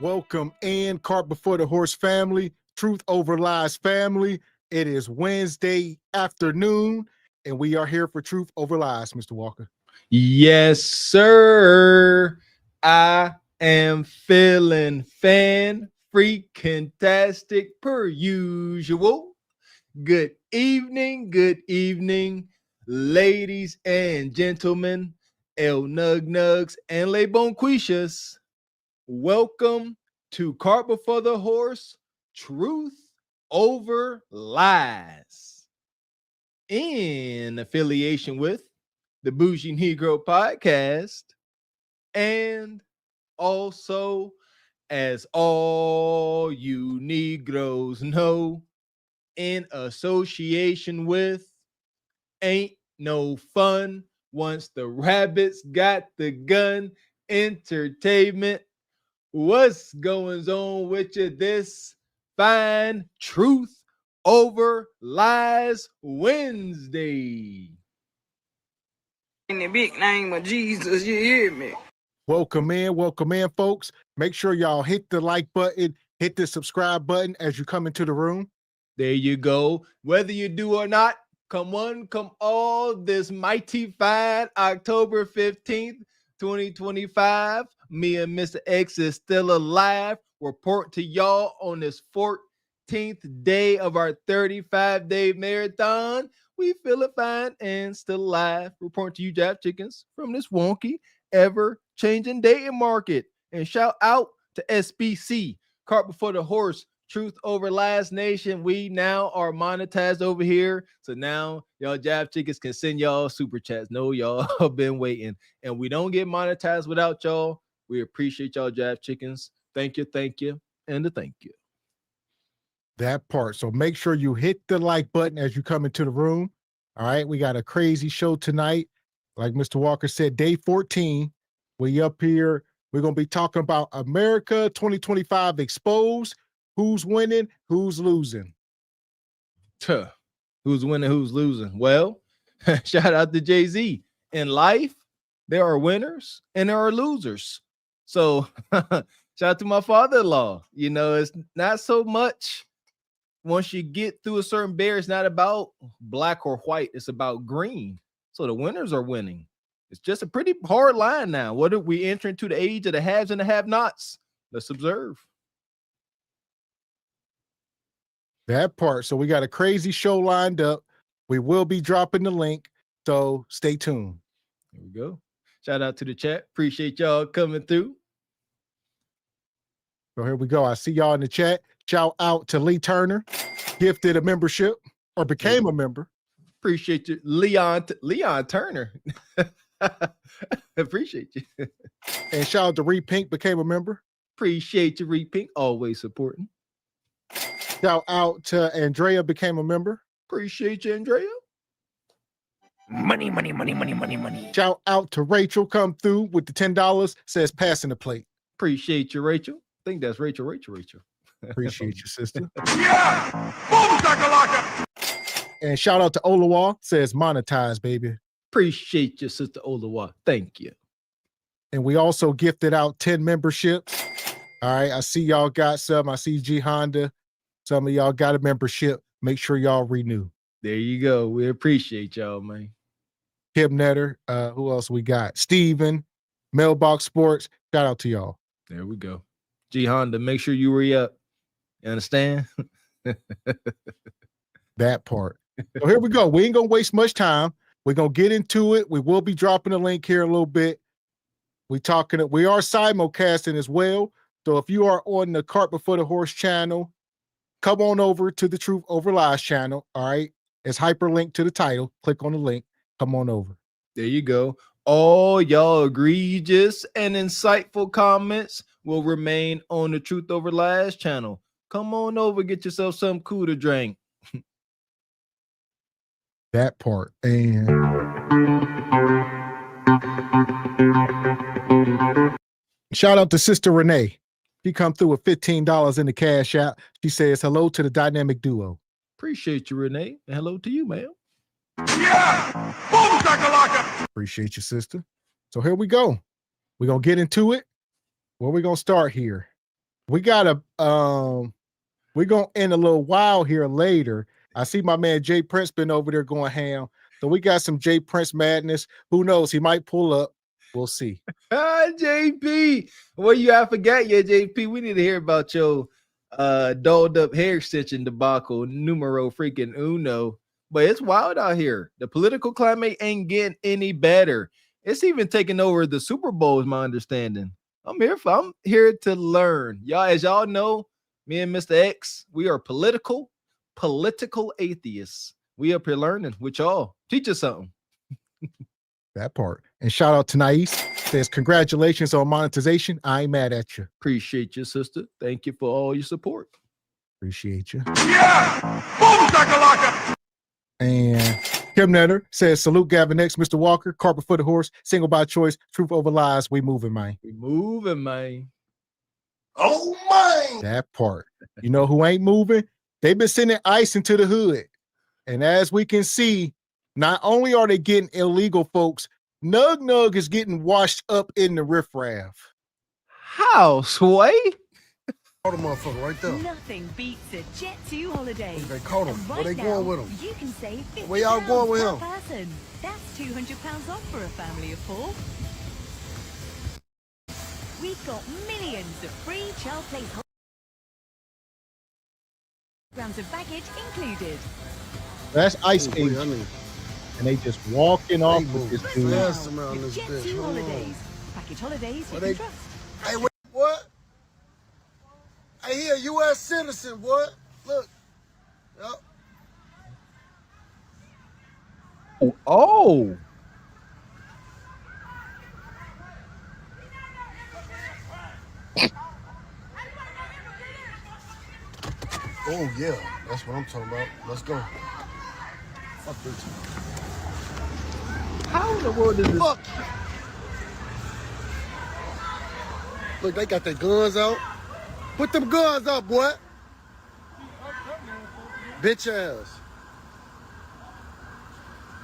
Welcome in, Cart Before the Horse family, Truth Over Lies family. It is Wednesday afternoon, and we are here for Truth Over Lies, Mr. Walker. Yes, sir. I am feeling freaking-tastic per usual. Good evening, ladies and gentlemen, El Nug Nugs and Le Bonquishas. Welcome to Cart Before the Horse, Truth Over Lies. In affiliation with the Bougie Negro Podcast, and also, as all you Negroes know, in association with Ain't No Fun Once the Rabbits Got the Gun Entertainment. What's going on with you this fine Truth Over Lies Wednesday? In the big name of Jesus, you hear me? Welcome in, folks. Make sure y'all hit the like button, hit the subscribe button as you come into the room. There you go. Whether you do or not, come on, come all this mighty fine October 15th, 2025. Me and Mr. X is still alive. Report to y'all on this 14th day of our 35-day marathon. We feel it fine and still alive. Report to you, Jap Chickens, from this wonky, ever-changing dating market. And shout out to SBC, Cart Before the Horse, Truth Over Lies Nation. We now are monetized over here. So now y'all Jab Chickens can send y'all super chats. No, y'all have been waiting. And we don't get monetized without y'all. We appreciate y'all Jab Chickens. Thank you, and a thank you. That part. So make sure you hit the like button as you come into the room. All right. We got a crazy show tonight. Like Mr. Walker said, day 14. We up here. We're going to be talking about America 2025 Exposed. Who's winning? Who's losing? Who's winning? Who's losing? Well, shout out to Jay-Z. In life, there are winners and there are losers. So shout out to my father-in-law. You know, it's not so much once you get through a certain barrier, it's not about black or white. It's about green. So the winners are winning. It's just a pretty hard line now. What are we entering to the age of the haves and the have-nots? Let's observe. That part. So we got a crazy show lined up. We will be dropping the link. So stay tuned. Here we go. Shout out to the chat. Appreciate y'all coming through. So here we go. I see y'all in the chat. Shout out to Lee Turner, gifted a membership or became a member. Appreciate you, Leon Turner. Appreciate you. And shout out to Reed Pink, became a member. Appreciate you, Reed Pink, always supporting. Shout out to Andrea, became a member. Appreciate you, Andrea. Money. Shout out to Rachel, come through with the $10, says passing the plate. Appreciate you, Rachel. I think that's Rachel. Appreciate you, sister. Yeah! Boom, shakalaka! And shout out to Olawa, says monetize, baby. Appreciate you, Sister Olawa. Thank you. And we also gifted out 10 memberships. All right, I see y'all got some. I see G Honda. Some of y'all got a membership. Make sure y'all renew. There you go. We appreciate y'all, man. Kim Netter. Who else we got? Steven, Mailbox Sports. Shout out to y'all. There we go. G Honda, make sure you re-up. You understand? That part. So here we go. We ain't gonna waste much time. We're gonna get into it. We will be dropping a link here in a little bit. We are simulcasting as well. So if you are on the Cart Before the Horse channel, come on over to the Truth Over Lies channel. All right. It's hyperlinked to the title. Click on the link. Come on over. There you go. All y'all egregious and insightful comments will remain on the Truth Over Lies channel. Come on over, get yourself something cool to drink. That part. And shout out to Sister Renee. She come through with $15 in the cash app. She says hello to the dynamic duo. Appreciate you, Renee. And hello to you, ma'am. Yeah! Boom, shakalaka! Appreciate you, sister. So here we go. We're going to get into it. Where we going to start here? We got we're gonna end a little while here later. I see my man Jay Prince been over there going ham. So we got some Jay Prince madness. Who knows? He might pull up. We'll see. JP. Well, I forgot your JP. We need to hear about your dolled up hair stitching debacle, numero freaking uno. But it's wild out here. The political climate ain't getting any better. It's even taking over the Super Bowl, is my understanding. I'm here to learn. Y'all, as y'all know, me and Mr. X, we are political atheists. We up here learning with y'all. Teach us something. That part. And shout out to Nais. Says, congratulations on monetization. I ain't mad at you. Appreciate you, sister. Thank you for all your support. Appreciate you. Yeah! Boom, shakalaka! And Kim Netter says, salute Gavin X Mr. Walker, carpet footed horse, single by choice, truth over lies. We moving, man. We moving, man. Oh, my! That part. You know who ain't moving? They've been sending ICE into the hood. And as we can see, not only are they getting illegal folks, Nug is getting washed up in the riffraff. How, Sway? Caught a motherfucker right there. Nothing beats a Jet 2 holiday. They caught him. And Where they now, going with him? You can save £50 Where y'all going with per him? person. That's £200 off for a family of 4. We've got millions of free child place grams of baggage included. That's ICE Ooh, agent. I mean, And they just walking off with this dude. fast around With this Jet bitch. 2 Hold on. holidays. Package holidays you Well, can they- trust. Hey, wait, what? Hey, he a U.S. citizen, what? Look. Yep. Oh. Oh, yeah. That's what I'm talking about. Let's go. Fuck this. How in the world is this? Fuck. Look, they got their guns out. Put them guns up, boy. Bitch ass.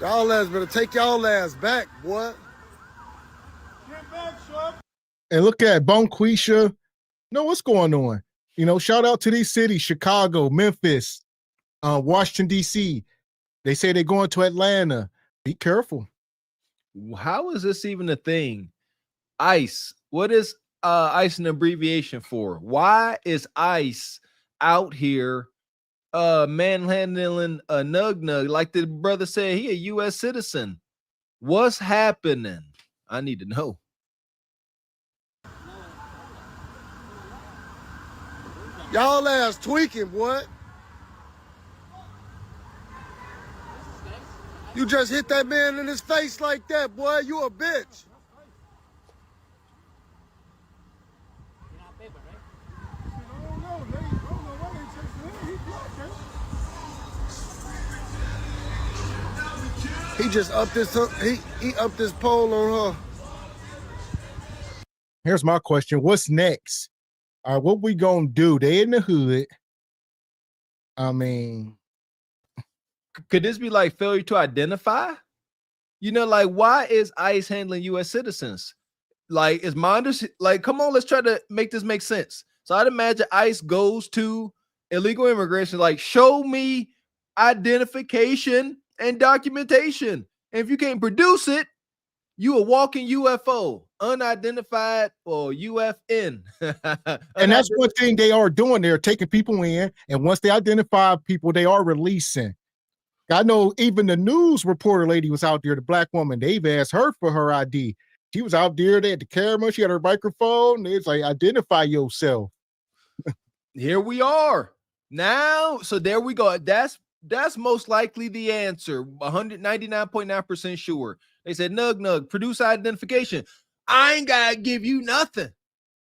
Y'all ass better take y'all ass back, boy. And look at Bonquisha. No, what's going on? You know, shout out to these cities, Chicago, Memphis, Washington, D.C. They say they're going to Atlanta. Be careful. How is this even a thing? ICE. What is ICE an abbreviation for? Why is ICE out here manhandling a nug? Like the brother said, he a U.S. citizen. What's happening? I need to know. Y'all ass tweaking, boy. You just hit that man in his face like that, boy. You a bitch. He just upped this. He upped this pole on her. Here's my question. What's next? All right, what we gonna do? They in the hood. I mean, Could this be like failure to identify? You know, like why is ICE handling U.S. citizens? Like, is my like, come on, let's try to make this make sense. So I'd imagine ICE goes to illegal immigration, like, show me identification and documentation. And if you can't produce it, you a walking UFO, unidentified or UFN. and that's one thing they are doing. They're taking people in, and once they identify people, they are releasing. I know even the news reporter lady was out there, the black woman. They've asked her for her ID. She was out there. They had the camera. She had her microphone. It's like, identify yourself. Here we are now. So there we go. That's most likely the answer. 199.9% sure. They said, Nug, produce identification. I ain't got to give you nothing.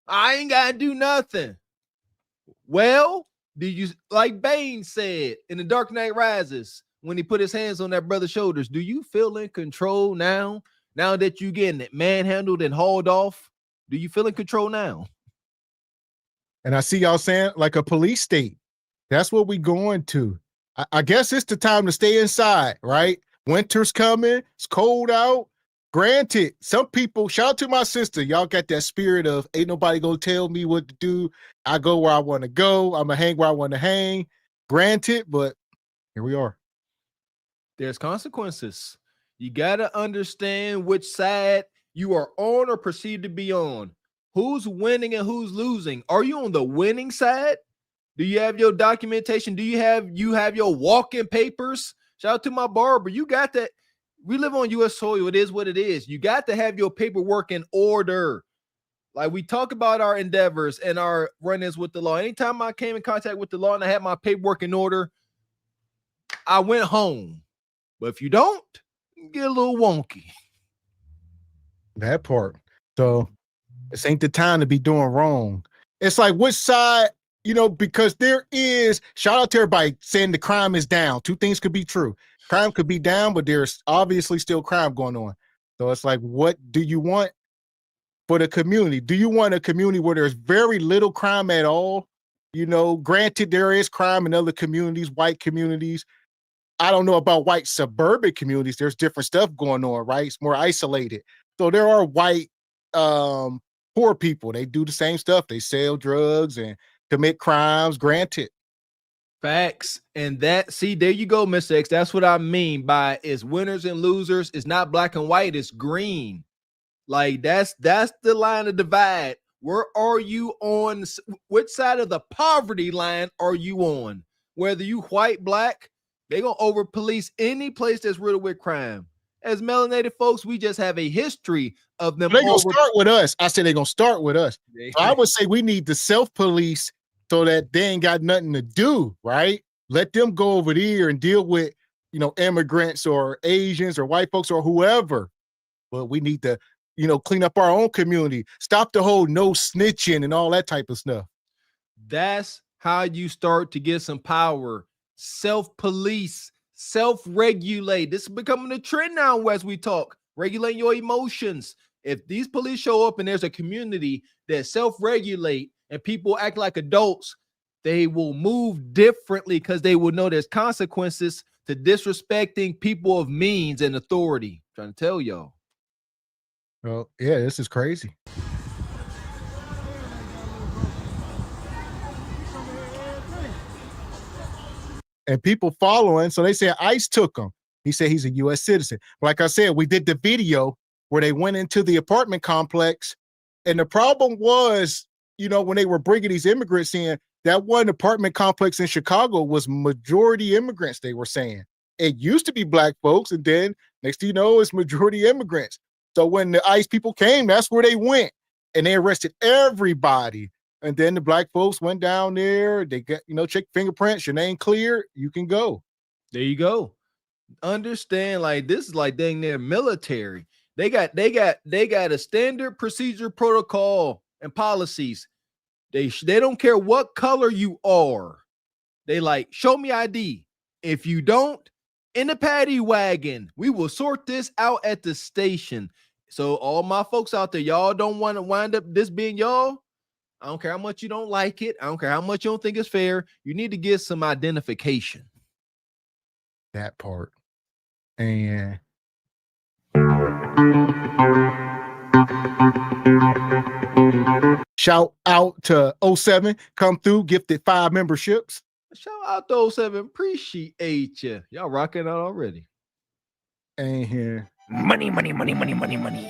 I ain't got to do nothing. Well, did you, like Bane said in The Dark Knight Rises, when he put his hands on that brother's shoulders, do you feel in control now? Now that you're getting it manhandled and hauled off, do you feel in control now? And I see y'all saying like a police state. That's what we going to. I guess it's the time to stay inside, right? Winter's coming. It's cold out. granted, some people, shout out to my sister, y'all got that spirit of ain't nobody gonna tell me what to do. I go where I want to go. I'm gonna hang where I want to hang. Granted, but here we are. There's consequences. You got to understand which side you are on or perceived to be on. Who's winning and who's losing? Are you on the winning side? Do you have your documentation? Do you have your walk-in papers? Shout out to my barber. You got that. We live on U.S. soil. It is what it is. You got to have your paperwork in order. Like we talk about our endeavors and our run-ins with the law. Anytime I came in contact with the law and I had my paperwork in order, I went home. But if you don't, you get a little wonky. That part. So this ain't the time to be doing wrong. It's like which side, because there is, shout out to everybody saying the crime is down. Two things could be true. Crime could be down, but there's obviously still crime going on. So it's like, what do you want for the community? Do you want a community where there's very little crime at all? Granted, there is crime in other communities, white communities. I don't know about white suburban communities. There's different stuff going on, right? It's more isolated. So there are white poor people. They do the same stuff. They sell drugs and commit crimes, granted. Facts. And there you go, Mr. X. That's what I mean by is winners and losers. It's not black and white, it's green. Like that's the line of divide. Where are you on? Which side of the poverty line are you on? Whether you white, black, they're going to over police any place that's riddled with crime. As melanated folks, we just have a history of them. They're going to start with us. I said they're going to start with us. So I would say we need to self-police so that they ain't got nothing to do, right? Let them go over there and deal with, immigrants or Asians or white folks or whoever. But we need to, clean up our own community. Stop the whole no snitching and all that type of stuff. That's how you start to get some power. Self-police, self-regulate. This is becoming a trend now as we talk. Regulate your emotions. If these police show up and there's a community that self-regulate and people act like adults, they will move differently because they will know there's consequences to disrespecting people of means and authority. I'm trying to tell y'all. Well, yeah, this is crazy. And people following, so they say ICE took him. He said he's a U.S. citizen. Like I said, we did the video where they went into the apartment complex, and the problem was, when they were bringing these immigrants in, that one apartment complex in Chicago was majority immigrants, they were saying. It used to be black folks, and then next thing you know, it's majority immigrants. So when the ICE people came, that's where they went, and they arrested everybody. And then the black folks went down there. They got, check fingerprints. Your name clear. You can go. There you go. Understand, like this is like dang near military. They got a standard procedure protocol and policies. They don't care what color you are. They like show me ID. If you don't, in the paddy wagon, we will sort this out at the station. So all my folks out there, y'all don't want to wind up this being y'all. I don't care how much you don't like it. I don't care how much you don't think it's fair. You need to get some identification. That part. And shout out to 07. Come through, gifted 5 memberships. Shout out to 07. Appreciate you. Y'all rocking out already. And Money.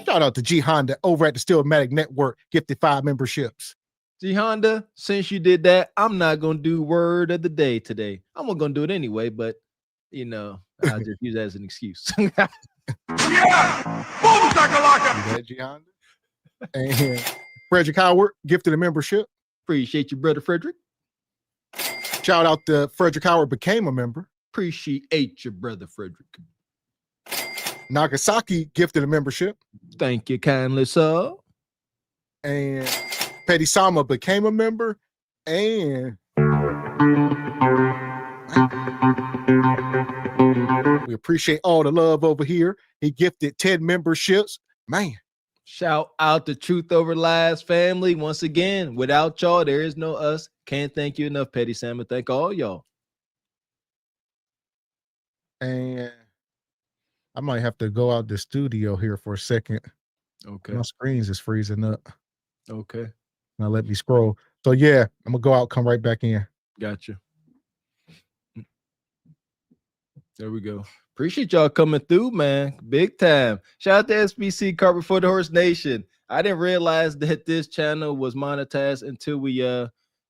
shout out to G Honda over at the Stillmatic Network, gifted 5 memberships. G Honda, since you did that, I'm not gonna do word of the day today. I'm gonna do it anyway, but I'll just use that as an excuse. Yeah! Boom, shakalaka! G Honda. And Frederick Howard, gifted a membership. Appreciate you, brother Frederick. Shout out to Frederick Howard became a member. Appreciate you, brother Frederick. Nagasaki gifted a membership. Thank you kindly, sir. And Petty Sama became a member. And we appreciate all the love over here. He gifted 10 memberships. Man. Shout out to Truth Over Lies family. Once again, without y'all, there is no us. Can't thank you enough, Petty Sam, and thank all y'all. And I might have to go out the studio here for a second. Okay. My screens is freezing up. Okay. Now let me scroll. So yeah, I'm gonna go out, come right back in. Gotcha. There we go. Appreciate y'all coming through, man. Big time. Shout out to SBC Carpet for the Horse Nation. I didn't realize that this channel was monetized until we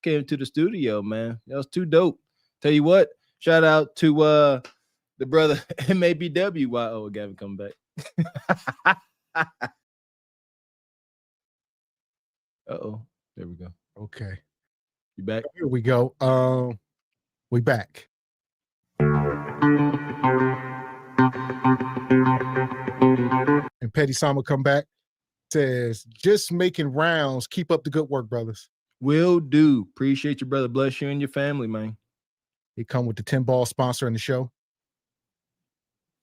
came to the studio, man. That was too dope. Tell you what, shout out to the brother MABW. Gavin coming back. Uh-oh. There we go. Okay. You back? Here we go. We back. And Petty Sama come back, says, just making rounds. Keep up the good work, brothers. Will do. Appreciate you, brother. Bless you and your family, man. He come with the 10 ball sponsor in the show.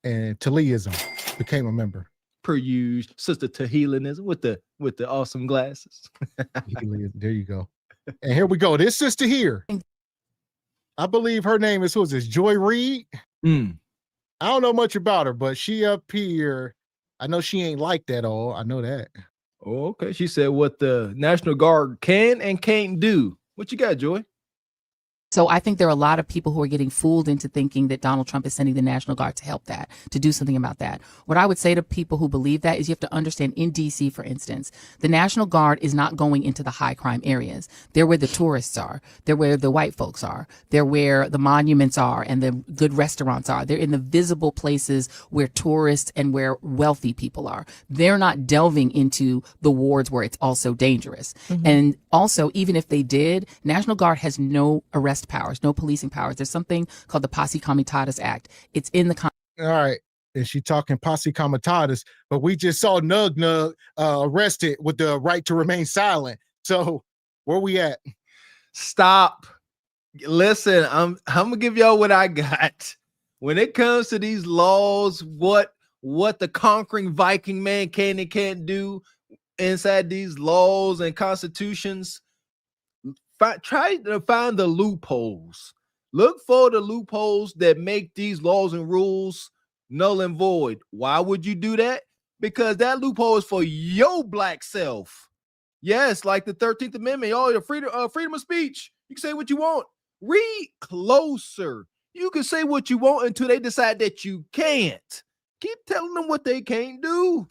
And Taliaism became a member. Per usual, Sister Tahilianism with the awesome glasses. There you go. And here we go. This sister here, I believe her name is, who is this, Joy Reid? I don't know much about her, but she up here, I know she ain't like that all. I know that. Oh, okay. She said what the National Guard can and can't do. What you got, Joy? So I think there are a lot of people who are getting fooled into thinking that Donald Trump is sending the National Guard to help that, to do something about that. What I would say to people who believe that is you have to understand, in D.C., for instance, the National Guard is not going into the high crime areas. They're where the tourists are. They're where the white folks are. They're where the monuments are and the good restaurants are. They're in the visible places where tourists and where wealthy people are. They're not delving into the wards where it's also dangerous. And also, even if they did, National Guard has no arrest powers, no policing powers. There's something called the Posse Comitatus Act. It's in the all right. And she talking Posse Comitatus, but we just saw Nug Nug arrested with the right to remain silent. So where we at? Stop. Listen, I'm gonna give y'all what I got. When it comes to these laws, what the conquering Viking man can and can't do inside these laws and constitutions, try to find the loopholes. Look for the loopholes that make these laws and rules null and void. Why would you do that? Because that loophole is for your black self. Yes, like the 13th Amendment, your freedom of speech. You can say what you want. Read closer. You can say what you want until they decide that you can't. Keep telling them what they can't do.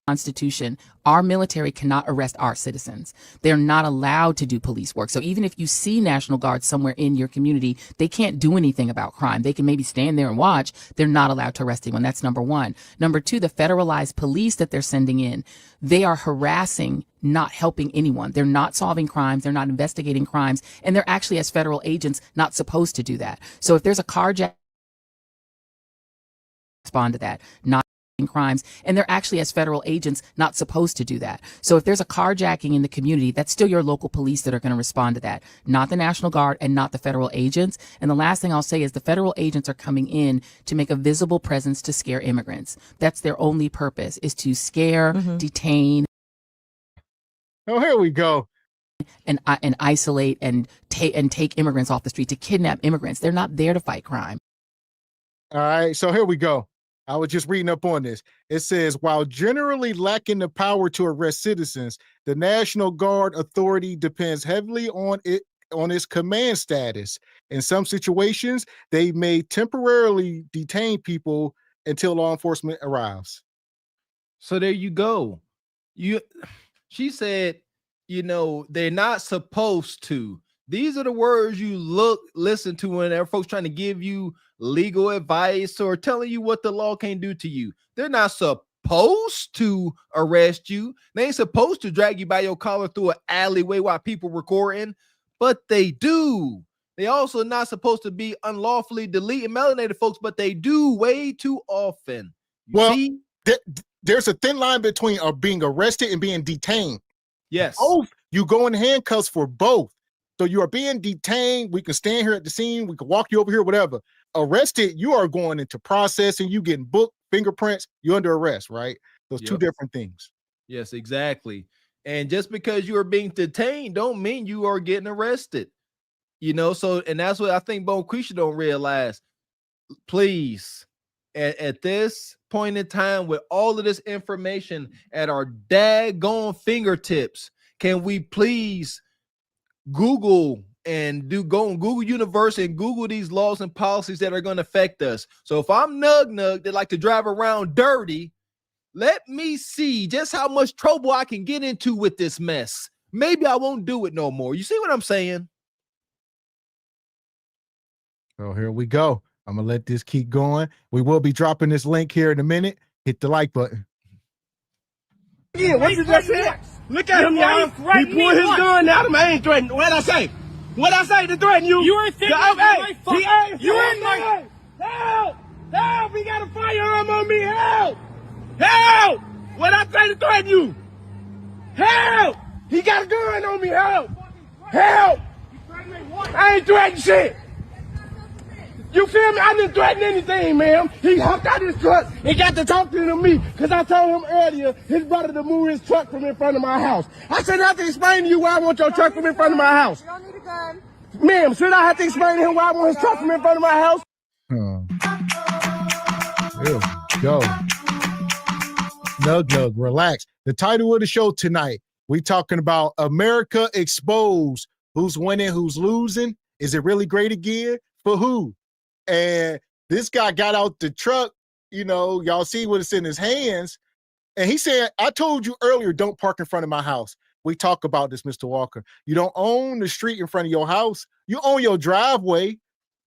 Constitution, our military cannot arrest our citizens. They're not allowed to do police work. So even if you see National Guard somewhere in your community, they can't do anything about crime. They can maybe stand there and watch. They're not allowed to arrest anyone. That's number one. Number two, the federalized police that they're sending in, they are harassing, not helping anyone. They're not solving crimes. They're not investigating crimes. And they're actually, as federal agents, not supposed to do that. So if there's a carjack, respond to that. Not crimes, and they're actually, as federal agents, not supposed to do that. So if there's a carjacking in the community, that's still your local police that are going to respond to that, not the National Guard and not the federal agents. And the last thing I'll say is the federal agents are coming in to make a visible presence to scare immigrants. That's their only purpose, is to scare, detain. Oh, here we go. And isolate and take immigrants off the street, to kidnap immigrants. They're not there to fight crime. All right, so here we go. I was just reading up on this. It says, while generally lacking the power to arrest citizens, the National Guard authority depends heavily on its command status. In some situations, they may temporarily detain people until law enforcement arrives. So there you go. She said, they're not supposed to. These are the words you listen to when there are folks trying to give you legal advice or telling you what the law can do to you. They're not supposed to arrest you. They ain't supposed to drag you by your collar through an alleyway while people recording, but they do. They also not supposed to be unlawfully deleting melanated folks, but they do way too often. There's a thin line between being arrested and being detained. Yes. Both, you go in handcuffs for both. So you are being detained. We can stand here at the scene. We can walk you over here, whatever. Arrested, you are going into processing. You getting booked, fingerprints. You're under arrest, right? Those two different things. Yes, exactly. And just because you are being detained don't mean you are getting arrested. So, and that's what I think Bonquisha don't realize. Please, at this point in time, with all of this information at our daggone fingertips, can we please Google and go on Google Universe and Google these laws and policies that are going to affect us? So if I'm Nug that like to drive around dirty, let me see just how much trouble I can get into with this mess. Maybe I won't do it no more. You see what I'm saying? So here we go. I'm going to let this keep going. We will be dropping this link here in a minute. Hit the like button. Yeah, what you just said? Look at him, y'all. He pulled his gun out of me. I ain't threatening. What'd I say? What'd I say to threaten you? You were thinking you in my help! Help! He got a firearm on me! Help! Help! What'd I say to threaten you? Help! He got a gun on me! Help! Help! I ain't threatening shit! You feel me? I didn't threaten anything, ma'am. He hopped out his truck and got to talking to me because I told him earlier his brother to move his truck from in front of my house. I said, I have to explain to you why I want your truck from in front of my house. You don't need a gun. Ma'am, should I have to explain to him why I want his truck from in front of my house? There we go. Nug, relax. The title of the show tonight, we talking about America Exposed. Who's winning, who's losing? Is it really great again? For who? And this guy got out the truck, you know, y'all see what's in his hands. And he said, I told you earlier, don't park in front of my house. We talk about this, Mr. Walker. You don't own the street in front of your house. You own your driveway.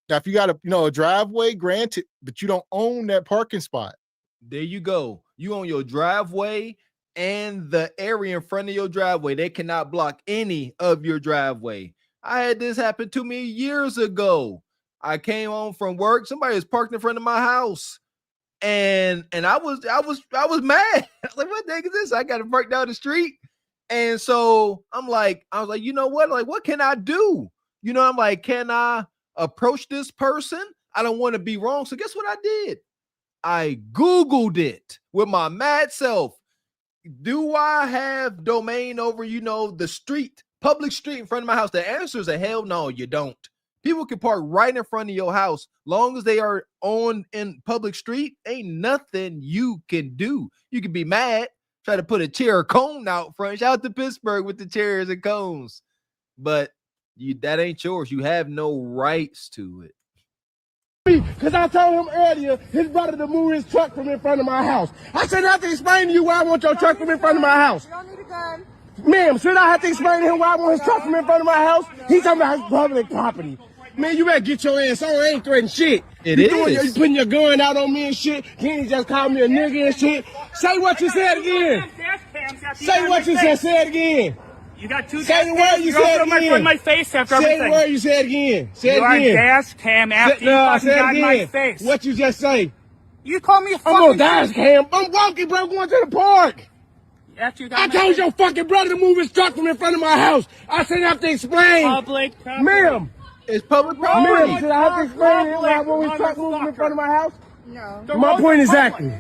Now, if you got a driveway, granted, but you don't own that parking spot. There you go. You own your driveway and the area in front of your driveway. They cannot block any of your driveway. I had this happen to me years ago. I came home from work. Somebody was parked in front of my house, and I was mad. I was like, "What the heck is this? I got to park down the street." And so I was like, you know what? Like, what can I do? You know, I'm like, can I approach this person? I don't want to be wrong. So guess what I did? I Googled it with my mad self. Do I have domain over, the street, public street in front of my house? The answer is a hell no, you don't. People can park right in front of your house. Long as they are in public street, ain't nothing you can do. You can be mad, try to put a chair or cone out front. Shout out to Pittsburgh with the chairs and cones. But that ain't yours. You have no rights to it. Because I told him earlier his brother to move his truck from in front of my house. I said, I have to explain to you why I want your truck from in front of my house. You don't need a gun. Ma'am, should I have to explain to him why I want his truck from in front of my house? He's talking about his public property. Man, you better get your ass on. I ain't threatening shit. You putting your gun out on me and shit. Can't just call me a nigga and shit. Say what you said again. Say what you said. Say it again. You got two Say the word you said again. my face after Say everything. the word you said again. Say it again. You are dash cam after you fucking got in my face. What you just say? You call me a fucking... I'm on dash cam. I'm walking, bro, going to the park. I told your fucking brother to move his truck from in front of my house. I said I have to explain. Public property. Ma'am. It's public property. Ma'am, should I have to explain to him why I want his truck moving in front of my house? No. My point exactly.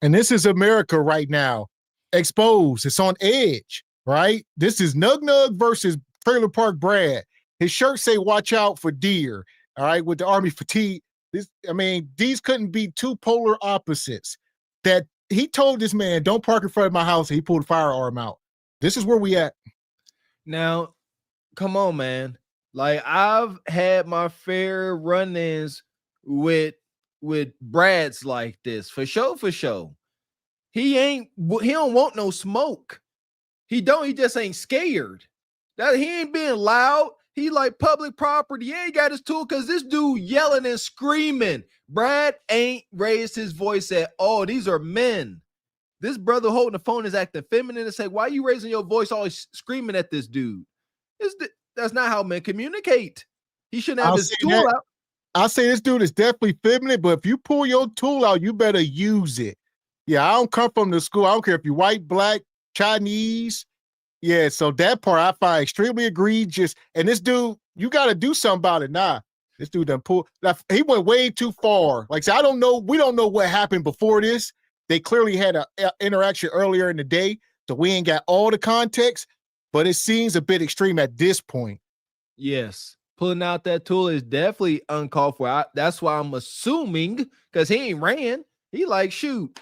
And this is America right now. Exposed. It's on edge, right? This is Nug versus Trailer Park Brad. His shirt say, watch out for deer. All right, with the army fatigue. These couldn't be two polar opposites. That he told this man, don't park in front of my house. And he pulled a firearm out. This is where we at. Now, come on, man. Like, I've had my fair run-ins with Brads like this, for sure. He don't want no smoke. He just ain't scared. That he ain't being loud. He like public property. He ain't got his tool because this dude yelling and screaming. Brad ain't raised his voice at all. These are men. This brother holding the phone is acting feminine and say, why are you raising your voice always screaming at this dude? That's not how men communicate. He shouldn't have his tool out. I'll say this dude is definitely feminine, but if you pull your tool out, you better use it. Yeah, I don't come from the school. I don't care if you're white, black, Chinese. Yeah, so that part I find extremely egregious. And this dude, you got to do something about it. Nah, this dude done pulled. He went way too far. Like I said, I don't know. We don't know what happened before this. They clearly had an interaction earlier in the day, so we ain't got all the context. But it seems a bit extreme at this point. Yes. pulling out that tool is definitely uncalled for. That's why I'm assuming, because he ain't ran. He like, shoot.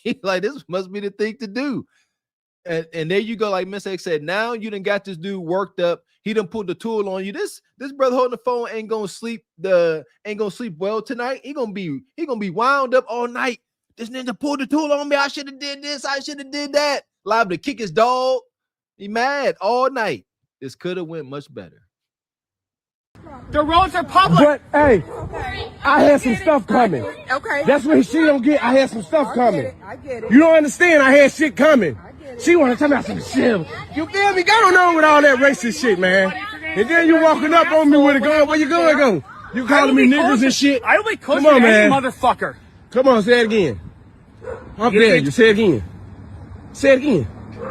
He like, this must be the thing to do. And there you go, like Miss X said. Now you done got this dude worked up. He done put the tool on you. This brother holding the phone ain't gonna sleep well tonight. He gonna be wound up all night. This nigga pulled the tool on me. I should have did this. I should have did that. Liable to kick his dog. He mad all night. This could have went much better. The roads are public. But hey, I had some stuff coming. Okay. That's what she don't get. I had some stuff coming. I get it. You don't understand. I had shit coming. She want to tell me about some shit. You feel me? Going on with all that racist shit, man. And then you walking up on me with a gun. Where you going? Go. You calling me niggas and shit. I will be close Come on, to any man. motherfucker. Come on, say it again. I'm there. You say it again. Say it again.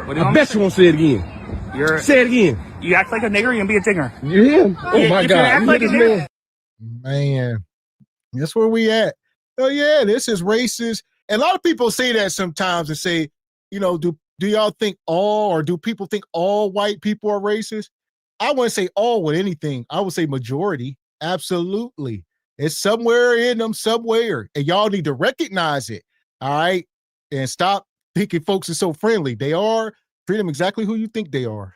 I bet you won't say it again. Say it again. You act like a nigger, you're gonna be a dinger. You hear him? Oh my If you God. act You like hear a this nigger, man? Man, that's where we at. Oh yeah, this is racist. And a lot of people say that sometimes and say, you know, do y'all think all, or do people think all white people are racist? I wouldn't say all with anything. I would say majority. Absolutely. It's somewhere in them somewhere. And y'all need to recognize it. All right. And stop thinking folks are so friendly. They are. Treat them exactly who you think they are.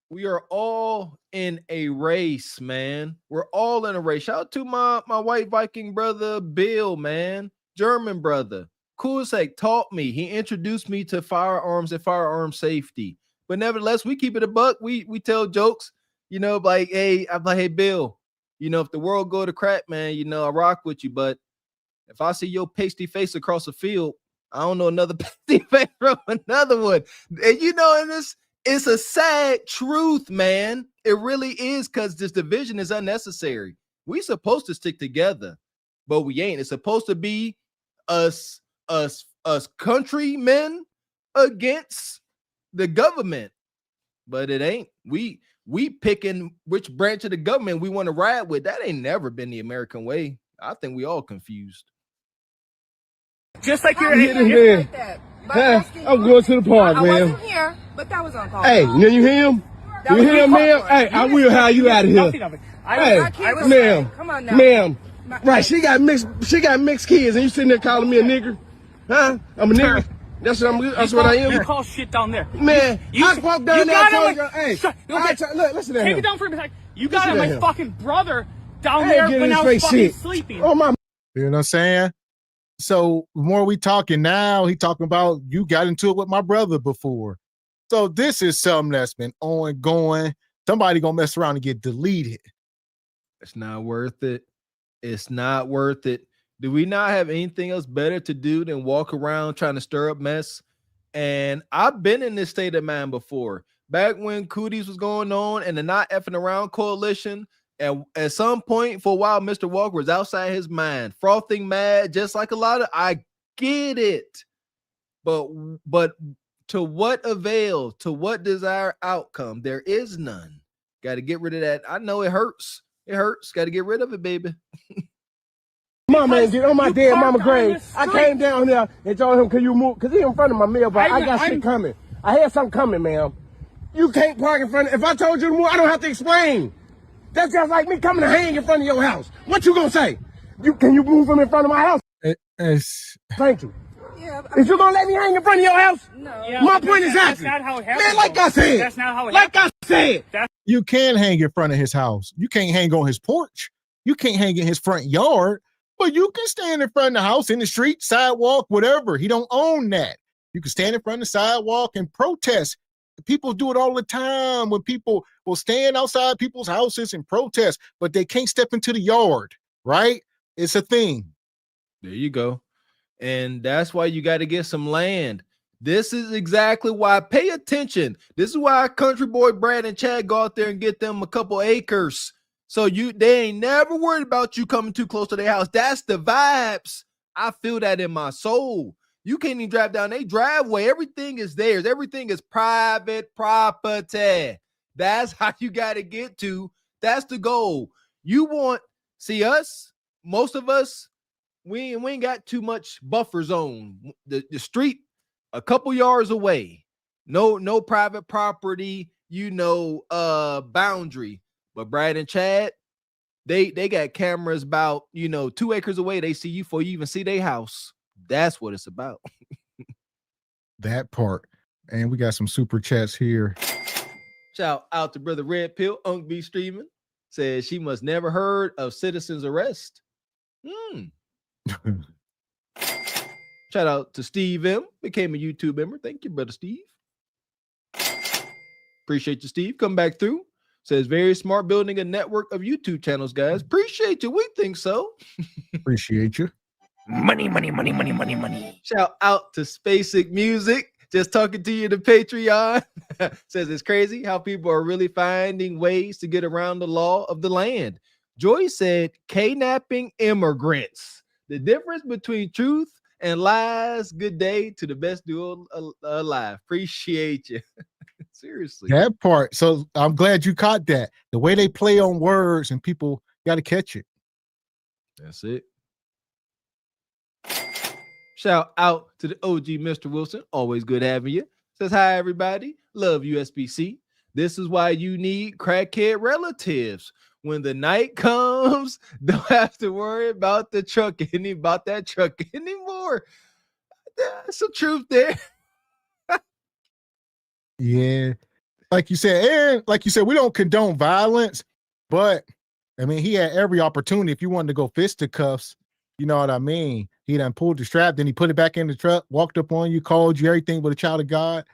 We are all in a race, man. We're all in a race. Shout out to my white Viking brother, Bill, man. German brother. Kusek taught me. He introduced me to firearms and firearm safety. But nevertheless, we keep it a buck. We tell jokes, you know, like, hey, I'm like, hey, Bill, you know, if the world go to crap, man, you know, I rock with you. But if I see your pasty face across the field, I don't know another pasty face from another one. And you know, and it's a sad truth, man. It really is, because this division is unnecessary. We supposed to stick together, but we ain't. It's supposed to be us countrymen against the government, but it ain't. We picking which branch of the government we want to ride with. That ain't never been the American way. I think we all confused. just like you're Hit him, man. I'm going to the park, I man. wasn't here, but that was uncalled. Hey, now you hear him? You hear him, ma'am? Hey, I will have you out of here. nothing of it. Hey, I was ma'am. Come on now. Ma'am. Right, she got mixed kids, and you sitting there calling me a nigger? Huh? I'm a nigger. That's what I You am. call shit down there. Man, I walked down there. Hey, listen to Take him. it down for a minute. You got Listen to my him. fucking brother down I there ain't getting when his I was face fucking shit. sleeping. Oh my. You know what I'm saying? So the more we talking now, he talking about you got into it with my brother before. So this is something that's been ongoing. Somebody gonna mess around and get deleted. It's not worth it. It's not worth it. Do we not have anything else better to do than walk around trying to stir up mess? And I've been in this state of mind before. Back when Cooties was going on and the Not Effing Around coalition, and at some point for a while, Mr. Walker was outside his mind, frothing mad, just like a lot of. I get it, but to what avail? To what desired outcome? There is none. Got to get rid of that. I know it hurts. It hurts. Got to get rid of it, baby. Mama ain't get on my You dead parked mama on grave. the I street. came down there and told him, can you move? Because he in front of my mailbox. I got shit coming. I had something coming, ma'am. You can't park in front of, if I told you to move, I don't have to explain. That's just like me coming to hang in front of your house. What you gonna say? Can you move from in front of my house? Thank you. Yeah, Is you gonna let me hang in front of your house? no. Yeah, My but point that's exactly. not how it happens. Man, like though. I said. That's not how it Like happens. I said. You can hang in front of his house. You can't hang on his porch. You can't hang in his front yard, but you can stand in front of the house, in the street, sidewalk, whatever. He don't own that. You can stand in front of the sidewalk and protest. People do it all the time when people will stand outside people's houses and protest, but they can't step into the yard, right? It's a thing. There you go. And that's why you got to get some land. This is exactly why. Pay attention. This is why Country Boy Brad and Chad go out there and get them a couple acres. So they ain't never worried about you coming too close to their house. That's the vibes. I feel that in my soul. You can't even drive down their driveway. Everything is theirs. Everything is private property. That's how you got to get to. That's the goal. You want, see us, most of us, we ain't got too much buffer zone. The street, a couple yards away. No private property, boundary. But Brad and Chad, They got cameras about 2 acres away. They see you before you even see their house. That's what it's about. That part. And we got some super chats here. Shout out to brother Red Pill. Unk B streaming says she must never heard of citizen's arrest. Shout out to Steve M. Became a YouTube member. Thank you, brother Steve. Appreciate you, Steve. Come back through. Says very smart, building a network of YouTube channels, guys. Appreciate you. We think so. Appreciate you. Money, money, money, money, money, money. Shout out to Spacek Music. Just talking to you, the Patreon. Says it's crazy how people are really finding ways to get around the law of the land. Joy said, kidnapping immigrants. The difference between truth and lies. Good day to the best duo alive. Appreciate you. Seriously. That part. So I'm glad you caught that. The way they play on words and people got to catch it. That's it. Shout out to the OG Mr. Wilson. Always good having you. Says, hi, everybody. Love USBC. This is why you need crackhead relatives. When the night comes, don't have to worry about that truck anymore. There's some truth there. Yeah. Like you said, we don't condone violence, but I mean, he had every opportunity. If you wanted to go fisticuffs, you know what I mean? He done pulled the strap, then he put it back in the truck, walked up on you, called you, everything but a child of God.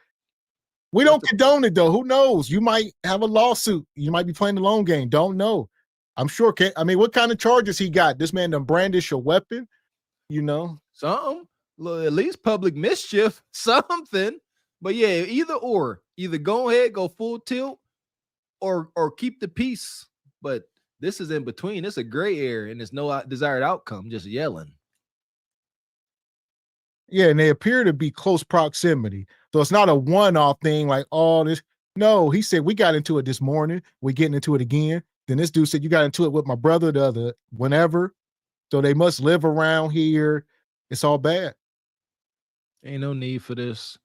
We don't condone it, though. Who knows? You might have a lawsuit. You might be playing the long game. Don't know. I'm sure. I mean, what kind of charges he got? This man done brandish a weapon, Something. At least public mischief, something. But yeah, either go ahead, go full tilt, or keep the peace. But this is in between. It's a gray area, and there's no desired outcome. Just yelling. Yeah, and they appear to be close proximity. So it's not a one-off thing like all this. No, he said, we got into it this morning. We're getting into it again. Then this dude said, you got into it with my brother the other whenever. So they must live around here. It's all bad. Ain't no need for this.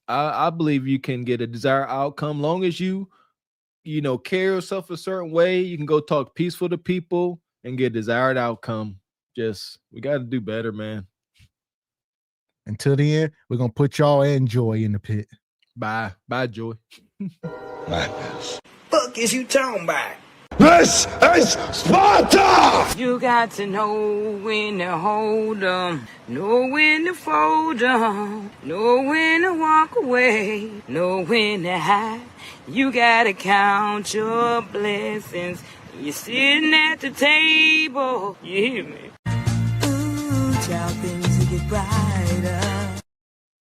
I believe you can get a desired outcome long as you carry yourself a certain way. You can go talk peaceful to people and get desired outcome. We got to do better, man. Until then, we're going to put y'all and Joy in the pit. Bye, Joy. Fuck is you talking about? This is Sparta! You got to know when to hold 'em, know when to fold 'em, know when to walk away, know when to hide. You gotta count your blessings. You're sitting at the table. You hear me? Ooh, child, things will get brighter.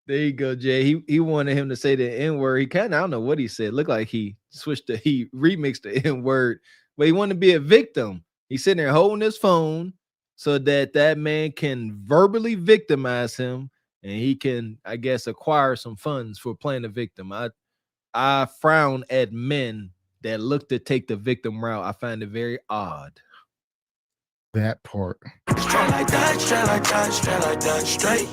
There you go, Jay. He wanted him to say the N-word. He kind of, I don't know what he said. Looked like he remixed the N-word, but he wanted to be a victim. He's sitting there holding his phone so that man can verbally victimize him, and he can, I guess, acquire some funds for playing the victim. I frown at men that look to take the victim route. I find it very odd. That part. Straight like that, straight.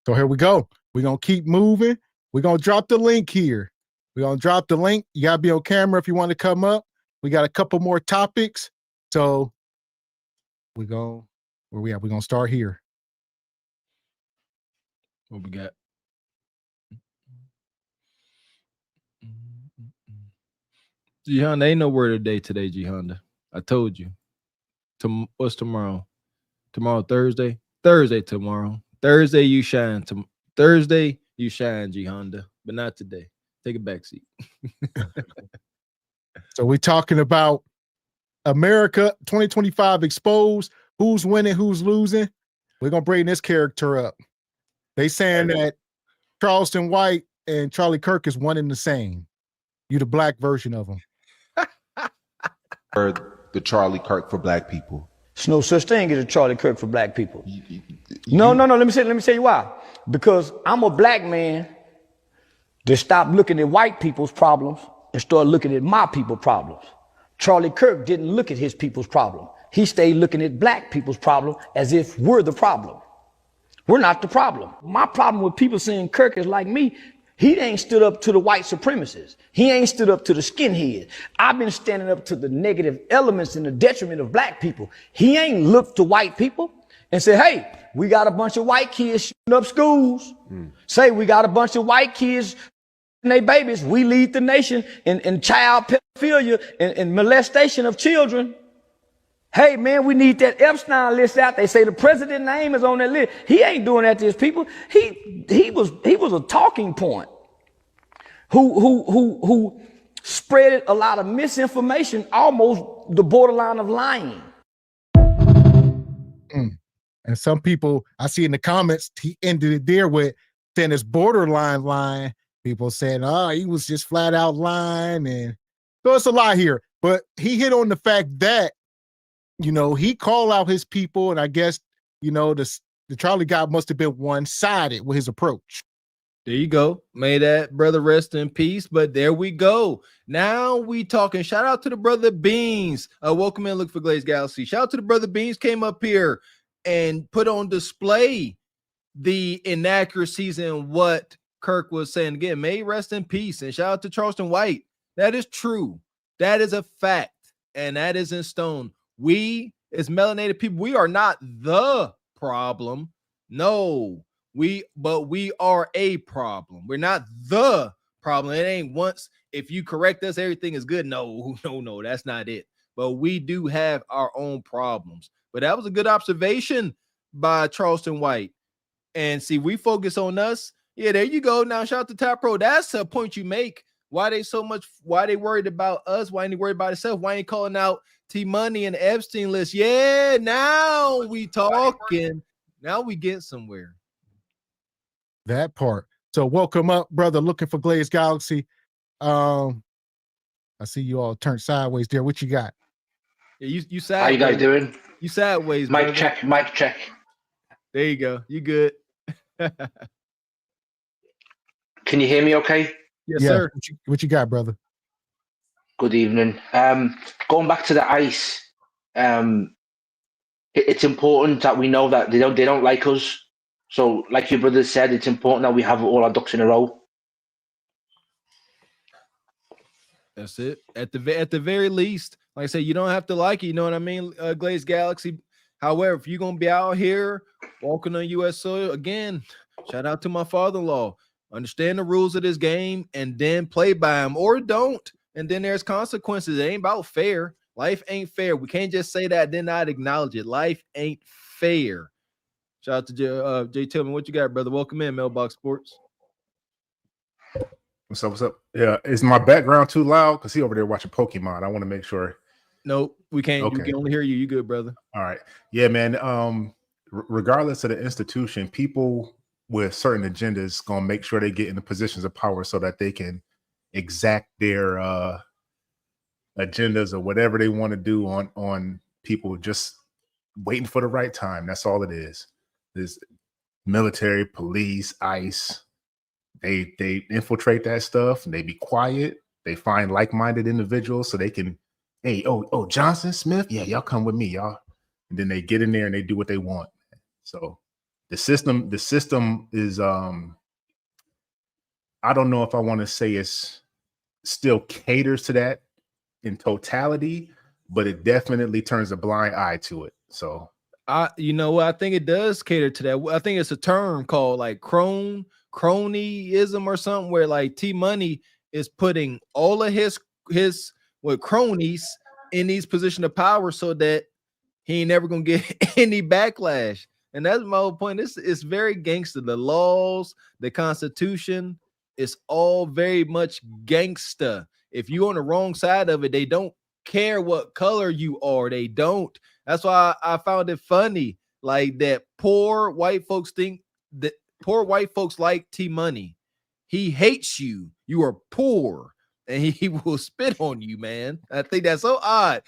So here we go. We're going to keep moving. We're going to drop the link here. We're going to drop the link. You got to be on camera if you want to come up. We got a couple more topics. So where we at? We're going to start here. What we got? G Honda, ain't no word of the day today, G Honda. I told you. What's tomorrow? Tomorrow, Thursday? Thursday tomorrow. Thursday, you shine. Thursday, you shine, G Honda, but not today. Take a back seat. So we're talking about America 2025 exposed. Who's winning, who's losing. We're going to bring this character up. They saying that Charleston White and Charlie Kirk is one and the same. You the black version of them. The Charlie Kirk for black people. There's no such thing as a Charlie Kirk for black people. No. Let me tell you why. Because I'm a black man that stopped looking at white people's problems and started looking at my people's problems. Charlie Kirk didn't look at his people's problem. He stayed looking at black people's problem as if we're the problem. We're not the problem. My problem with people saying Kirk is like me, He ain't stood up to the white supremacists. He ain't stood up to the skinheads. I've been standing up to the negative elements and the detriment of black people. He ain't looked to white people and said, hey, we got a bunch of white kids shooting up schools. Say we got a bunch of white kids and they babies. We lead the nation in child pedophilia and molestation of children. Hey, man, we need that Epstein list out. They say the president's name is on that list. He ain't doing that to his people. He was a talking point who spread a lot of misinformation, almost the borderline of lying. And some people I see in the comments, he ended it there with saying it's borderline lying. People saying, oh, he was just flat out lying. And so it's a lot here. But he hit on the fact that, you know, he called out his people, and I guess, you know, the Charlie guy must have been one-sided with his approach. There you go. May that brother rest in peace. But there we go. Now we talking. Shout out to the brother Beans. Welcome in. Look for Glazed Galaxy. Shout out to the brother Beans. Came up here and put on display the inaccuracies in what Kirk was saying. Again, may rest in peace. And shout out to Charleston White. That is true. That is a fact. And that is in stone. We, as melanated people, we are not the problem. No, but we are a problem. We're not the problem. It ain't once if you correct us, everything is good. No, that's not it. But we do have our own problems. But that was a good observation by Charleston White. And see, we focus on us. Yeah, there you go. Now, shout out to Tap Pro. That's a point you make. Why they worried about us? Why ain't they worried about itself? Why ain't calling out T-Money and the Epstein list? Yeah, now we talking. Now we get somewhere. That part. So welcome up, brother. Looking for Glazed Galaxy. I see you all turned sideways there. What you got? Yeah, you sideways. How you guys doing? You sideways. Mic brother. check. Mic check. There you go. You good? Can you hear me? Okay. Yes, sir. What you got, brother? Good evening. Going back to the ICE, it's important that we know that they don't like us. So, like your brother said, it's important that we have all our ducks in a row. That's it. At the very least, like I said, you don't have to like it. You know what I mean? Glazed Galaxy. However, if you're gonna be out here walking on U.S. soil, again, shout out to my father-in-law. Understand the rules of this game and then play by them, or don't. And then there's consequences. It ain't about fair. Life ain't fair. We can't just say that, then not acknowledge it. Life ain't fair. Shout out to Jay Tillman. What you got, brother? Welcome in, Mailbox Sports. What's up? What's up? Yeah, is my background too loud? Because he over there watching Pokemon. I want to make sure. Nope, we can't. Okay. We can only hear you. You good, brother? All right. Yeah, man. Regardless of the institution, people with certain agendas gonna make sure they get in the positions of power so that they can exact their agendas or whatever they want to do on people, just waiting for the right time. That's all it is. There's military, police, ICE. They infiltrate that stuff and they be quiet. They find like-minded individuals so they can, hey, oh, Johnson, Smith, yeah, y'all come with me, y'all. And then they get in there and they do what they want. So the system is I don't know if I want to say it's still caters to that in totality, but it definitely turns a blind eye to it. So you know what? I think it does cater to that. I think it's a term called like cronyism or something, where like T-Money is putting all of his cronies in these positions of power so that he ain't never gonna get any backlash. And that's my whole point. It's very gangster. The laws, the Constitution, it's all very much gangster. If you're on the wrong side of it, they don't care what color you are. They don't. That's why I found it funny, like that poor white folks think that poor white folks like T-Money. He hates you. You are poor, and he will spit on you, man. I think that's so odd.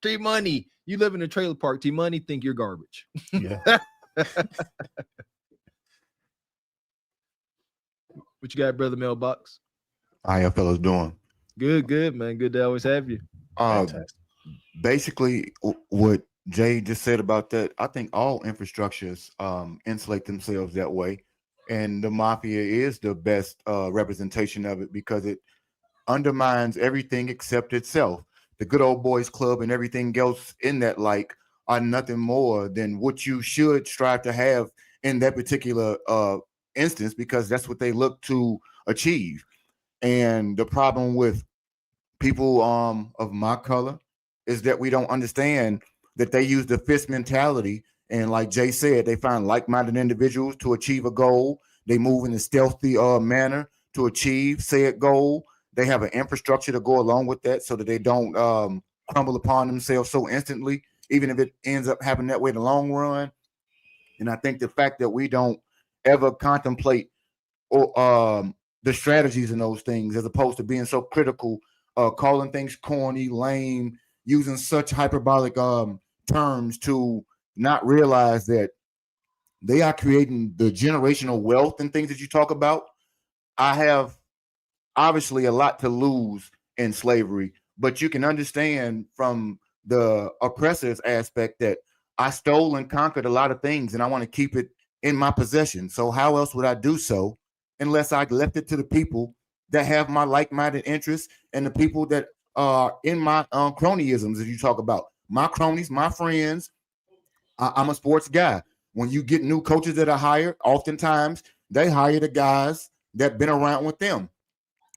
T-Money. You live in a trailer park. T-Money think you're garbage. Yeah. What you got, brother Mailbox? How y'all fellas doing? Good, man. Good to always have you. Basically, what Jay just said about that, I think all infrastructures insulate themselves that way. and the mafia is the best representation of it because it undermines everything except itself. The good old boys club and everything else in that like are nothing more than what you should strive to have in that particular instance because that's what they look to achieve. And the problem with people of my color is that we don't understand that they use the fist mentality. And like Jay said, they find like-minded individuals to achieve a goal. They move in a stealthy manner to achieve said goal. They have an infrastructure to go along with that so that they don't crumble upon themselves so instantly, even if it ends up happening that way in the long run. And I think the fact that we don't ever contemplate or the strategies in those things, as opposed to being so critical, calling things corny, lame, using such hyperbolic terms to not realize that they are creating the generational wealth and things that you talk about. I have obviously a lot to lose in slavery, but you can understand from the oppressor's aspect that I stole and conquered a lot of things and I want to keep it in my possession. So how else would I do so unless I left it to the people that have my like-minded interests and the people that are in my cronyisms, as you talk about. My cronies, my friends. I'm a sports guy. When you get new coaches that are hired, oftentimes they hire the guys that been around with them.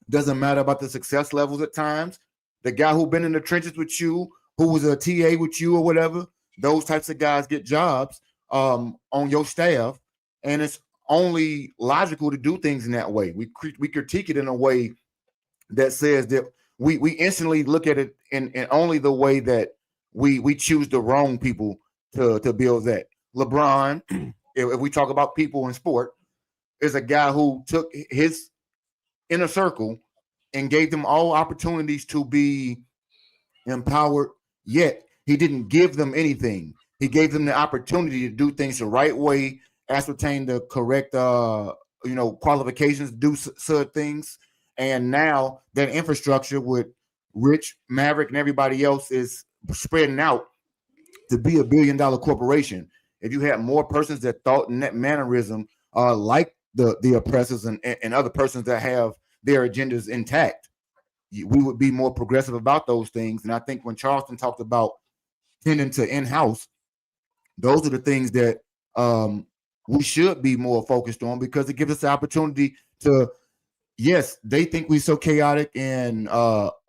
Doesn't matter about the success levels at times. The guy who been in the trenches with you, who was a TA with you or whatever, those types of guys get jobs on your staff. And it's only logical to do things in that way. We critique it in a way that says that we instantly look at it in only the way that we choose the wrong people to build that. LeBron, if we talk about people in sport, is a guy who took his inner circle and gave them all opportunities to be empowered, yet he didn't give them anything. He gave them the opportunity to do things the right way, ascertain the correct qualifications to do certain things. And now that infrastructure with Rich, Maverick, and everybody else is spreading out to be $1 billion corporation. If you had more persons that thought in that mannerism, like the oppressors and other persons that have their agendas intact, we would be more progressive about those things. And I think when Charleston talked about tending to in-house, those are the things that we should be more focused on because it gives us the opportunity to, yes, they think we're so chaotic and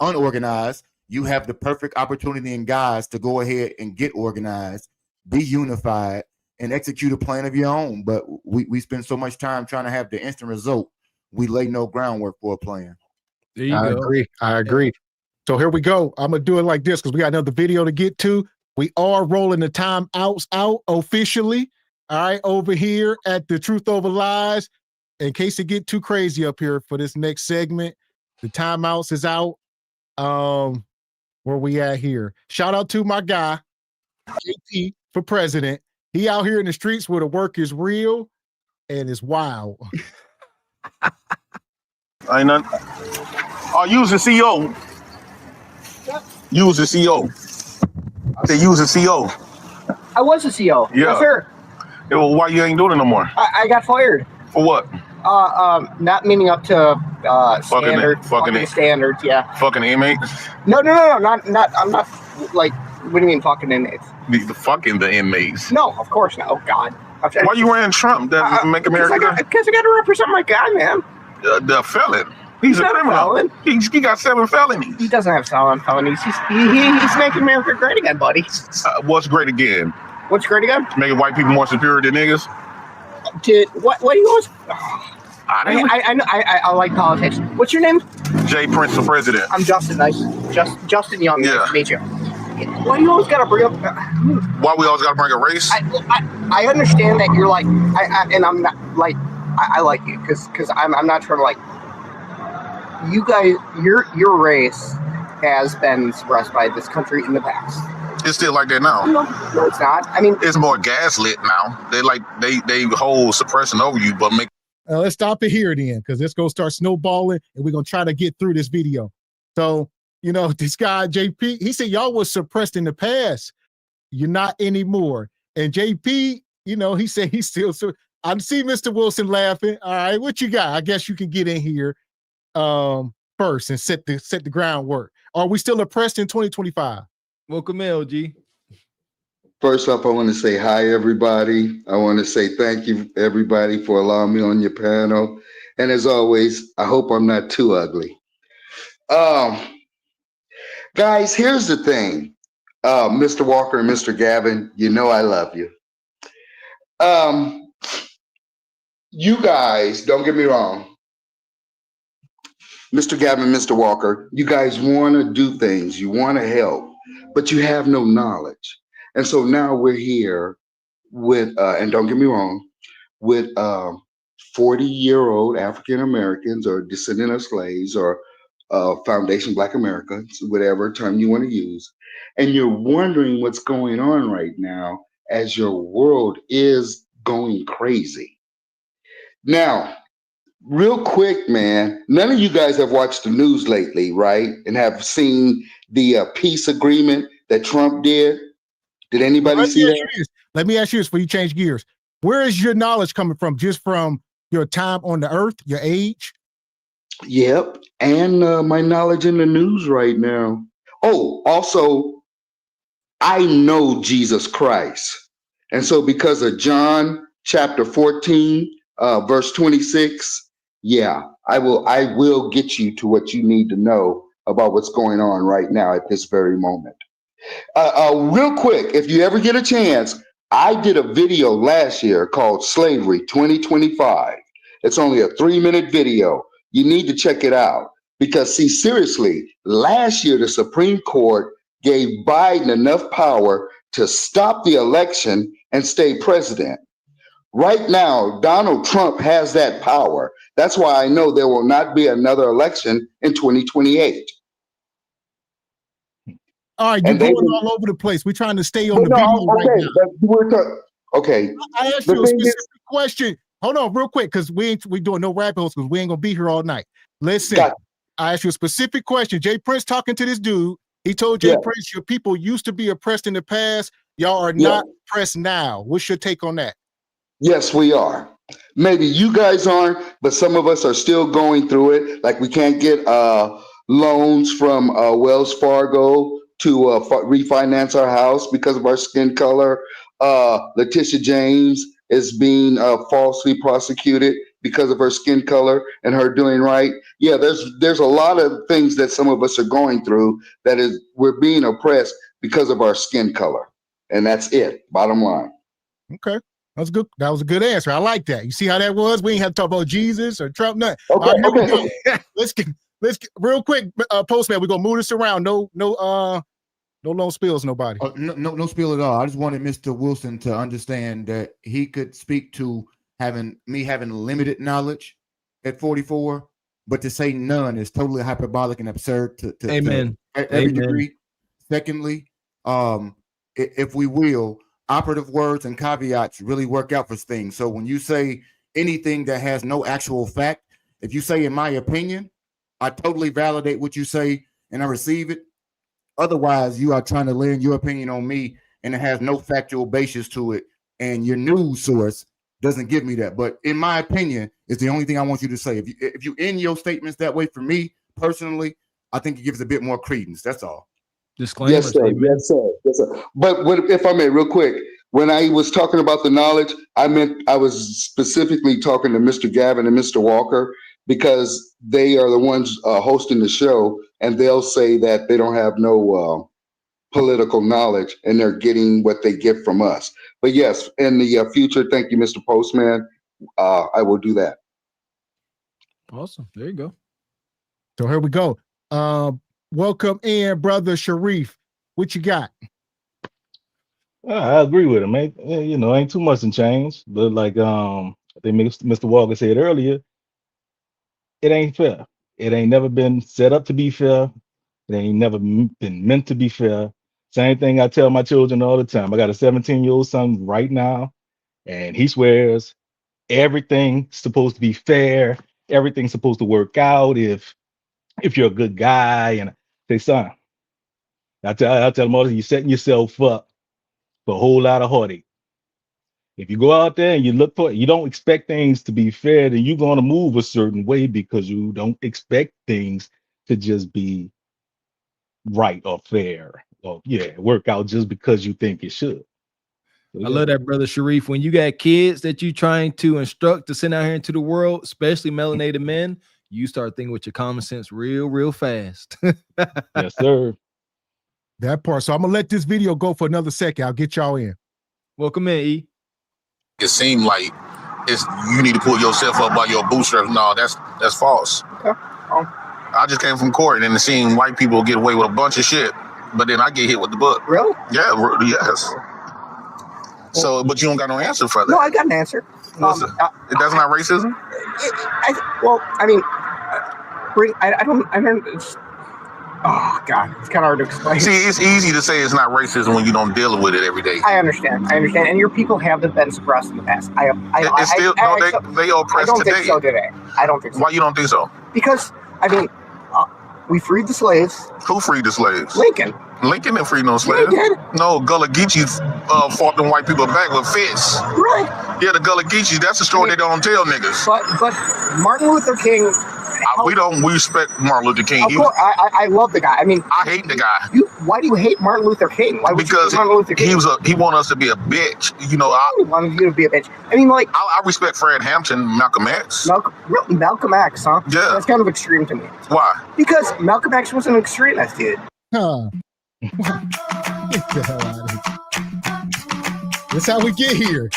unorganized. You have the perfect opportunity in guys to go ahead and get organized, be unified, and execute a plan of your own. But we spend so much time trying to have the instant result, we lay no groundwork for a plan. There you I go. agree. I agree. So here we go. I'm going to do it like this because we got another video to get to. We are rolling the timeouts out officially. All right, over here at the Truth Over Lies. In case it get too crazy up here for this next segment, the timeouts is out. Where we at here? Shout out to my guy, JP for president. He out here in the streets where the work is real and it's wild. I ain't nothing. Oh, use the CO. Use the CO. They use the CO. I was a CO. Yeah. Yes, sir. Yeah, well, why you ain't doing it no more? I got fired. For what? Not meaning up to fucking standards. Yeah. Fucking inmates. No. Not. I'm not like. What do you mean fucking inmates? The fucking the inmates. No, of course not. Oh God. Why you ran Trump? That make America? Because I got to represent my guy, man. The felon. He's a criminal. He got 7 felonies. He doesn't have 7 felonies. He's making America great again, buddy. What's great again? What's great again? Making white people more superior than niggas. What do you always? I like politics. What's your name? Jay Prince for president. I'm Justin. Nice. Justin Young. Yeah. Nice to meet you. Why do you always gotta bring up? Why we always gotta bring a race? I understand that you're like, and I'm not like, I like you because I'm not trying to like. You guys, your race has been suppressed by this country in the past. It's still like that now. No, it's not. I mean, it's more gaslit now. They hold suppression over you, but make. Let's stop it here then, because it's gonna start snowballing, and we're gonna try to get through this video. So, this guy JP, he said y'all was suppressed in the past. You're not anymore. And JP, he said he's still. I see Mr. Wilson laughing. All right, what you got? I guess you can get in here first and set the groundwork. Are we still oppressed in 2025? Welcome, LG. First off, I want to say hi, everybody. I want to say thank you, everybody, for allowing me on your panel. And as always, I hope I'm not too ugly. Guys, here's the thing. Mr. Walker and Mr. Gavin, you know I love you. You guys, don't get me wrong. Mr. Gavin, Mr. Walker, you guys want to do things, you want to help, but you have no knowledge. And so now we're here with, and don't get me wrong, with 40-year-old African Americans or descendant of slaves or Foundation Black Americans, whatever term you want to use. And you're wondering what's going on right now as your world is going crazy. Now, real quick, man, none of you guys have watched the news lately, right? And have seen the peace agreement that Trump did. Did anybody see that? Let me ask you this before you change gears. Where is your knowledge coming from? Just from your time on the earth, your age? Yep. And my knowledge in the news right now. Oh, also, I know Jesus Christ. And so because of John chapter 14, verse 26, yeah, I will get you to what you need to know about what's going on right now at this very moment. Real quick, if you ever get a chance, I did a video last year called Slavery 2025. It's only a 3-minute video. You need to check it out because, see, seriously, last year the Supreme Court gave Biden enough power to stop the election and stay president. Right now, Donald Trump has that power. That's why I know there will not be another election in 2028. All right, you're going all over the place. We're trying to stay on the video right now. Okay. I asked you a specific question. Hold on, real quick, because we doing no rabbit holes because we ain't gonna be here all night. Listen, I asked you a specific question. Jay Prince talking to this dude. He told Jay Prince, your people used to be oppressed in the past. Y'all are not oppressed now. What's your take on that? Yes, we are. Maybe you guys aren't, but some of us are still going through it. Like we can't get loans from Wells Fargo to refinance our house because of our skin color. Letitia James is being falsely prosecuted because of her skin color and her doing right. Yeah, there's a lot of things that some of us are going through that is we're being oppressed because of our skin color. And that's it, bottom line. Okay. That's good. That was a good answer. I like that. You see how that was? We ain't have to talk about Jesus or Trump, nothing. Okay, All right, here we go. Let's get real quick, Postman. We're gonna move this around. No long spills, nobody. No spill at all. I just wanted Mr. Wilson to understand that he could speak to having limited knowledge at 44, but to say none is totally hyperbolic and absurd to Amen. every degree. Secondly, if we will, operative words and caveats really work out for things. So when you say anything that has no actual fact, if you say, in my opinion, I totally validate what you say and I receive it. Otherwise, you are trying to lay your opinion on me and it has no factual basis to it. And your news source doesn't give me that. But in my opinion, it's the only thing I want you to say. If you end your statements that way, for me personally, I think it gives a bit more credence. That's all. Disclaimer. Yes, sir. Yes, sir. Yes, sir. But if I may, real quick, when I was talking about the knowledge, I was specifically talking to Mr. Gavin and Mr. Walker because they are the ones hosting the show, and they'll say that they don't have no political knowledge and they're getting what they get from us. But yes, in the future, thank you, Mr. Postman. I will do that. Awesome. There you go. So here we go. Welcome in, brother Sharif. What you got? I agree with him, man. Ain't too much in change, but like I think Mr. Walker said earlier, it ain't fair. It ain't never been set up to be fair. It ain't never been meant to be fair. Same thing I tell my children all the time. I got a 17-year-old son right now, and he swears everything's supposed to be fair. Everything's supposed to work out if you're a good guy. And I say, son, I tell him all this, you're setting yourself up for a whole lot of heartache. If you go out there and you look for it, you don't expect things to be fair, then you're going to move a certain way because you don't expect things to just be right or fair or work out just because you think it should. So, I love that, brother Sharif. When you got kids that you trying to instruct to send out here into the world, especially melanated men, you start thinking with your common sense real fast. Yes, sir. That part. So I'm gonna let this video go for another second. I'll get y'all in. Welcome in, E. It seemed like you need to pull yourself up by your bootstraps. No, that's false. Okay. I just came from court and it seemed white people get away with a bunch of shit, but then I get hit with the book. Really? Yeah, yes. So, but you don't got no answer for that. No, I got an answer. That's not racism? I don't. Oh God, it's kind of hard to explain. See, it's easy to say it's not racism when you don't deal with it every day. I understand, and your people have been suppressed in the past. They oppressed today. I don't think so today. I don't think so. Why you don't think so? Because we freed the slaves. Who freed the slaves? Lincoln. Lincoln didn't free no slaves. He did. No, Gullah Geechees fought them white people back with fists. Right. Yeah, the Gullah Geechees. That's the story they don't tell niggas. But Martin Luther King. We respect Martin Luther King. Of course, I love the guy. I mean, I hate the guy. Why do you hate Martin Luther King? Why would because you hate Martin Luther King? he wanted us to be a bitch. You know, I wanted you to be a bitch. I mean, like I respect Fred Hampton, Malcolm X. Malcolm X, huh? Yeah, that's kind of extreme to me. Why? Because Malcolm X was an extremist, dude. Huh. Get the hell out of here. That's how we get here.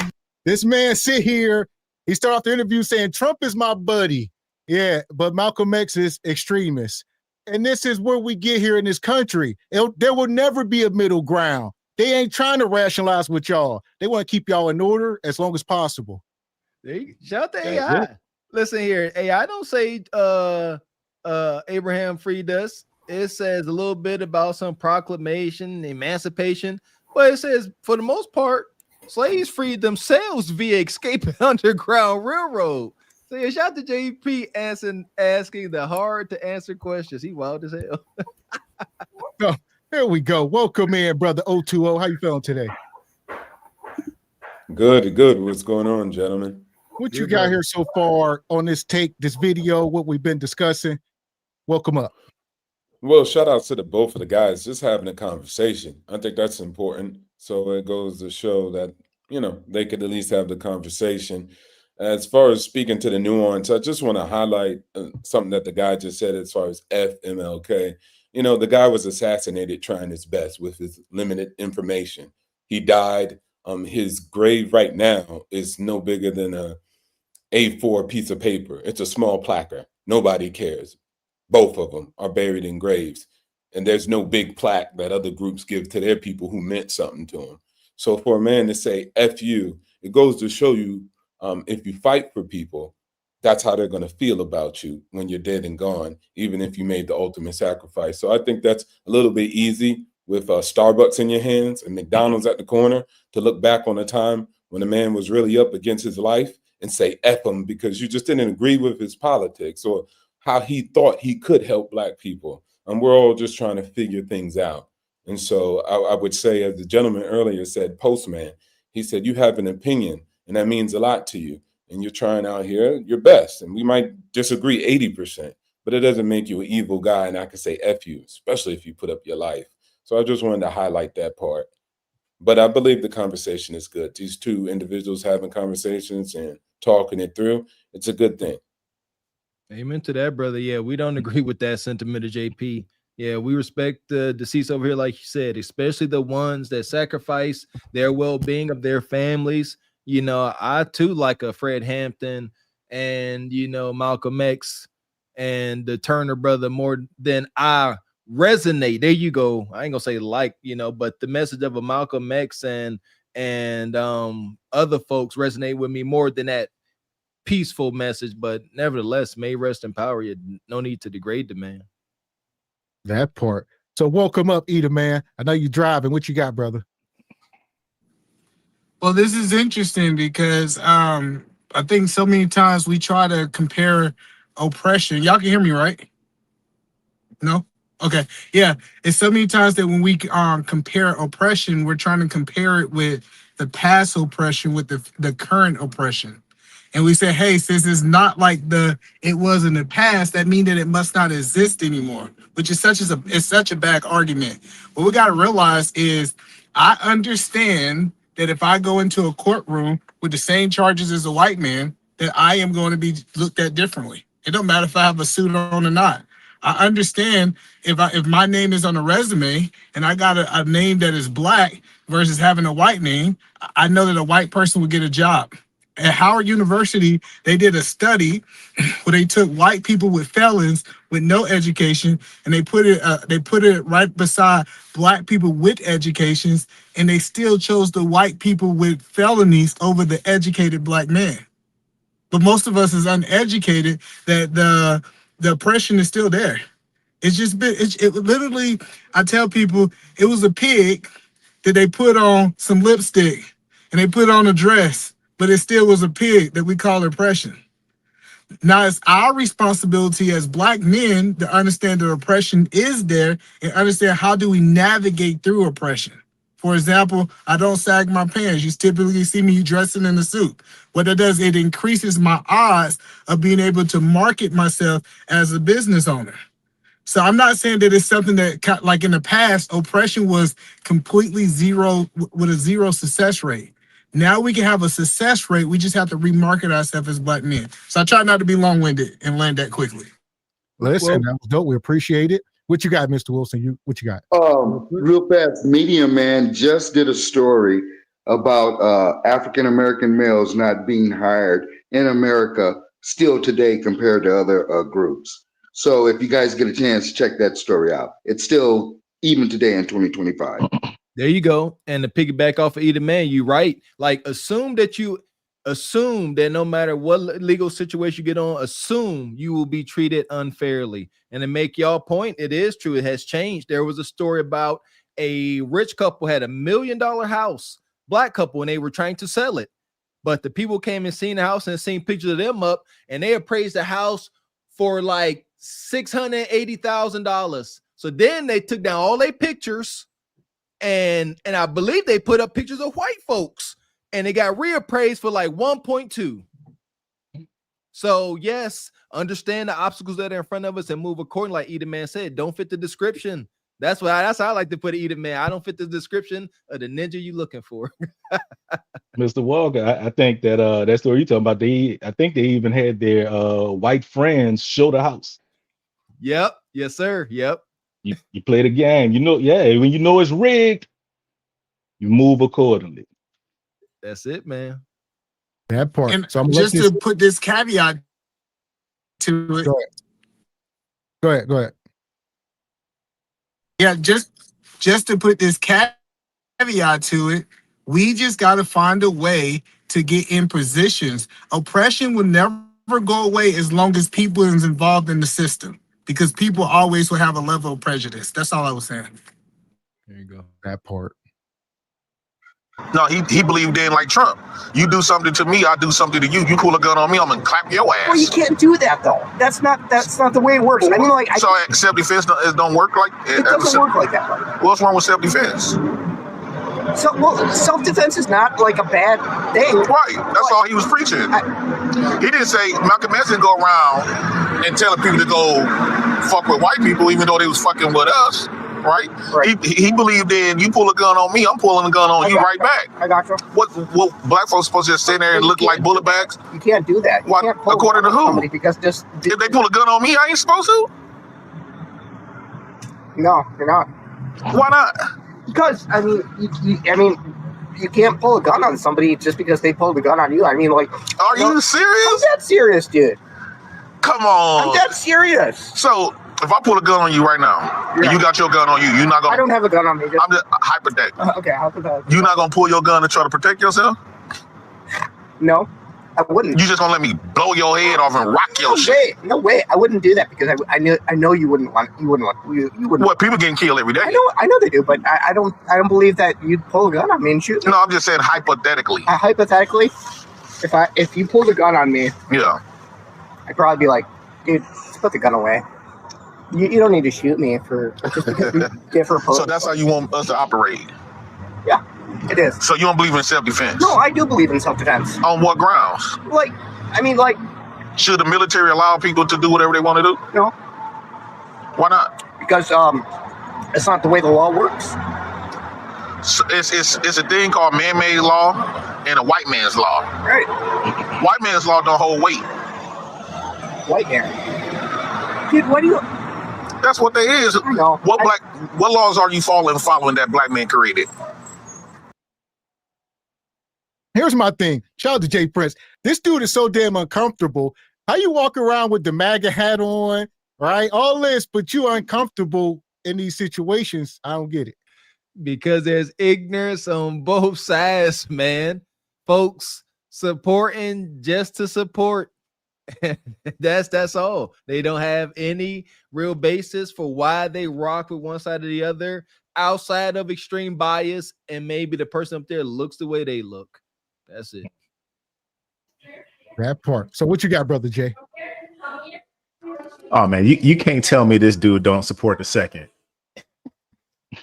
This man sit here. He started off the interview saying Trump is my buddy. Yeah, but Malcolm X is extremist. And this is where we get here in this country. There will never be a middle ground. They ain't trying to rationalize with y'all. They want to keep y'all in order as long as possible. Shout out to AI. Listen here, AI don't say Abraham freed us. It says a little bit about some proclamation, emancipation, but it says for the most part, slaves freed themselves via escaping Underground Railroad. So yeah, shout out to JP asking the hard to answer questions. He wild as hell. Oh, here we go. Welcome in, brother 020. How you feeling today? Good. What's going on, gentlemen? What you got here so far on this video, what we've been discussing? Welcome up. Well, shout out to both of the guys just having a conversation. I think that's important. So it goes to show that, they could at least have the conversation. As far as speaking to the nuance, I just want to highlight something that the guy just said as far as FMLK. The guy was assassinated trying his best with his limited information. He died. His grave right now is no bigger than a A4 piece of paper. It's a small placard. Nobody cares. Both of them are buried in graves. And there's no big plaque that other groups give to their people who meant something to them. So for a man to say F you, it goes to show you if you fight for people, that's how they're going to feel about you when you're dead and gone, even if you made the ultimate sacrifice. So I think that's a little bit easy with Starbucks in your hands and McDonald's at the corner to look back on a time when a man was really up against his life and say F him because you just didn't agree with his politics or how he thought he could help Black people. And we're all just trying to figure things out. And so I would say, as the gentleman earlier said, postman, he said, you have an opinion and that means a lot to you. And you're trying out here your best. And we might disagree 80%, but it doesn't make you an evil guy. And I can say F you, especially if you put up your life. So I just wanted to highlight that part. But I believe the conversation is good. These two individuals having conversations and talking it through, it's a good thing. Amen to that, brother. Yeah, we don't agree with that sentiment of JP. Yeah, we respect the deceased over here, like you said, especially the ones that sacrifice their well-being of their families. I too like a Fred Hampton and, Malcolm X and the Turner brother more than I resonate. There you go. I ain't gonna say but the message of a Malcolm X and other folks resonate with me more than that peaceful message. But nevertheless, may rest in power. No need to degrade the man. That part. So welcome up, Eda, man. I know you driving. What you got, brother? Well, this is interesting because I think so many times we try to compare oppression. Y'all can hear me, right? No? Okay. Yeah. It's so many times that when we compare oppression, we're trying to compare it with the past oppression with the current oppression. And we say, hey, since it's not like it was in the past, that means that it must not exist anymore, which is such a bad argument. What we got to realize is I understand that if I go into a courtroom with the same charges as a white man, that I am going to be looked at differently. It don't matter if I have a suit on or not. I understand if my name is on a resume and I got a name that is black versus having a white name, I know that a white person would get a job. At Howard University, they did a study where they took white people with felons with no education and they put it right beside black people with educations, and they still chose the white people with felonies over the educated black man. But most of us is uneducated that the oppression is still there. It's just been it literally. I tell people it was a pig that they put on some lipstick and they put on a dress, but it still was a pig that we call oppression. Now it's our responsibility as black men to understand that oppression is there and understand how do we navigate through oppression. For example, I don't sag my pants. You typically see me dressing in a suit. What that does, it increases my odds of being able to market myself as a business owner. So I'm not saying that it's something that, like in the past, oppression was completely zero with a zero success rate. Now we can have a success rate. We just have to remarket ourselves as black men. So I try not to be long-winded and land that quickly. Listen, that was dope. We appreciate it. What you got, Mr. Wilson? What you got? Real fast, Medium Man just did a story about African American males not being hired in America still today compared to other groups. So if you guys get a chance, check that story out. It's still even today in 2025. There you go. And to piggyback off of either man, you right. Like assume that no matter what legal situation you get on, assume you will be treated unfairly. And to make y'all point, it is true. It has changed. There was a story about a rich couple had $1 million house, black couple, and they were trying to sell it. But the people came and seen the house and seen pictures of them up, and they appraised the house for like $680,000. So then they took down all their pictures, and I believe they put up pictures of white folks, and they got reappraised for like 1.2. So yes, understand the obstacles that are in front of us and move accordingly. Like Eden Man said, don't fit the description. That's how I like to put it, Eden Man. I don't fit the description of the ninja you looking for. Mr. Walker, I think that story you talking about, I think they even had their white friends show the house. Yep. Yes, sir. Yep. You play the game, when you know it's rigged, you move accordingly. That's it, man. That part. And so just to put this caveat to it. Go ahead. Yeah, just to put this caveat to it, we just got to find a way to get in positions. Oppression will never go away as long as people is involved in the system, because people always will have a level of prejudice. That's all I was saying. There you go. That part. No, he believed in like Trump. You do something to me, I do something to you. You pull a gun on me, I'm gonna clap your ass. Well, you can't do that though. That's not the way it works. I mean, like, so self-defense don't work like it doesn't work like that. Right? What's wrong with self-defense? So, self-defense is not like a bad thing. Right. That's all he was preaching. He didn't say, Malcolm X didn't go around and telling people to go fuck with white people, even though they was fucking with us. Right? He believed in, you pull a gun on me, I'm pulling a gun on you right back. I got you. What black folks supposed to just sit there and look like bullet bags? You can't do that. You can't pull according to who? Because if they pull a gun on me, I ain't supposed to? No, you're not. Why not? Because you can't pull a gun on somebody just because they pulled a gun on you. I mean, like, are you serious? I'm dead serious, dude. Come on. I'm dead serious. So if I pull a gun on you right now, and you got your gun on you, you're not gonna. I don't have a gun on me. I'm just hypothetical. Okay, hypothetical. You're not gonna pull your gun to try to protect yourself? No, I wouldn't. You just gonna let me blow your head off and rock your shit? No way. I wouldn't do that because I know you wouldn't want. You wouldn't. What, people getting killed every day? I know they do, but I don't believe that you'd pull a gun on me and shoot me. No, I'm just saying hypothetically. Hypothetically, if you pulled a gun on me, yeah, I'd probably be like, dude, just put the gun away. You don't need to shoot me for just because we differ. So that's how you want us to operate? Yeah. It is. So you don't believe in self-defense? No, I do believe in self-defense. On what grounds? Like, I mean, like, should the military allow people to do whatever they want to do? No. Why not? Because it's not the way the law works. So it's a thing called man-made law and a white man's law. Right. White man's law don't hold weight. White man. Dude, what do you? That's what they is. What laws are you following that black man created? Here's my thing. Shout out to Jay Prince. This dude is so damn uncomfortable. How you walk around with the MAGA hat on, right? All this, but you uncomfortable in these situations. I don't get it. Because there's ignorance on both sides, man. Folks supporting just to support. That's all. They don't have any real basis for why they rock with one side or the other outside of extreme bias, and maybe the person up there looks the way they look. That's it. That part. So what you got, Brother Jay? Oh man, you can't tell me this dude don't support the second.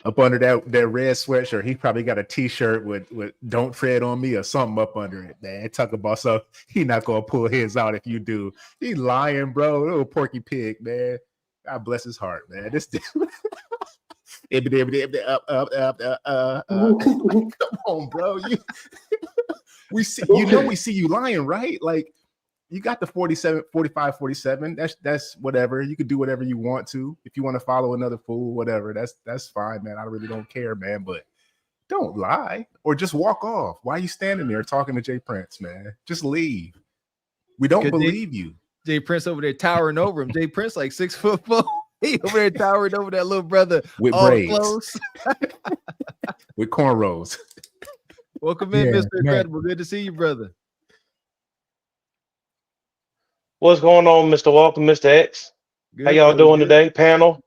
Up under that red sweatshirt, he probably got a t-shirt with "Don't Tread on Me" or something up under it, man. Talk about so he not gonna pull his out if you do. He lying, bro. Little Porky Pig, man. God bless his heart, man. This come on, bro. We see you lying, right? Like, you got the 45, 47. That's whatever. You could do whatever you want to. If you want to follow another fool, whatever, that's fine, man. I really don't care, man. But don't lie or just walk off. Why are you standing there talking to Jay Prince, man? Just leave. We don't believe you. Jay Prince over there towering over him. Jay Prince like 6'4". He over there towering over that little brother with all braids, close. with cornrows. Welcome in, Mr. Incredible. Good to see you, brother. What's going on, Mr. Walker, Mr. X? Good, how y'all doing today, panel?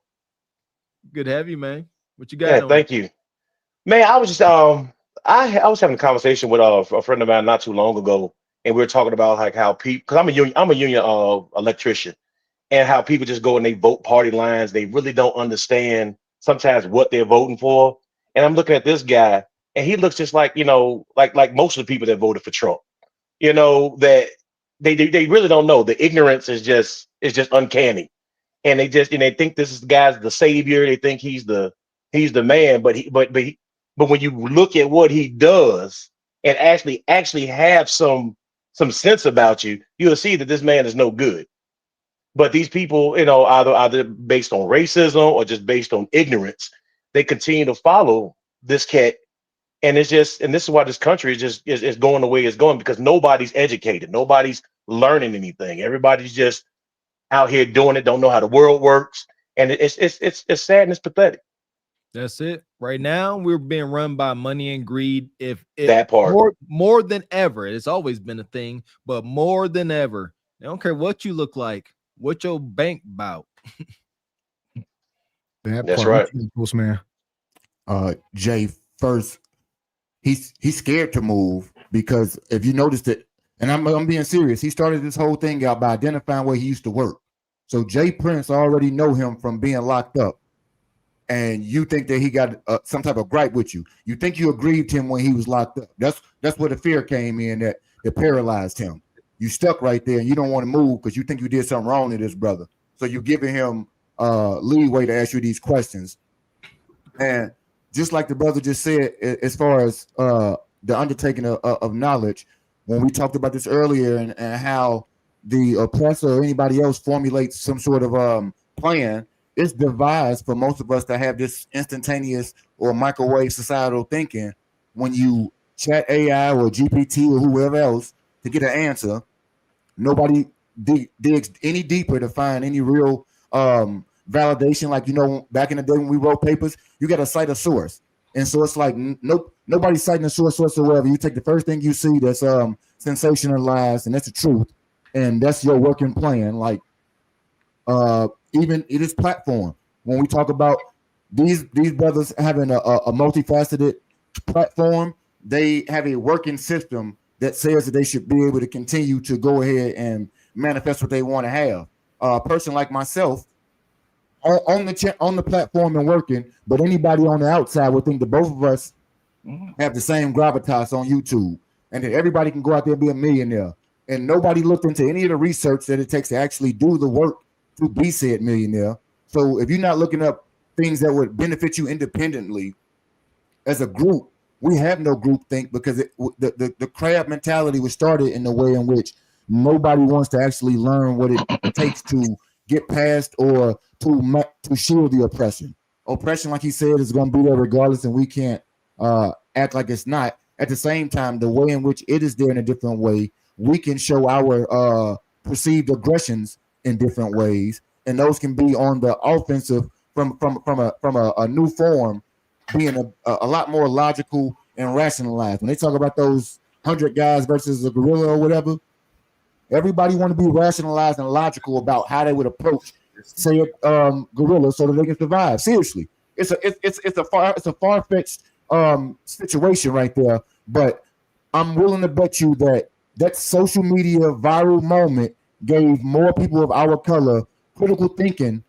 Good to have you, man. What you got? Yeah, thank you, man. I was just I was having a conversation with a friend of mine not too long ago, and we were talking about like how people, because I'm a union electrician, and how people just go and they vote party lines. They really don't understand sometimes what they're voting for. And I'm looking at this guy, and he looks just like, like most of the people that voted for Trump. That they really don't know. The ignorance is just uncanny, and they think this is the guy's the savior. They think he's the man, but when you look at what he does and actually have some sense about you, you'll see that this man is no good. But these people, either based on racism or just based on ignorance, they continue to follow this cat. And this is why this country is going the way it's going, because nobody's educated. Nobody's learning anything. Everybody's just out here doing it, don't know how the world works. And it's sad and it's pathetic. That's it. Right now, we're being run by money and greed. If that part more than ever, it's always been a thing, but more than ever, they don't care what you look like, what your bank about. That's right, man. Jay, first, he's scared to move, because if you noticed it, and I'm being serious, he started this whole thing out by identifying where he used to work. So Jay Prince already know him from being locked up, and you think that he got some type of gripe with you. You think you aggrieved him when he was locked up. That's where the fear came in that paralyzed him. You stuck right there, and you don't want to move because you think you did something wrong to this brother. So you're giving him leeway to ask you these questions. And just like the brother just said, as far as the undertaking of knowledge, when we talked about this earlier, and how the oppressor or anybody else formulates some sort of plan, it's devised for most of us to have this instantaneous or microwave societal thinking. When you chat AI or GPT or whoever else to get an answer, nobody digs any deeper to find any real validation. Like, back in the day when we wrote papers, you got to cite a source. And so it's like, nope, nobody's citing a source whatsoever. You take the first thing you see that's sensationalized, and that's the truth, and that's your working plan. Like, even it is platform. When we talk about these brothers having a multifaceted platform, they have a working system that says that they should be able to continue to go ahead and manifest what they want to have. A person like myself on the platform and working, but anybody on the outside would think that both of us have the same gravitas on YouTube, and then everybody can go out there and be a millionaire. And nobody looked into any of the research that it takes to actually do the work to be said millionaire. So if you're not looking up things that would benefit you independently as a group, we have no group think, because the crab mentality was started in the way in which nobody wants to actually learn what it takes to get past or to shield the oppression. Oppression, like he said, is going to be there regardless, and we can't act like it's not. At the same time, the way in which it is there in a different way, we can show our perceived aggressions in different ways, and those can be on the offensive from a new form, being a lot more logical and rationalized. When they talk about those 100 guys versus a gorilla or whatever, everybody want to be rationalized and logical about how they would approach, say, gorilla so that they can survive. Seriously, it's a far-fetched situation right there, but I'm willing to bet you that social media viral moment gave more people of our color critical thinking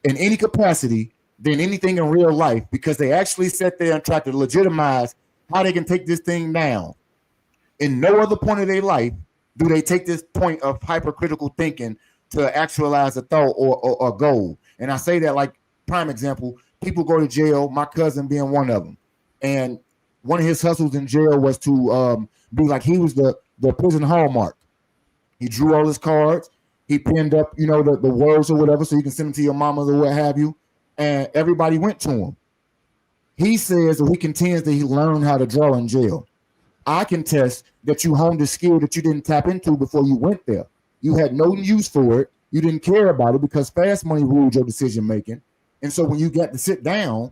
in any capacity than anything in real life, because they actually sat there and tried to legitimize how they can take this thing down. In no other point of their life do they take this point of hypercritical thinking to actualize a thought or a goal. And I say that, like, prime example, people go to jail, my cousin being one of them. And one of his hustles in jail was to be like, he was the prison hallmark. He drew all his cards. He pinned up, the words or whatever, so you can send them to your mama or what have you. And everybody went to him. He says, or he contends, that he learned how to draw in jail. I contest that you honed a skill that you didn't tap into before you went there. You had no use for it. You didn't care about it because fast money ruled your decision making. And so when you got to sit down,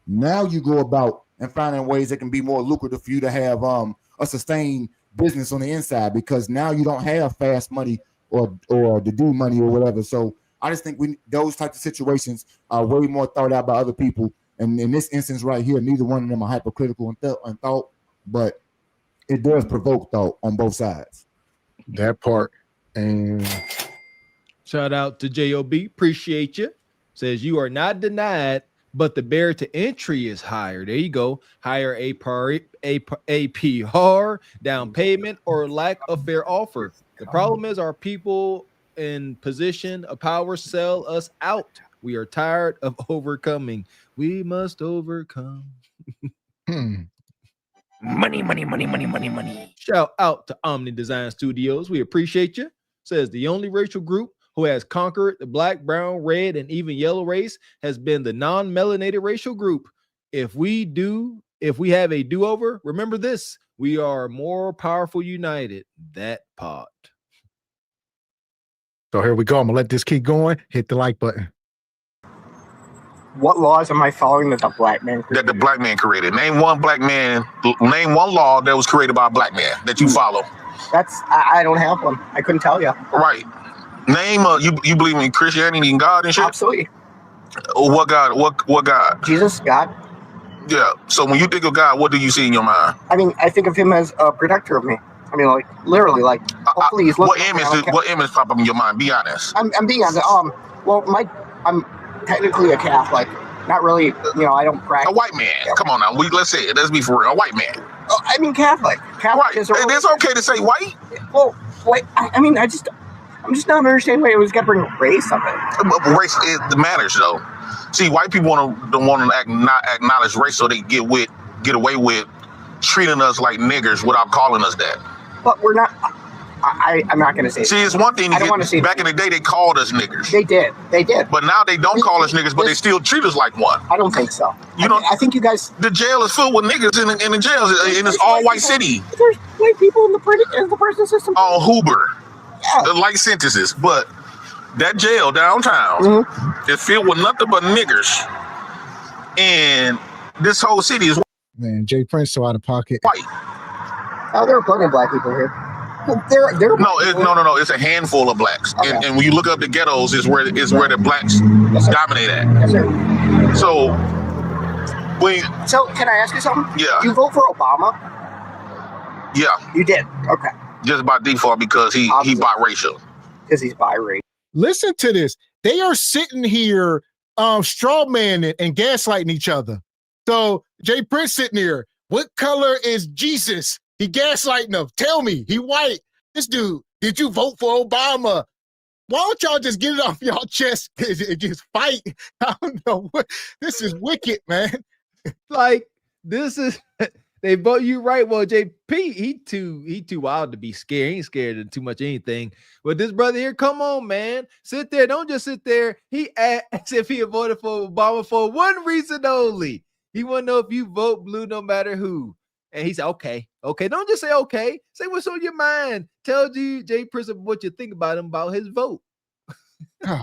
now you go about and finding ways that can be more lucrative for you to have a sustained business on the inside, because now you don't have fast money or to do money or whatever. So I just think those types of situations are way more thought out by other people. And in this instance right here, neither one of them are hypercritical in thought, but it does provoke thought on both sides. That part. And shout out to JOB. Appreciate you. Says you are not denied, but the barrier to entry is higher. There you go. Higher APR, down payment, or lack of fair offer. The problem is our people in position of power sell us out. We are tired of overcoming. We must overcome. Money, money, money, money, money, money. Shout out to Omni Design Studios. We appreciate you. Says the only racial group who has conquered the black, brown, red, and even yellow race has been the non-melanated racial group. If we have a do-over, remember this: we are more powerful united. That part. So here we go. I'm gonna let this keep going. Hit the like button. What laws am I following that the black man created? That the black man created. Name one black man. Name one law that was created by a black man that you follow. I don't have one. I couldn't tell you. Right. Name you believe in Christianity and God and shit? Absolutely. What God? What God? Jesus, God. Yeah. So when you think of God, what do you see in your mind? I mean, I think of him as a protector of me. I mean, like, literally, like, hopefully he's looking. What image pop up in your mind? Be honest. I'm being honest. Well, I'm technically a Catholic. Not really, I don't practice. A white man. Come on now. Let's say it. Let's be for real. A white man. I mean, Catholic. Catholic is it's okay to say white. Well, wait. I'm just not understanding why it was got to bring race up it. Race it matters though. See, white people don't want to not acknowledge race, so they get away with treating us like niggers without calling us that. But we're not. I'm not going to say. See, it's one thing. I don't want to say. Back in the day, they called us niggers. They did. But now they don't call us niggers, but they still treat us like one. I don't think so. I think you guys. The jail is full with niggers in the jails in this all white city. There's white people in the prison system. On Hoover. Yeah. Light sentences, but that jail downtown is filled with nothing but niggers, and this whole city is man. Jay Prince so out of pocket. White. Oh, there are plenty of black people here. No. It's a handful of blacks, okay. and when you look up the ghettos, is where the blacks dominate at. Yes, sir. So can I ask you something? Yeah. You vote for Obama? Yeah. You did. Okay. Just by default because he biracial. Because he's biracial. Listen to this. They are sitting here straw manning and gaslighting each other. So Jay Prince sitting here. What color is Jesus? He gaslighting them. Tell me, he white. This dude, did you vote for Obama? Why don't y'all just get it off y'all chest and just fight? I don't know. This is wicked, man. Like, this is they both you right. Well, JP, he too wild to be scared. He ain't scared of too much anything. But this brother here, come on, man. Sit there. Don't just sit there. He acts if he had voted for Obama for one reason only. He want to know if you vote blue no matter who. And he said, okay. Don't just say okay. Say what's on your mind. Tell Jay Prince what you think about him, about his vote. Yeah,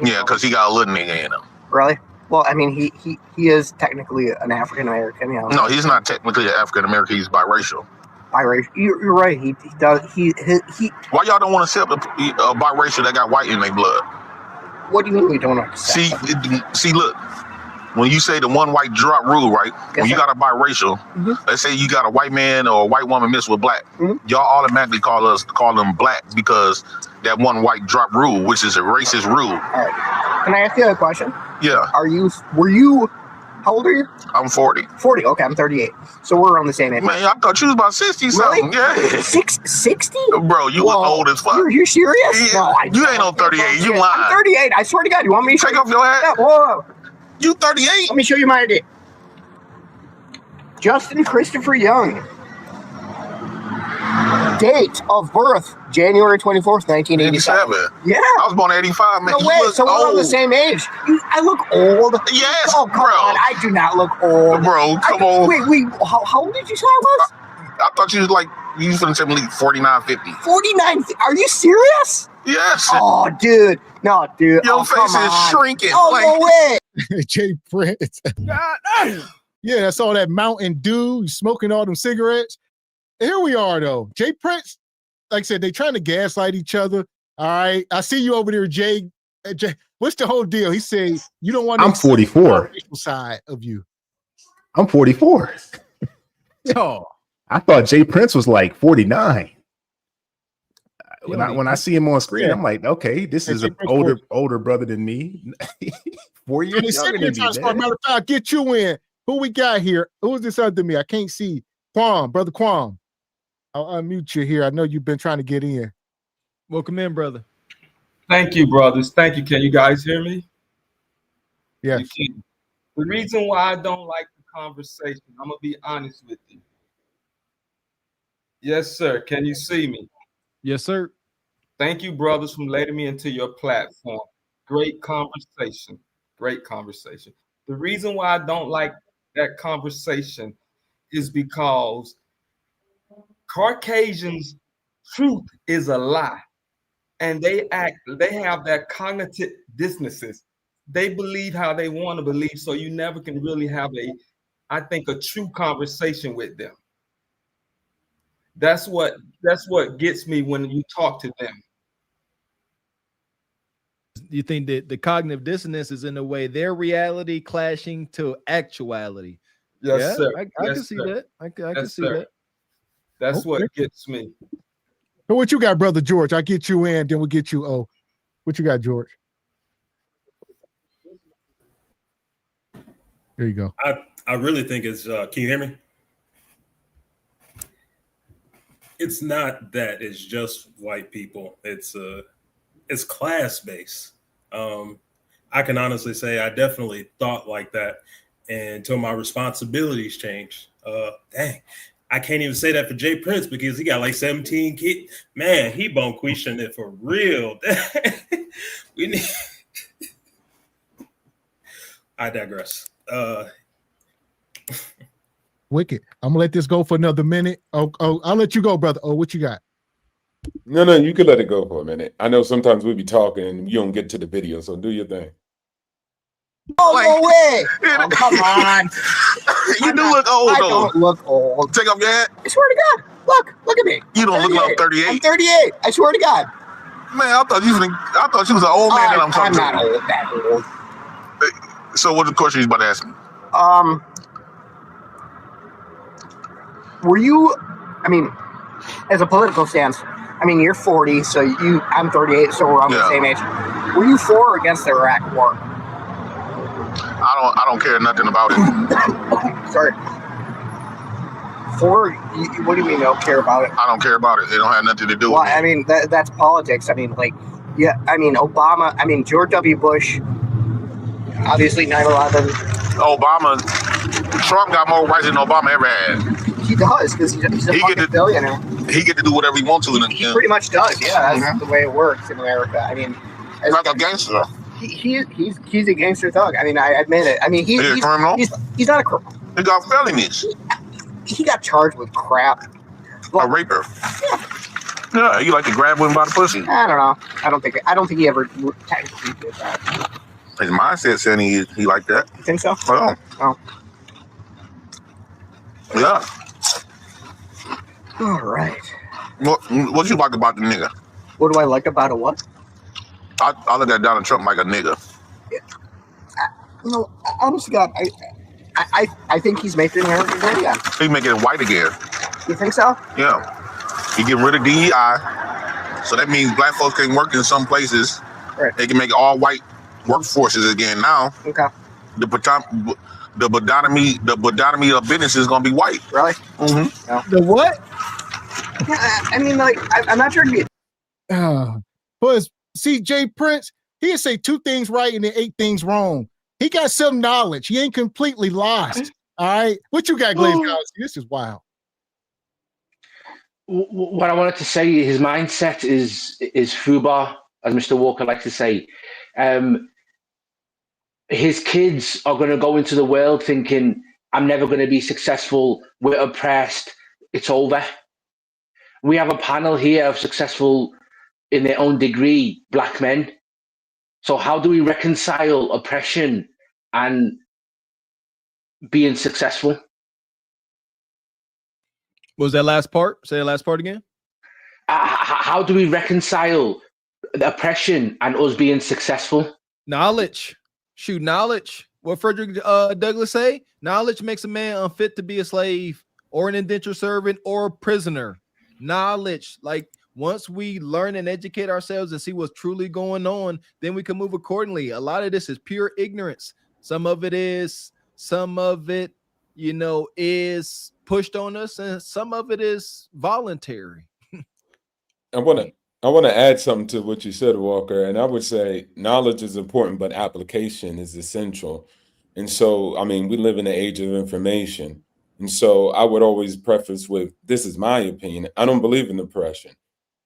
because he got a little nigga in him. Really? Well, I mean, he is technically an African American. You know. No, he's not technically an African American. He's biracial. Biracial. You're right. He does. He. Why y'all don't want to accept a biracial that got white in their blood? What do you mean we don't accept? See, look. When you say the one white drop rule, right? Yes, when you got a biracial, let's say you got a white man or a white woman mixed with black, y'all automatically call them black because that one white drop rule, which is a racist rule. All right. Can I ask you a question? Yeah. Were you, how old are you? I'm 40. 40, okay, I'm 38. So we're on the same age. Man, I thought you was about 60 something. Really? Yeah. 60? Bro, you was old as fuck. You're serious? Yeah. No, you ain't on 38. You lying. I'm 38. I swear to God. You want me to take off your hat? Yeah, whoa. You 38? Let me show you my ID. Justin Christopher Young. Date of birth, January 24th, 1987. Yeah. I was born in 85, man. No way. So we're on the same age. I look old. Yes, oh, come on. I do not look old. Bro, come on. Wait. How old did you say I was? I thought you was like, you was going to say me 49, 50. 49? Are you serious? Yes. Oh, dude. No, dude. Your face is shrinking. Oh, no way. Jay Prince. Yeah, that's all that Mountain Dew, smoking all them cigarettes. Here we are, though. Jay Prince, like I said, they trying to gaslight each other. All right. I see you over there, Jay. Jay, what's the whole deal? He said, you don't want to. I'm 44. Side of you. I'm 44. Oh. I thought Jay Prince was like 49. When I see him on screen, I'm like, okay, this is an older brother than me. 4 years younger than me. Matter of fact, I'll get you in. Who we got here? Who's this other me? I can't see. Brother Quam. I'll unmute you here. I know you've been trying to get in. Welcome in, brother. Thank you, brothers. Thank you. Can you guys hear me? Yes. The reason why I don't like the conversation, I'm going to be honest with you. Yes, sir. Can you see me? Yes, sir. Thank you, brothers, for letting me into your platform. Great conversation. Great conversation. The reason why I don't like that conversation is because Caucasians' truth is a lie. And they have that cognitive dissonances. They believe how they want to believe, so you never can really have a true conversation with them. That's what gets me when you talk to them. You think that the cognitive dissonance is in a way their reality clashing to actuality? Yes, sir. I can see that. I can see that. That's what gets me. So what you got, brother George? I'll get you in, then we'll get you. Oh, what you got, George? There you go. I really think it's. Can you hear me? It's not that it's just white people. It's class based. I can honestly say I definitely thought like that until my responsibilities changed. Dang, I can't even say that for Jay Prince because he got like 17 kids. Man, he bonquishing it for real. We need. I digress. Wicked. I'm gonna let this go for another minute. Oh, I'll let you go, brother. Oh, what you got? No, you can let it go for a minute. I know sometimes we be talking and you don't get to the video, so do your thing. Oh, no way. Oh, come on. You do look old, I though. don't look old. Take off your hat. I swear to God. Look at me. You don't look like 38. I'm 38. I swear to God. Man, I thought you was an old man that I'm talking to. I'm not that old. So what's the question you about to ask me? Were you, I mean, as a political stance, I mean, you're 40, so I'm 38, so we're on the same age. Were you for or against the Iraq War? I don't care nothing about it. Sorry. Or what do you mean don't care about it? I don't care about it. It don't have nothing to do Well, with me. I mean, that's politics. I mean, like, yeah, I mean, Obama, I mean, George W. Bush, obviously 9/11. Obama, Trump got more rights than Obama ever had. He does, because he's a fucking billionaire. He get to do whatever he wants to. He pretty much does, yeah. That's the way it works in America. I mean, like a gangster. He's a gangster thug. I mean, I admit it. I mean, he's a criminal? He's not a criminal. He got felonies. He got charged with crap. A raper. Yeah, you like to grab women by the pussy. I don't know. I don't think he ever technically did that. His mindset saying he like that. You think so? Oh. Yeah. All right. What you like about the nigga? What do I like about a what? I look at Donald Trump like a nigga. You know, honestly, God, I think he's making America great again. He's making it white again. You think so? Yeah. He getting rid of DEI. So that means black folks can work in some places. Right. They can make all white workforces again now. Okay. The bodotomy of business is gonna be white. Really? Mm-hmm. No. The what? Yeah, I mean, like, I'm not sure to be. But see, Jay Prince, he'll say 2 things right and then 8 things wrong. He got some knowledge. He ain't completely lost. All right. What you got, Glaze? This is wild. What I wanted to say, his mindset is FUBAR, as Mr. Walker likes to say. His kids are going to go into the world thinking, I'm never going to be successful. We're oppressed. It's over. We have a panel here of successful, in their own degree, black men. So how do we reconcile oppression and being successful? What was that last part? Say the last part again. How do we reconcile the oppression and us being successful? Knowledge. Shoot, knowledge. What Frederick Douglass say? Knowledge makes a man unfit to be a slave or an indentured servant or a prisoner. Knowledge, like once we learn and educate ourselves and see what's truly going on, then we can move accordingly. A lot of this is pure ignorance. Some of it, you know, is pushed on us, and some of it is voluntary. I want to add something to what you said, Walker, and I would say knowledge is important, but application is essential. And so, I mean, we live in an age of information. And so I would always preface with, this is my opinion. I don't believe in oppression.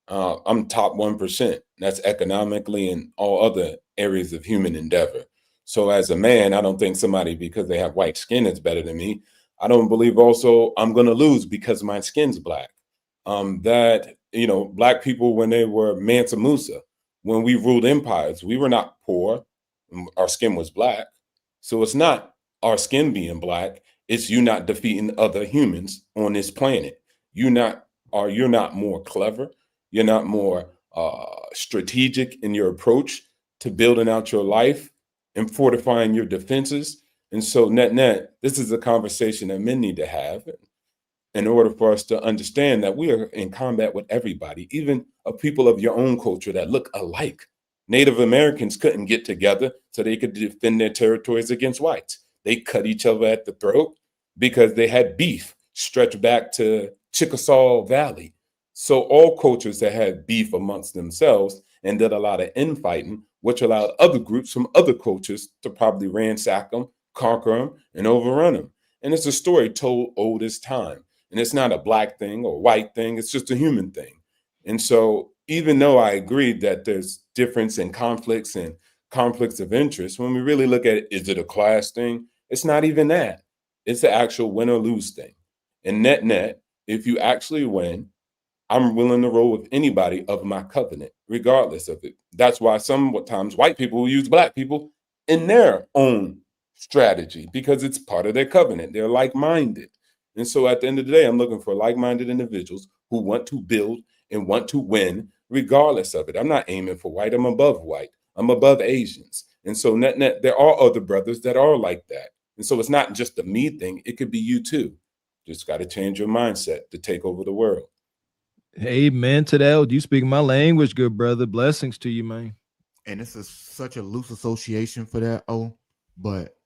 I'm top 1%. That's economically and all other areas of human endeavor. So as a man, I don't think somebody, because they have white skin, is better than me. I don't believe also I'm going to lose because my skin's black. That, you know, black people, when they were Mansa Musa, when we ruled empires, we were not poor. Our skin was black. So it's not our skin being black. It's you not defeating other humans on this planet. You're not more clever. You're not more strategic in your approach to building out your life and fortifying your defenses. And so net, this is a conversation that men need to have in order for us to understand that we are in combat with everybody, even people of your own culture that look alike. Native Americans couldn't get together so they could defend their territories against whites. They cut each other at the throat because they had beef stretched back to Chickasaw Valley. So all cultures that had beef amongst themselves and did a lot of infighting, which allowed other groups from other cultures to probably ransack them, conquer them, and overrun them. And it's a story told old as time. And it's not a black thing or white thing. It's just a human thing. And so even though I agree that there's difference in conflicts and conflicts of interest, when we really look at it, is it a class thing? It's not even that. It's the actual win or lose thing. And net, if you actually win, I'm willing to roll with anybody of my covenant, regardless of it. That's why sometimes white people will use black people in their own strategy because it's part of their covenant. They're like-minded. And so at the end of the day, I'm looking for like-minded individuals who want to build and want to win regardless of it. I'm not aiming for white. I'm above white. I'm above Asians. And so net, there are other brothers that are like that. And so it's not just a me thing. It could be you too. Just got to change your mindset to take over the world. Amen to that. You speak my language, good brother. Blessings to you, man. And this is such a loose association for that, but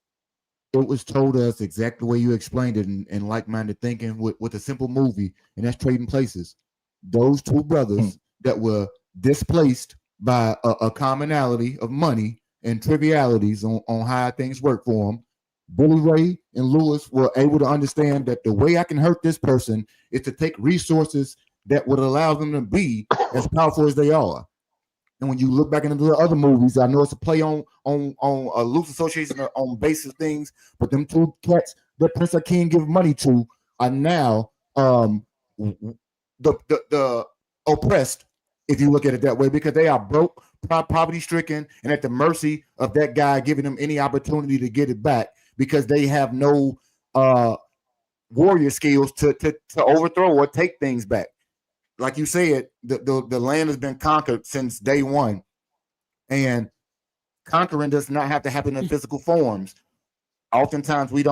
it was told us exactly the way you explained it in like-minded thinking with a simple movie, and that's Trading Places. Those two brothers that were displaced by a commonality of money and trivialities on how things work for them. Billy Ray and Lewis were able to understand that the way I can hurt this person is to take resources that would allow them to be as powerful as they are. And when you look back into the other movies, I know it's a play on a loose association on basic things, but them two cats that Prince Akeem give money to are now the oppressed, if you look at it that way, because they are broke, poverty stricken, and at the mercy of that guy giving them any opportunity to get it back because they have no warrior skills to overthrow or take things back. Like you said, the land has been conquered since day one, and conquering does not have to happen in physical forms. Oftentimes we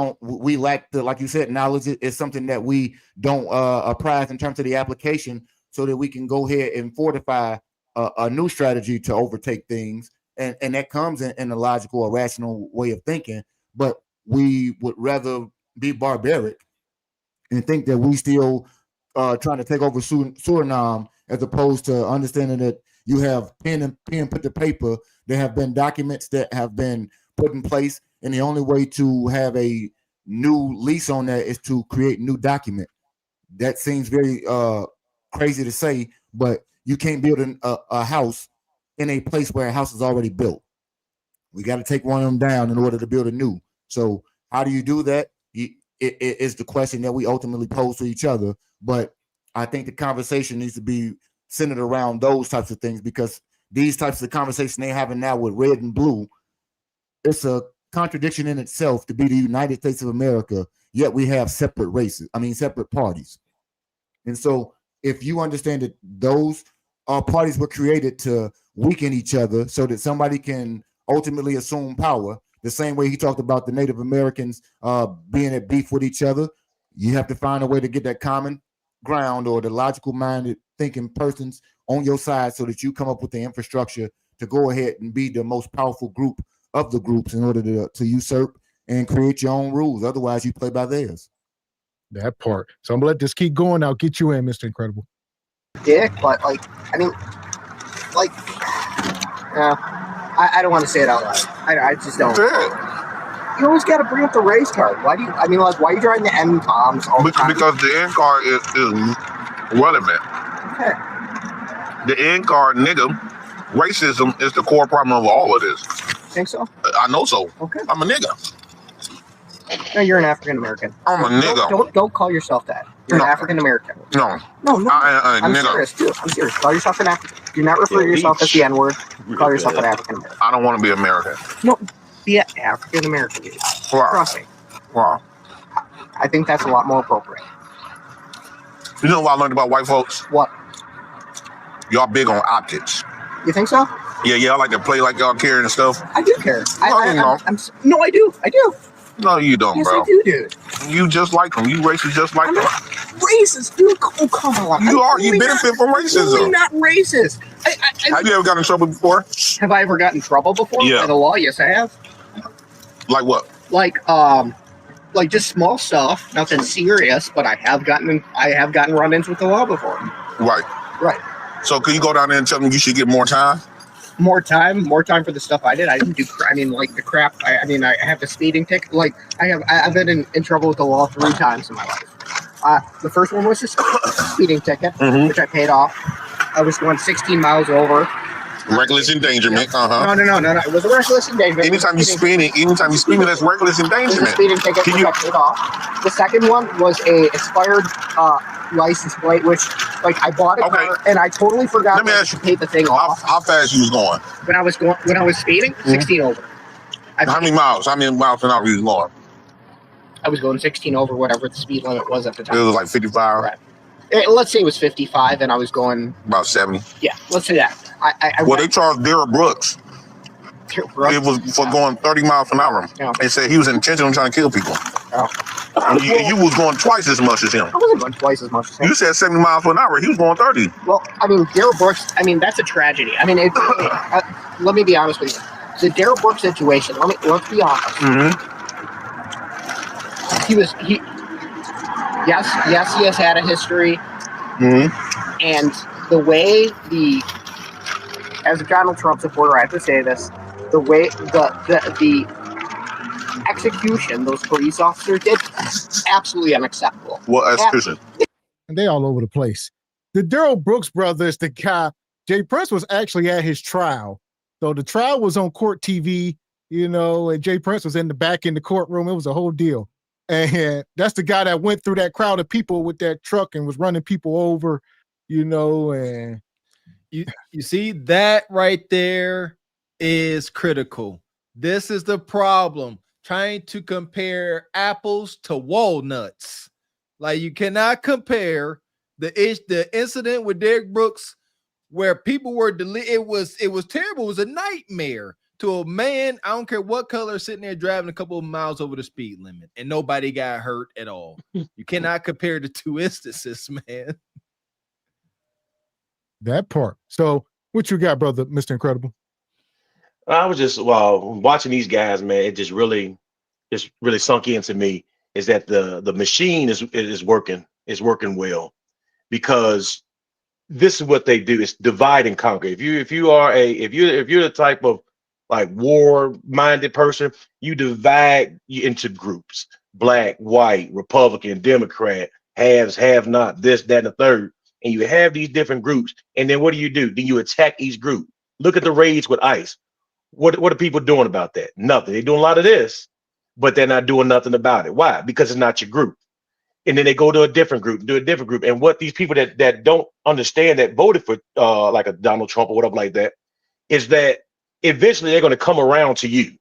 lack the, like you said, knowledge is something that we don't apprise in terms of the application, so that we can go ahead and fortify a new strategy to overtake things, and that comes in a logical or rational way of thinking. But we would rather be barbaric and think that we still trying to take over Suriname, as opposed to understanding that you have pen put to paper. There have been documents that have been put in place, and the only way to have a new lease on that is to create a new document. That seems very crazy to say, but you can't build a house in a place where a house is already built. We got to take one of them down in order to build a new. So how do you do that? It is the question that we ultimately pose to each other. But I think the conversation needs to be centered around those types of things, because these types of conversation they're having now with red and blue, it's a contradiction in itself to be the United States of America, yet we have separate races, separate parties. And so if you understand that those parties were created to weaken each other so that somebody can ultimately assume power, the same way he talked about the Native Americans being at beef with each other, you have to find a way to get that common ground or the logical minded thinking persons on your side so that you come up with the infrastructure to go ahead and be the most powerful group of the groups in order to usurp and create your own rules. Otherwise, you play by theirs. That part. So I'm gonna let this keep going. I'll get you in, Mr. Incredible. Dick, but I don't want to say it out loud. I just don't. You always got to bring up the race card. Why do you? Why are you driving the M bombs all the time? Because the end card is relevant. Okay. The end card, nigga, racism is the core problem of all of this. Think so? I know so. Okay. I'm a nigga. No, you're an African American. I'm a nigga. Don't call yourself that. You're an African American. No. I'm nigga. serious too. I'm serious. Call yourself an African. Do not refer to yourself as the N-word. Call yourself an African American. I don't want to be American. No, be an African American. Wow. Trust me. Wow. I think that's a lot more appropriate. You know what I learned about white folks? What? Y'all big on optics. You think so? Yeah, I like to play like y'all care and stuff. I do care. No, No, I do. I do. No, you don't, yes, bro. I do, dude. You just like them. You racist just like them. Racist, dude. Oh, come on. You are. You benefit from racism. I'm not racist. Have you ever gotten in trouble before? Have I ever gotten in trouble before? Yeah. By the law? Yes, I have. Like what? Like just small stuff, nothing serious, but I have gotten run-ins with the law before. Right. So can you go down there and tell them you should get more time? More time for the stuff I did. I didn't do. Like the crap. I have the speeding ticket. Like I've been in trouble with the law 3 times in my life. The first one was a speeding ticket, which I paid off. I was going 16 miles over. Reckless endangerment. No. It was a reckless endangerment. Anytime you're speeding, that's reckless endangerment. It was a speeding ticket, which I paid off. The second one was a expired license plate, which I bought a car and I totally forgot. Let me ask you, to pay the thing off. How fast you was going? When I was speeding, 16 over. How many miles? How many miles an hour you was going? I was going 16 over whatever the speed limit was at the time. It was like 55. Right. Let's say it was 55, and I was going about 70. Yeah, let's say that. They charged Derek Brooks. It was for going 30 miles an hour. Yeah. They said he was intentionally trying to kill people. Oh. You was going twice as much as him. I wasn't going twice as much as him. You said 70 miles an hour. He was going 30. Well, Derek Brooks, that's a tragedy. Let me be honest with you. The Derek Brooks situation, let's be honest. Yes, he has had a history. Mm-hmm. And the way as a Donald Trump supporter, I have to say this: the way the execution those police officers did, absolutely unacceptable. What execution? And they all over the place. The Daryl Brooks brothers, the guy, Jay Prince was actually at his trial. So the trial was on court TV, and Jay Prince was in the courtroom. It was a whole deal. And that's the guy that went through that crowd of people with that truck and was running people over, and you see that right there is critical. This is the problem. Trying to compare apples to walnuts. Like, you cannot compare the incident with Derek Brooks where people were it was terrible. It was a nightmare to a man, I don't care what color, sitting there driving a couple of miles over the speed limit and nobody got hurt at all. You cannot compare the two instances, man. That part. So what you got, brother, Mr. Incredible? I was just watching these guys, man. It just really sunk into me is that the machine is working well, because this is what they do: is divide and conquer. If you're the type of like war-minded person, you divide into groups: black, white, Republican, Democrat, haves, have not, this, that, and the third. And you have these different groups, and then what do? Then you attack each group. Look at the raids with ICE. What are people doing about that? Nothing. They're doing a lot of this, but they're not doing nothing about it. Why? Because it's not your group. And then they go to a different group, And what these people that don't understand, that voted for like a Donald Trump or whatever like that, is that eventually they're going to come around to you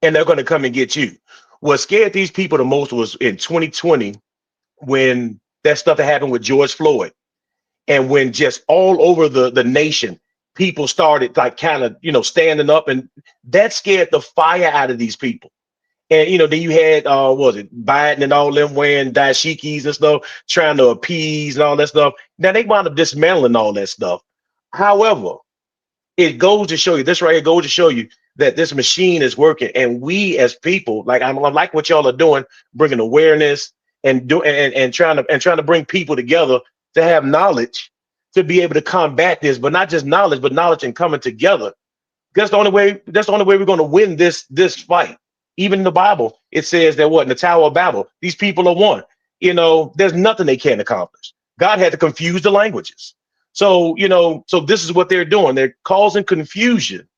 and they're going to come and get you. What scared these people the most was in 2020 when that stuff that happened with George Floyd, and when just all over the nation, people started like kind of, standing up, and that scared the fire out of these people. And, then you had, what was it, Biden and all them wearing dashikis and stuff, trying to appease and all that stuff. Now they wound up dismantling all that stuff. However, it goes to show you, this right here goes to show you that this machine is working. And we as people, like, I like what y'all are doing, bringing awareness and trying to bring people together to have knowledge to be able to combat this, but not just knowledge, but knowledge and coming together. That's the only way we're going to win this fight. Even in the Bible, it says that in the Tower of Babel, these people are one. There's nothing they can't accomplish. God had to confuse the languages. So, so this is what they're doing. They're causing confusion,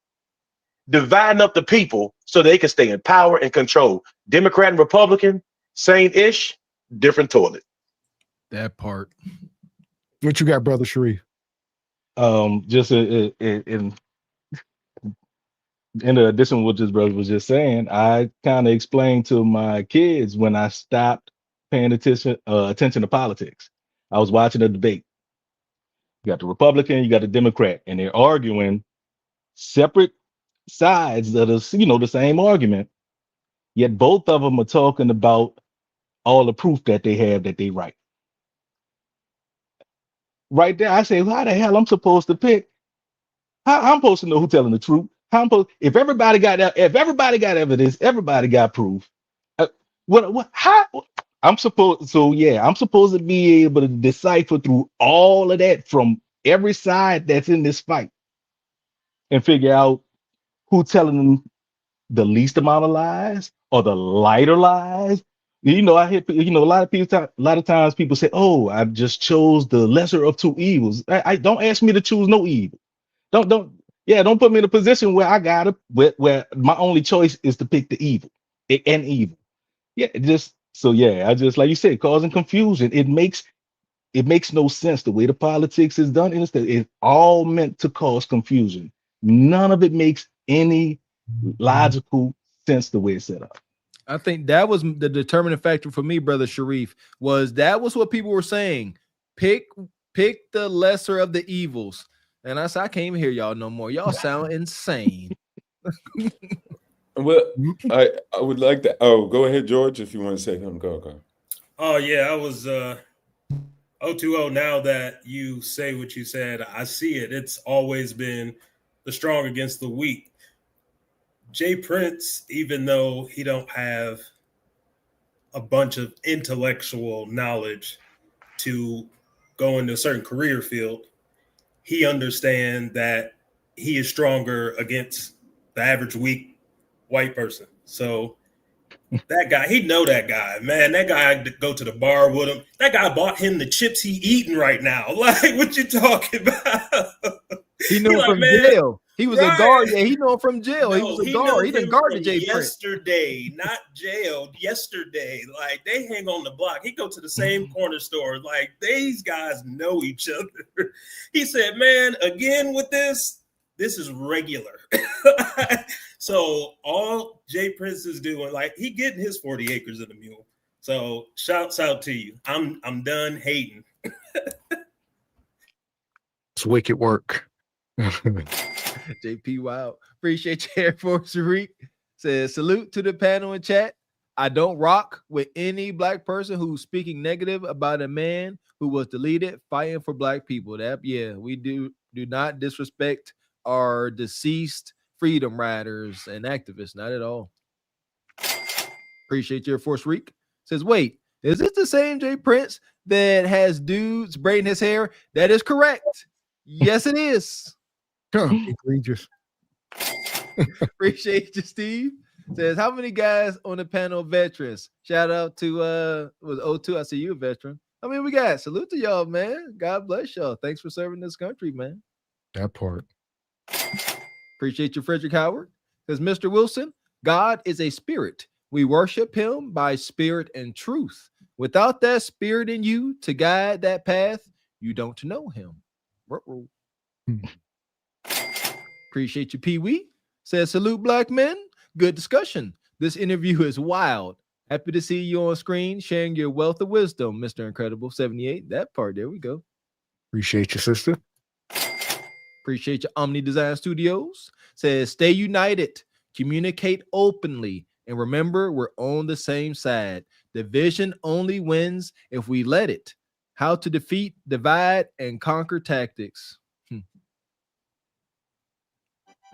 dividing up the people so they can stay in power and control. Democrat and Republican, same-ish, different toilet. That part. What you got, brother Sharif? Just in addition to what this brother was just saying, I kind of explained to my kids when I stopped paying attention to politics. I was watching a debate. You got the Republican, you got the Democrat, and they're arguing separate sides of the same argument. Yet both of them are talking about all the proof that they have that they right. Right there, I say, well, how the hell I'm supposed to pick? How I'm supposed to know who's telling the truth? If everybody got evidence, everybody got proof. I'm supposed to be able to decipher through all of that from every side that's in this fight and figure out who's telling them the least amount of lies or the lighter lies. I hear a lot of times people say, "Oh, I just chose the lesser of two evils." I don't ask me to choose no evil. Don't put me in a position where where my only choice is to pick the evil and evil. I just like you said, causing confusion. It makes no sense the way the politics is done. It's all meant to cause confusion. None of it makes any logical sense the way it's set up. I think that was the determining factor for me, brother Sharif, was what people were saying. Pick the lesser of the evils. And I said, I can't even hear y'all no more. Y'all sound insane. Well, I would like to. Oh, go ahead, George, if you want to say something. Go. Oh yeah, I was 020. Now that you say what you said, I see it. It's always been the strong against the weak. Jay Prince, even though he don't have a bunch of intellectual knowledge to go into a certain career field, he understands that he is stronger against the average weak white person. So that guy, he'd know that guy, man. That guy I'd go to the bar with him. That guy bought him the chips he eating right now. Like, what you talking about? He knew him like, from man, jail. He was a guard. Yeah, he knew him from jail. he no, was a he guard. knew He done him guarded from Jay Prince. yesterday, not jail. Yesterday, like they hang on the block. He go to the same corner store. Like these guys know each other. He said, "Man, again with this. This is regular." So all Jay Prince is doing, like he getting his 40 acres of the mule. So shouts out to you. I'm done hating. It's wicked work. JP, wow. Appreciate you, Air Force Reek. Says, salute to the panel in chat. I don't rock with any black person who's speaking negative about a man who was deleted fighting for black people. That, yeah, we do not disrespect our deceased freedom riders and activists. Not at all. Appreciate your Force Reek. Says, wait, is this the same Jay Prince that has dudes braiding his hair? That is correct. Yes, it is. Egregious. Appreciate you, Steve. Says, how many guys on the panel veterans? Shout out to was O2. I see you a veteran. How many we got? Salute to y'all, man. God bless y'all. Thanks for serving this country, man. That part. Appreciate you, Frederick Howard. Says, Mr. Wilson, God is a spirit. We worship him by spirit and truth. Without that spirit in you to guide that path, you don't know him. Appreciate you, Pee Wee. Says, salute, black men. Good discussion. This interview is wild. Happy to see you on screen sharing your wealth of wisdom, Mr. Incredible 78. That part, there we go. Appreciate you, sister. Appreciate you, Omni Design Studios. Says, stay united, communicate openly, and remember, we're on the same side. Division only wins if we let it. How to defeat, divide, and conquer tactics.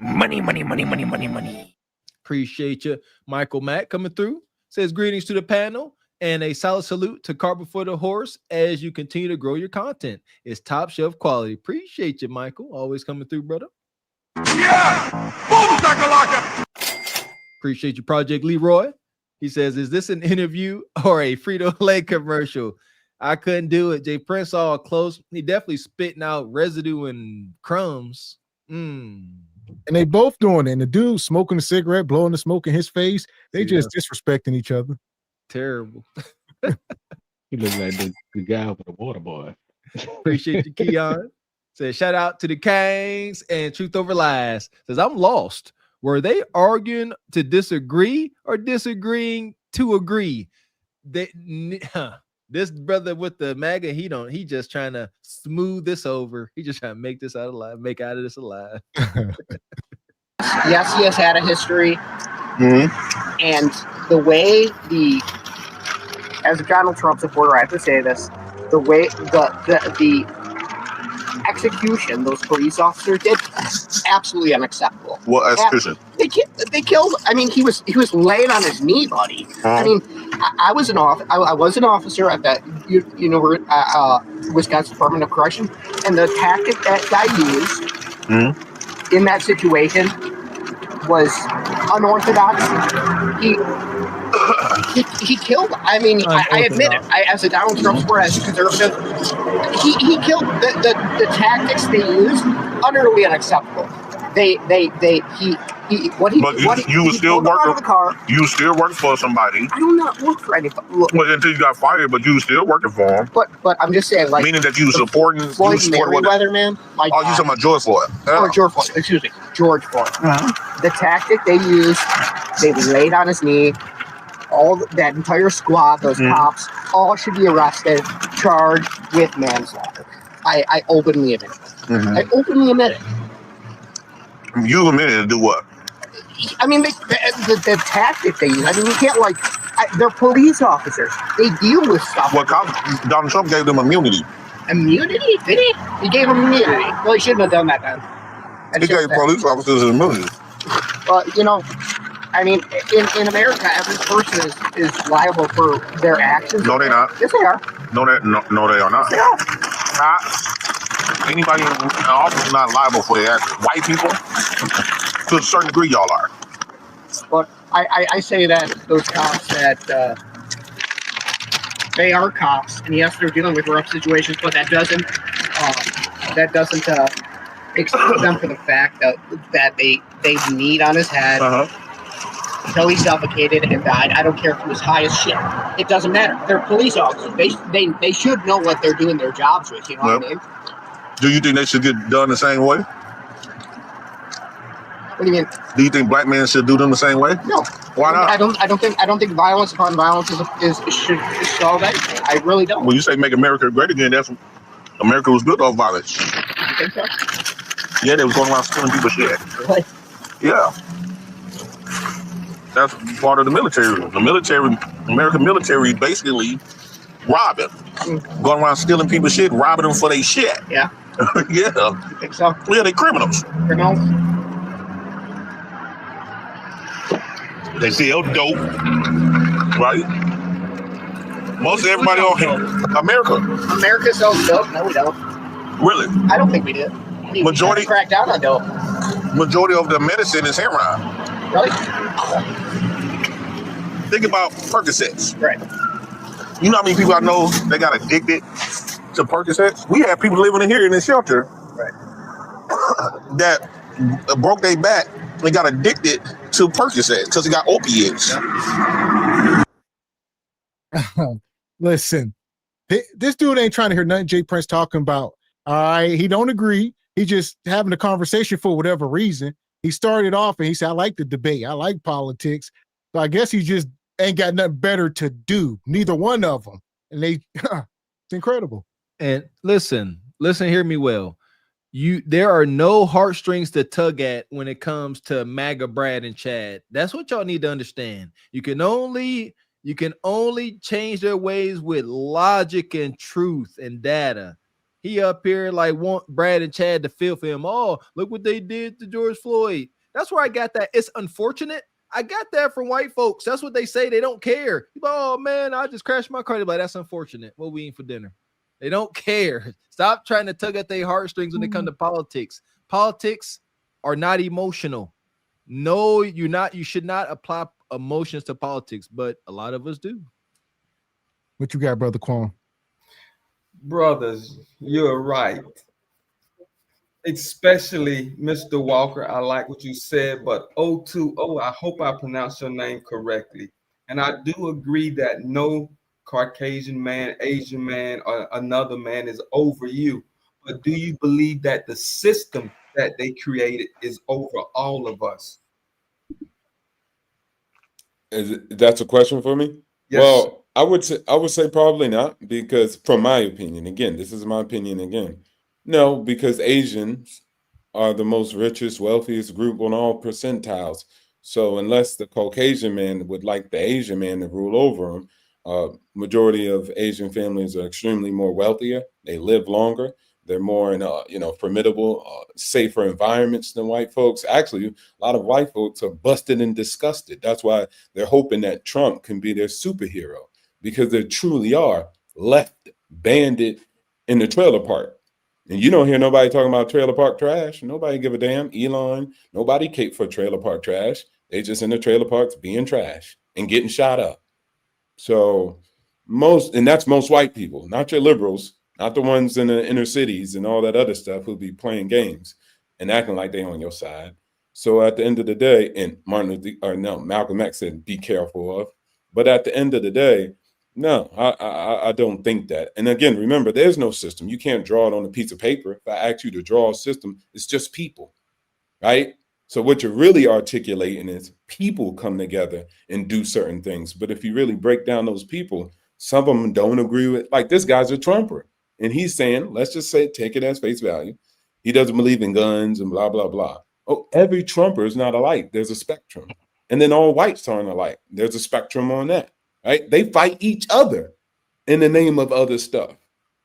Money, money, money, money, money, money. Appreciate you, Michael Mack coming through. Says, greetings to the panel and a solid salute to Cart Before the Horse as you continue to grow your content. It's top shelf quality. Appreciate you, Michael. Always coming through, brother. Yeah! Boom, shakalaka! Appreciate you, Project Leroy. He says, is this an interview or a Frito-Lay commercial? I couldn't do it. Jay Prince all close. He definitely spitting out residue and crumbs. And they both doing it. And the dude smoking a cigarette, blowing the smoke in his face. They just disrespecting each other. Terrible. He looks like the guy with the water boy. Appreciate you, Keon. Says, shout out to the Kangs and Truth Over Lies. Says, I'm lost. Were they arguing to disagree or disagreeing to agree? This brother with the MAGA, he just trying to smooth this over. He just trying to make this out alive, make out of this alive. Yes, he has had a history. And the way as a Donald Trump supporter, I have to say this, the way the execution those police officers did, absolutely unacceptable. What execution? They killed. I mean, he was laying on his knee, buddy. I mean, I was an officer at that Wisconsin Department of Correction, and the tactic that guy used in that situation was unorthodox. He killed. I mean, I admit it. As a Donald Trump supporter, as a conservative, he killed. The tactics they used, utterly unacceptable. You still work for somebody. I do not work for anybody. Well, until you got fired, but you still working for him. But I'm just saying, like, meaning that you supporting Floyd Mayweather, man. Like, you talking about George Floyd? Or George Floyd. Excuse me, George Floyd. The tactic they used, they laid on his knee. All that entire squad, those cops, all should be arrested, charged with manslaughter. I openly admit it. I openly admit it. You admitted to do what? I mean, the tactic they use. I mean, you can't they're police officers. They deal with stuff. Well, Donald Trump gave them immunity. Immunity? Did he? He gave them immunity. Well, he shouldn't have done that then. He gave police officers immunity. But I mean, in America, every person is liable for their actions. No, they're not. Yes, they are. No, they are not. Yes, they are. Anybody in office is not liable for their actions. White people, to a certain degree, y'all are. But I say that those cops that they are cops, and yes, they're dealing with rough situations, but that doesn't excuse them for the fact that they kneed on his head until he suffocated and died. I don't care if he was high as shit. It doesn't matter. They're police officers. They should know what they're doing their jobs with. You know what I mean? Do you think they should get done the same way? What do you mean? Do you think black men should do them the same way? No. Why not? I don't think violence upon violence should solve anything. I really don't. When you say make America great again, that's America was built off violence. You think so? Yeah, they was going around stealing people's shit. Really? Yeah. That's part of the military. The military, American military, basically robbing, going around stealing people's shit, robbing them for their shit. Yeah. Yeah. You think so? Yeah, they criminals. Criminals? They sell dope, right? Most everybody on here, America sells dope. No, we don't. Really? I don't think we do. Majority crack down on dope. Majority of the medicine is heroin. Really? Think about Percocets. Right. You know how many people I know they got addicted to Percocets? We have people living in here in this shelter, right, that broke their back and got addicted to Percocet because he got opiates. Listen, this dude ain't trying to hear nothing Jay Prince talking about. All right, he don't agree. He just having a conversation for whatever reason. He started off and he said, I like the debate. I like politics. So I guess he just ain't got nothing better to do. Neither one of them. And they, it's incredible. And listen, hear me well. There are no heartstrings to tug at when it comes to MAGA Brad and Chad. That's what y'all need to understand. You can only change their ways with logic and truth and data. He up here like want Brad and Chad to feel for him. Oh, look what they did to George Floyd. That's where I got that. It's unfortunate. I got that from white folks. That's what they say. They don't care. Oh man, I just crashed my car. They're like, that's unfortunate. What we eating for dinner? They don't care. Stop trying to tug at their heartstrings when it comes to politics. Politics are not emotional. No, you're not. You should not apply emotions to politics, but a lot of us do. What you got, Brother Quan? Brothers, you're right. Especially Mr. Walker, I like what you said, but 020, I hope I pronounced your name correctly. And I do agree that no Caucasian man, Asian man, or another man is over you. But do you believe that the system that they created is over all of us? That's a question for me? Yes. Well, I would say probably not, because from my opinion, again, this is my opinion again. No, because Asians are the most richest, wealthiest group on all percentiles. So unless the Caucasian man would like the Asian man to rule over him, majority of Asian families are extremely more wealthier. They live longer. They're more in formidable, safer environments than white folks. Actually, a lot of white folks are busted and disgusted. That's why they're hoping that Trump can be their superhero, because they truly are left banded in the trailer park. And you don't hear nobody talking about trailer park trash. Nobody give a damn. Elon, nobody cape for trailer park trash. They just in the trailer parks being trash and getting shot up. So that's most white people, not your liberals, not the ones in the inner cities and all that other stuff who'll be playing games and acting like they on your side. So at the end of the day, and Malcolm X said, be careful of. But at the end of the day, no, I don't think that. And again, remember, there's no system. You can't draw it on a piece of paper. If I ask you to draw a system, it's just people, right? So what you're really articulating is people come together and do certain things. But if you really break down those people, some of them don't agree with, like this guy's a Trumper. And he's saying, let's just say, take it as face value. He doesn't believe in guns and blah, blah, blah. Oh, every Trumper is not alike. There's a spectrum. And then all whites aren't alike. There's a spectrum on that, right? They fight each other in the name of other stuff.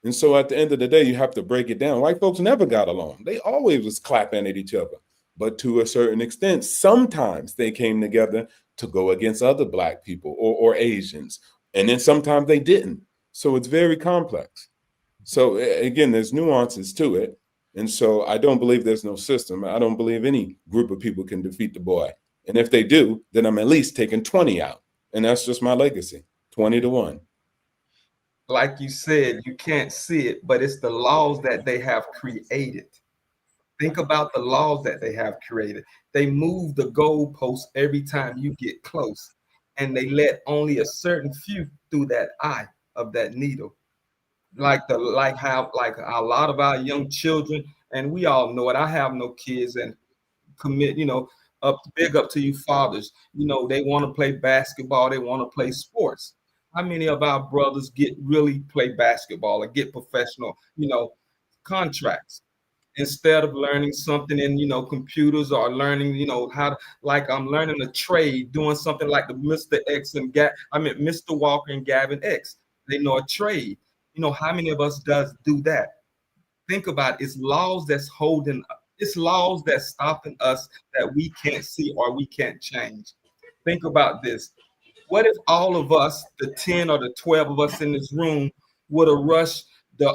And so at the end of the day, you have to break it down. White folks never got along. They always was clapping at each other. but to a certain extent, sometimes they came together to go against other Black people or Asians. And then sometimes they didn't. So it's very complex. So again, there's nuances to it. And so I don't believe there's no system. I don't believe any group of people can defeat the boy. And if they do, then I'm at least taking 20 out. And that's just my legacy, 20-1. Like you said, you can't see it, but it's the laws that they have created. Think about the laws that they have created. They move the goalpost every time you get close, and they let only a certain few through that eye of that needle. Like a lot of our young children, and we all know it. I have no kids, and big up to you fathers. They want to play basketball, they want to play sports. How many of our brothers really play basketball or get professional, contracts instead of learning something in, computers, or learning, how to, like I'm learning a trade, doing something like the Mr. X and Mr. Walker and Gavin X. They know a trade. How many of us do that? Think about it. It's laws it's laws that's stopping us that we can't see or we can't change. Think about this. What if all of us, the 10 or the 12 of us in this room, would have rushed the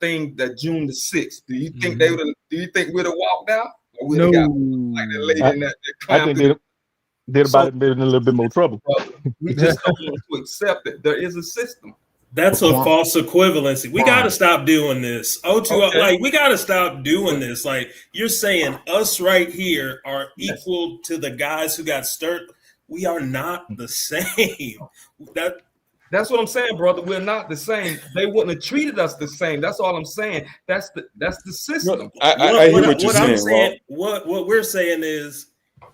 thing that June the 6th? Do you think do you think we'd have walked out? Or we'd have got like that lady in that I think they'd have been in a little bit more trouble. We just don't want to accept it. There is a system. That's a false equivalency. We got to stop doing this. Like, we got to stop doing this. Like, you're saying us right here are equal to the guys who got stirred. We are not the same. That's what I'm saying, brother. We're not the same. They wouldn't have treated us the same. That's all I'm saying. That's the system. I hear what you're saying. What we're saying is,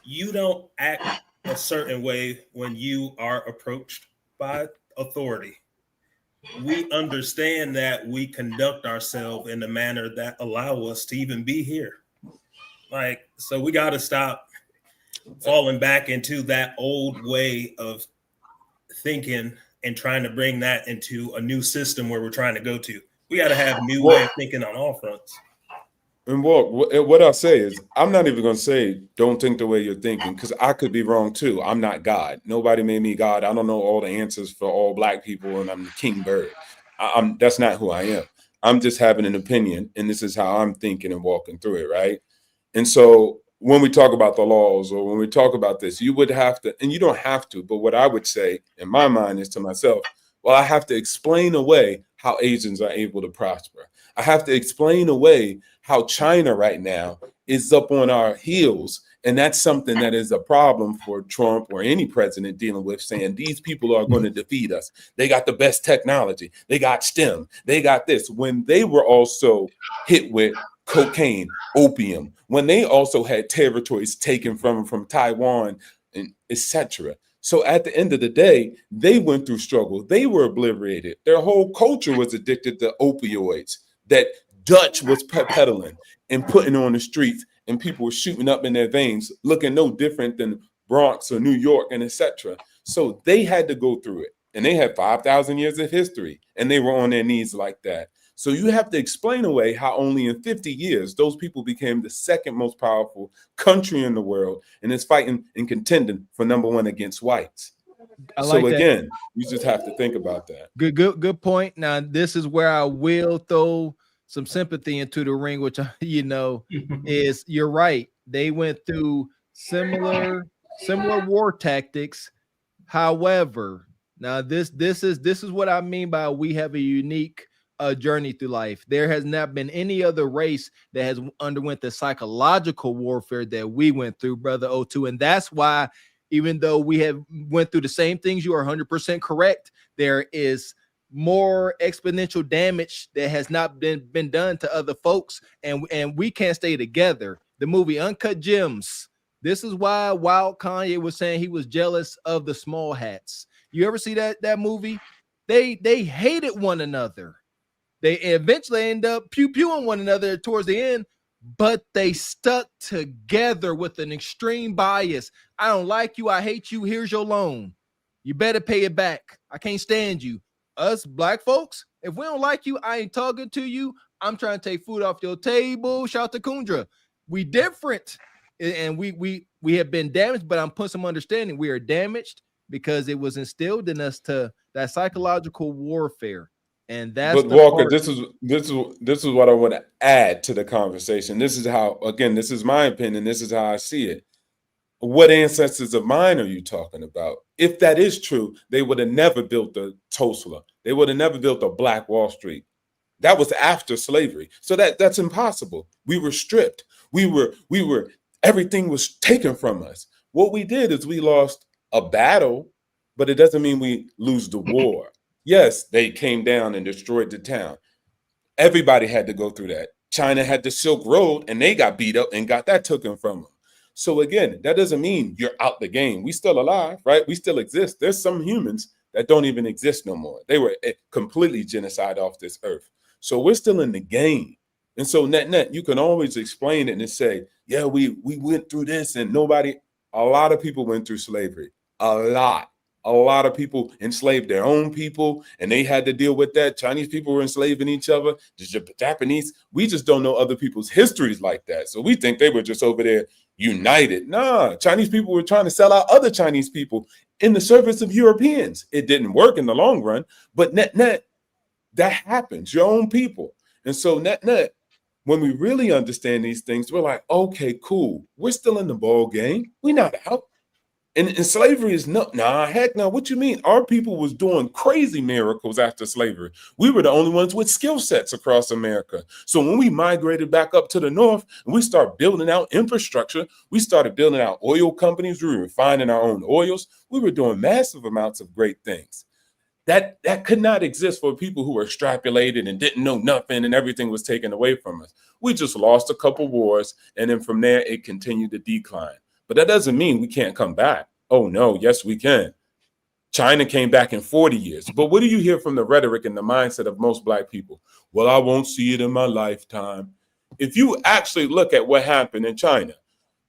you don't act a certain way when you are approached by authority. We understand that we conduct ourselves in a manner that allow us to even be here. Like, so we got to stop falling back into that old way of thinking and trying to bring that into a new system where we're trying to go to. We got to have a new way of thinking on all fronts. And what I'll say is, I'm not even going to say don't think the way you're thinking, because I could be wrong too. I'm not God. Nobody made me God. I don't know all the answers for all Black people, and I'm the king bird. That's not who I am. I'm just having an opinion, and this is how I'm thinking and walking through it, right? And so when we talk about the laws, or when we talk about this, you would have to, and you don't have to, but what I would say in my mind is to myself, well, I have to explain away how Asians are able to prosper. I have to explain away how China right now is up on our heels. And that's something that is a problem for Trump or any president dealing with, saying these people are going to defeat us. They got the best technology. They got STEM. They got this. When they were also hit with cocaine, opium, when they also had territories taken from Taiwan, and etc. So at the end of the day, they went through struggle. They were obliterated. Their whole culture was addicted to opioids that Dutch was peddling and putting on the streets, and people were shooting up in their veins, looking no different than Bronx or New York and etc. So they had to go through it, and they had 5,000 years of history, and they were on their knees like that. So you have to explain away how only in 50 years, those people became the second most powerful country in the world, and is fighting and contending for #1 against whites. So again, you just have to think about that. Good point. Now, this is where I will throw some sympathy into the ring, which is, you're right. They went through similar war tactics. However, now this is what I mean by we have a unique journey through life. There has not been any other race that has underwent the psychological warfare that we went through, Brother O2. And that's why, even though we have went through the same things, you are 100% correct. There is more exponential damage that has not been done to other folks, and we can't stay together. The movie Uncut Gems. This is why Wild Kanye was saying he was jealous of the small hats. You ever see that movie? They hated one another. They eventually end up pew-pewing one another towards the end, but they stuck together with an extreme bias. I don't like you. I hate you. Here's your loan. You better pay it back. I can't stand you. Us Black folks, if we don't like you, I ain't talking to you. I'm trying to take food off your table. Shout to Kundra. We different, and we have been damaged. But I'm putting some understanding. We are damaged because it was instilled in us to that psychological warfare, and that's But the Walker, part. this is what I want to add to the conversation. This is how, again, this is my opinion. This is how I see it. What ancestors of mine are you talking about? If that is true, they would have never built the Tulsa. They would have never built a Black Wall Street. That was after slavery. So that's impossible. We were stripped. We were everything was taken from us. What we did is we lost a battle, but it doesn't mean we lose the war. Yes, they came down and destroyed the town. Everybody had to go through that. China had the Silk Road and they got beat up and got that taken from them. So again, that doesn't mean you're out the game. We still alive, right? We still exist. There's some humans that don't even exist no more. They were completely genocide off this earth. So we're still in the game. And so net, you can always explain it and say, yeah, we went through this and a lot of people went through slavery. A lot of people enslaved their own people and they had to deal with that. Chinese people were enslaving each other. The Japanese, we just don't know other people's histories like that. So we think they were just over there united. Nah, Chinese people were trying to sell out other Chinese people in the service of Europeans. It didn't work in the long run, but net, that happens, your own people. And so net, when we really understand these things, we're like, okay, cool. We're still in the ball game. We're not out. And slavery is heck no. What you mean? Our people was doing crazy miracles after slavery. We were the only ones with skill sets across America. So when we migrated back up to the north and we started building out infrastructure, we started building out oil companies. We were refining our own oils. We were doing massive amounts of great things. That could not exist for people who were extrapolated and didn't know nothing and everything was taken away from us. We just lost a couple wars and then from there it continued to decline. But that doesn't mean we can't come back. Oh no, yes we can. China came back in 40 years. But what do you hear from the rhetoric and the mindset of most Black people? Well, I won't see it in my lifetime. If you actually look at what happened in China,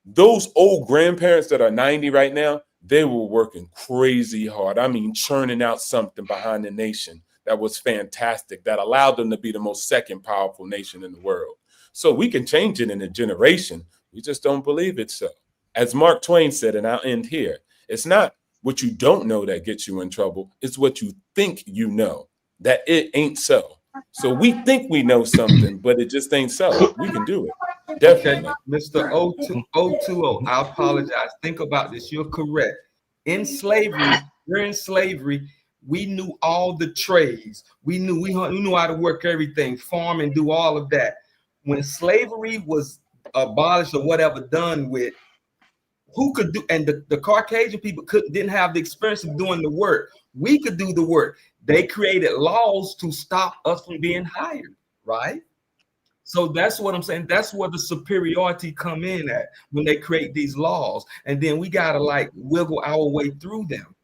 those old grandparents that are 90 right now, they were working crazy hard. I mean, churning out something behind the nation that was fantastic, that allowed them to be the most second powerful nation in the world. So we can change it in a generation. We just don't believe it so. As Mark Twain said, and I'll end here, it's not what you don't know that gets you in trouble. It's what you think you know, that it ain't so. So we think we know something, but it just ain't so. We can do it. Definitely. Okay, Mr. 020, I apologize. Think about this. You're correct. In slavery, during slavery, we knew all the trades. We knew how to work everything, farm and do all of that. When slavery was abolished or whatever done with, who could do, and the Caucasian people didn't have the experience of doing the work. We could do the work. They created laws to stop us from being hired, right? So that's what I'm saying. That's where the superiority come in at, when they create these laws. And then we got to like wiggle our way through them.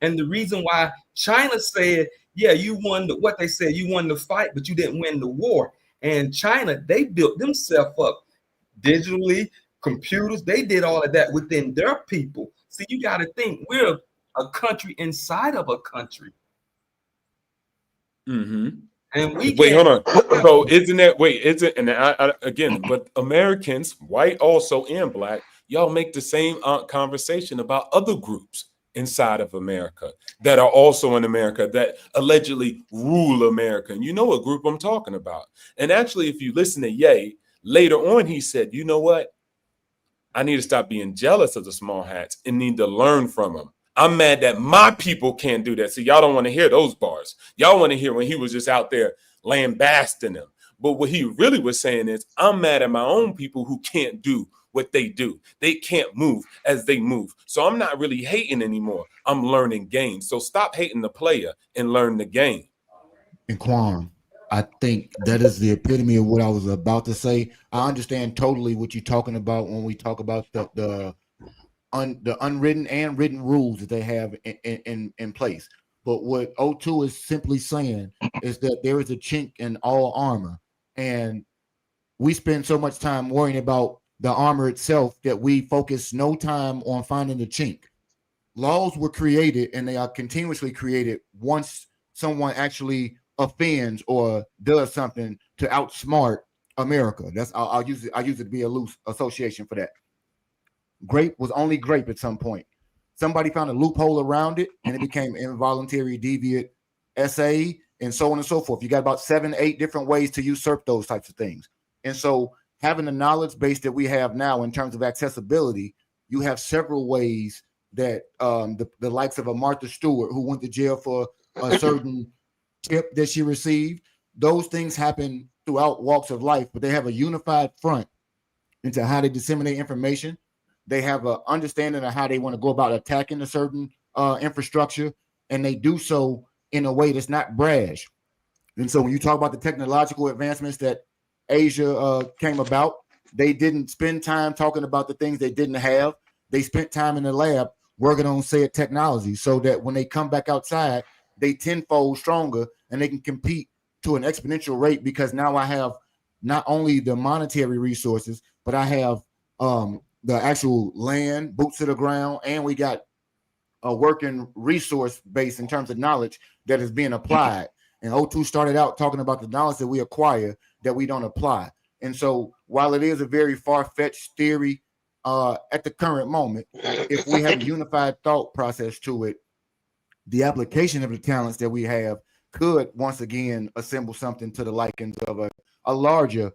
And the reason why China said, yeah, you won what they said, you won the fight, but you didn't win the war. And China, they built themselves up digitally, computers, they did all of that within their people. See, you got to think we're a country inside of a country. Mm-hmm. And we wait, hold on. So isn't that and I again, but Americans, white also and Black, y'all make the same conversation about other groups inside of America that are also in America that allegedly rule America. And you know what group I'm talking about. And actually, if you listen to Ye, later on, he said, you know what? I need to stop being jealous of the small hats and need to learn from them. I'm mad that my people can't do that. See, y'all don't want to hear those bars. Y'all want to hear when he was just out there lambasting them. But what he really was saying is, I'm mad at my own people who can't do what they do. They can't move as they move. So I'm not really hating anymore. I'm learning games. So stop hating the player and learn the game. And Quan, I think that is the epitome of what I was about to say. I understand totally what you're talking about when we talk about the unwritten and written rules that they have in place. But what O2 is simply saying is that there is a chink in all armor, and we spend so much time worrying about the armor itself that we focus no time on finding the chink. Laws were created, and they are continuously created once someone actually offends or does something to outsmart America. I'll use it to be a loose association for that. Grape was only grape at some point. Somebody found a loophole around it, and it became involuntary, deviant, essay, and so on and so forth. You got about 7, 8 different ways to usurp those types of things. And so having the knowledge base that we have now in terms of accessibility, you have several ways that the likes of a Martha Stewart, who went to jail for a certain tip that she received, those things happen throughout walks of life, but they have a unified front into how they disseminate information. They have an understanding of how they want to go about attacking a certain infrastructure, and they do so in a way that's not brash. And so when you talk about the technological advancements that Asia came about, they didn't spend time talking about the things they didn't have. They spent time in the lab working on said technology so that when they come back outside, they tenfold stronger and they can compete to an exponential rate, because now I have not only the monetary resources, but I have the actual land, boots to the ground, and we got a working resource base in terms of knowledge that is being applied. And O2 started out talking about the knowledge that we acquire that we don't apply. And so while it is a very far-fetched theory at the current moment, if we have a unified thought process to it, the application of the talents that we have could once again assemble something to the likings of a larger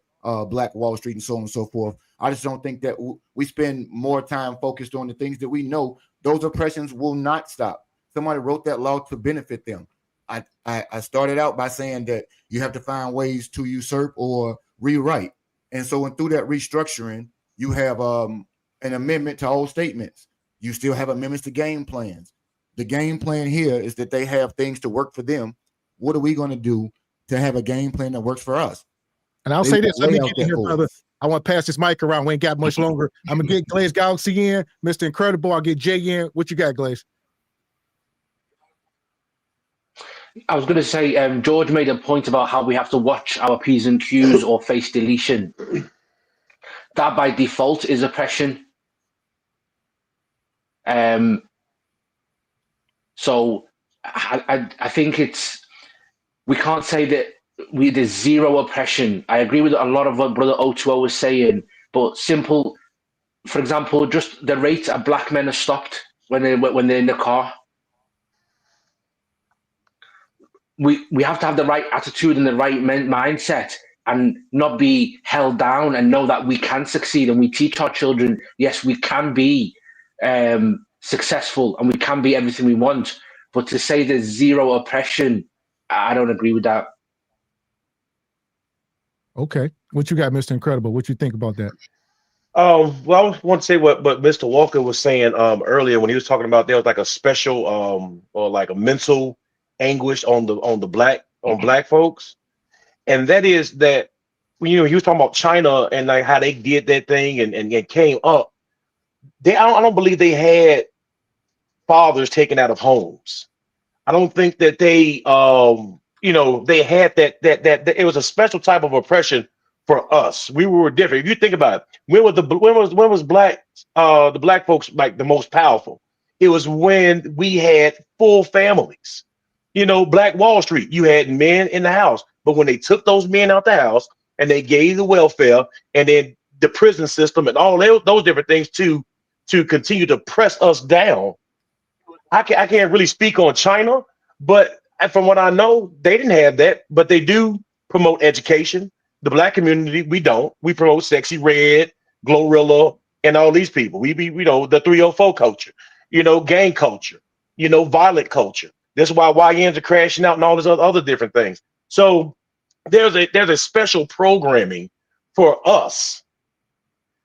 Black Wall Street and so on and so forth. I just don't think that we spend more time focused on the things that we know those oppressions will not stop. Somebody wrote that law to benefit them. I started out by saying that you have to find ways to usurp or rewrite. And so through that restructuring, you have an amendment to old statements. You still have amendments to game plans. The game plan here is that they have things to work for them. What are we going to do to have a game plan that works for us? And I'll say this, let me get in here, brother. I want to pass this mic around. We ain't got much longer. I'm going to get Glaze Galaxy in, Mr. Incredible. I'll get Jay in. What you got, Glaze? I was going to say, George made a point about how we have to watch our P's and Q's or face deletion. That by default is oppression. So I think we can't say that there's zero oppression. I agree with a lot of what Brother O2O was saying, but simple, for example, just the rate of Black men are stopped when they're in the car. We have to have the right attitude and the right mindset and not be held down and know that we can succeed. And we teach our children, yes, we can be successful and we can be everything we want. But to say there's zero oppression, I don't agree with that. Okay. What you got, Mr. Incredible? What you think about that? Well, I want to say what Mr. Walker was saying earlier when he was talking about there was like a special or like a mental anguish on black folks, and that is that he was talking about China and like how they did that thing and came up. I don't believe they had fathers taken out of homes. I don't think that they they had that it was a special type of oppression for us. We were different. If you think about it, when was the black folks like the most powerful? It was when we had full families. Black Wall Street, you had men in the house, but when they took those men out the house and they gave the welfare and then the prison system and all those different things to continue to press us down. I can't really speak on China, but from what I know, they didn't have that, but they do promote education. The Black community, we don't. We promote Sexy Red, Glorilla, and all these people. We the 304 culture, gang culture, violent culture. That's why YNs are crashing out and all these other different things. So there's a special programming for us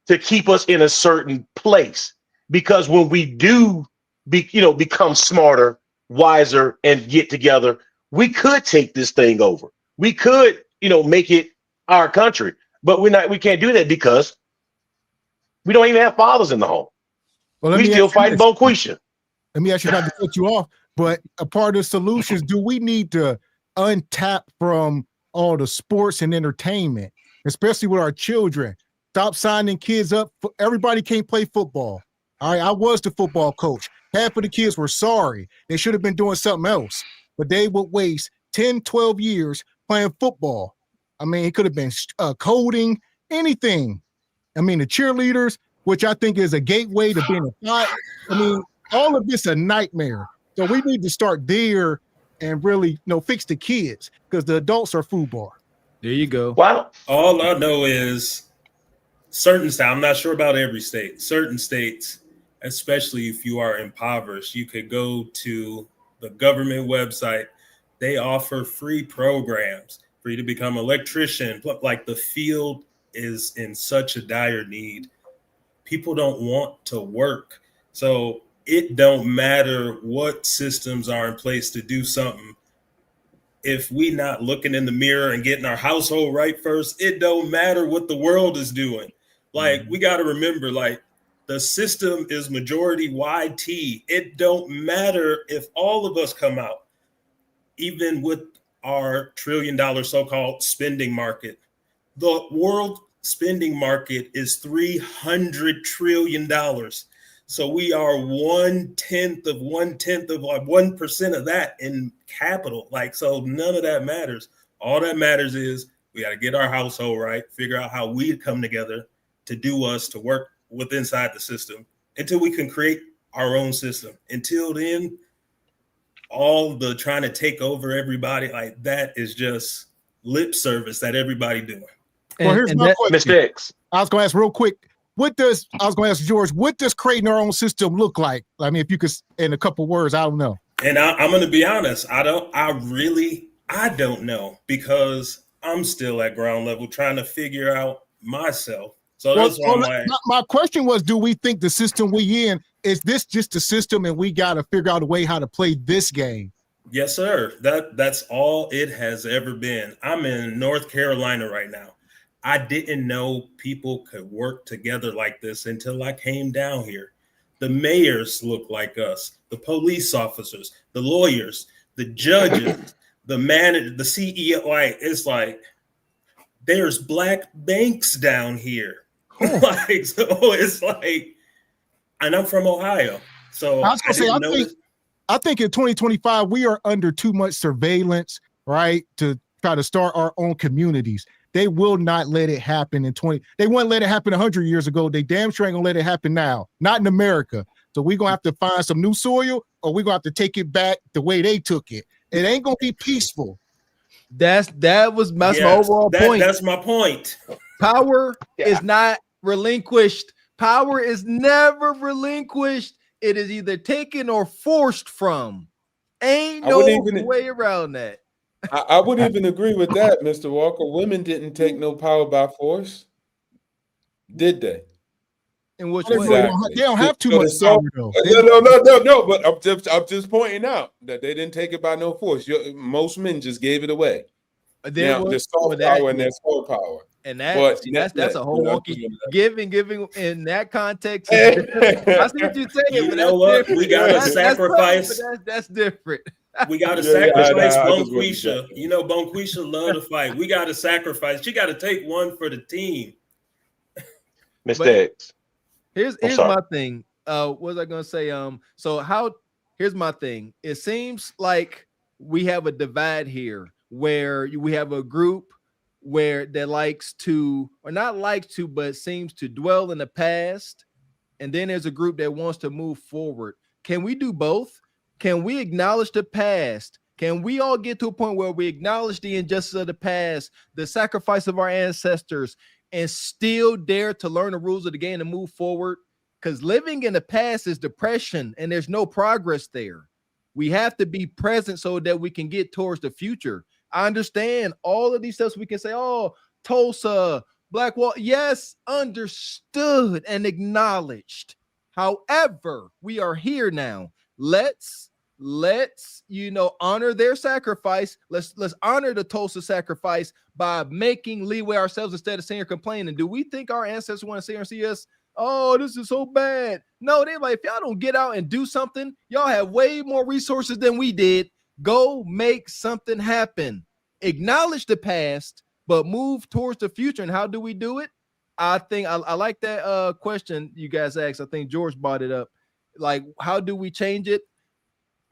to keep us in a certain place, because when we do become smarter, wiser, and get together, we could take this thing over. We could make it our country, but we can't do that because we don't even have fathers in the home. Well, we still fighting Bonquisha. Let me ask you, not to cut you off, but a part of the solutions, do we need to untap from all the sports and entertainment, especially with our children? Stop signing kids up. Everybody can't play football. All right, I was the football coach. Half of the kids were sorry. They should have been doing something else, but they would waste 10, 12 years playing football. I mean, it could have been coding, anything. I mean, the cheerleaders, which I think is a gateway to being a thought. I mean, all of this a nightmare. So we need to start there and really, fix the kids because the adults are FUBAR. There you go. Well, all I know is certain states, I'm not sure about every state, certain states, especially if you are impoverished, you could go to the government website. They offer free programs for you to become an electrician. Like the field is in such a dire need. People don't want to work. So it don't matter what systems are in place to do something. If we not looking in the mirror and getting our household right first, it don't matter what the world is doing. Like, we got to remember, like, the system is majority YT. It don't matter if all of us come out, even with our $1 trillion so-called spending market. The world spending market is $300 trillion. So we are 1/10 of 1% of that in capital. Like, so none of that matters. All that matters is we got to get our household right, figure out how we come together to do us, to work with inside the system until we can create our own system. Until then, all the trying to take over everybody, like that is just lip service that everybody doing. Well, here's my question. Mr. X. I was going to ask real quick. I was going to ask George, what does creating our own system look like? I mean, if you could, in a couple words, I don't know. And I'm going to be honest. I don't know, because I'm still at ground level trying to figure out myself. So that's why I'm like, my question was, do we think the system we in, is this just the system and we got to figure out a way how to play this game? yes, sir. That's all it has ever been. I'm in North Carolina right now. I didn't know people could work together like this until I came down here. The mayors look like us, the police officers, the lawyers, the judges, the manager, the CEO. Like, it's like there's black banks down here. Like, so it's like, and I'm from Ohio. So I was going to say, I think in 2025, we are under too much surveillance, right? To try to start our own communities. They will not let it happen they wouldn't let it happen 100 years ago. They damn sure ain't gonna let it happen now. Not in America. So we're gonna have to find some new soil, or we're gonna have to take it back the way they took it. It ain't gonna be peaceful. That's my overall point. That's my point. Power is not relinquished. Power is never relinquished. It is either taken or forced from. Ain't no way around that. I would even agree with that, Mr. Walker. Women didn't take no power by force, did they? In which way? Exactly. They don't have too much power, though. No. But I'm just pointing out that they didn't take it by no force. Most men just gave it away. There's soft power and there's hard power. And that's a whole wonky giving in that context. I see what you're saying, You but know what? We gotta sacrifice. That's different. We gotta sacrifice Bonquisha. You know, Bonquisha love to fight. We gotta sacrifice. She gotta take one for the team. Mr. X. Here's my thing. What was I gonna say? Here's my thing. It seems like we have a divide here where we have a group that likes to, or not likes to, but seems to dwell in the past. And then there's a group that wants to move forward. Can we do both? Can we acknowledge the past? Can we all get to a point where we acknowledge the injustice of the past, the sacrifice of our ancestors, and still dare to learn the rules of the game and move forward? Because living in the past is depression and there's no progress there. We have to be present so that we can get towards the future. I understand all of these steps. We can say, oh, Tulsa, Black Wall. Yes, understood and acknowledged. However, we are here now. Let's honor their sacrifice. Let's honor the Tulsa sacrifice by making leeway ourselves instead of sitting here complaining. Do we think our ancestors want to sit here and see us? Oh, this is so bad. No, they're like, if y'all don't get out and do something, y'all have way more resources than we did. Go make something happen. Acknowledge the past, but move towards the future. And how do we do it? I think I like that question you guys asked. I think George brought it up. Like, how do we change it?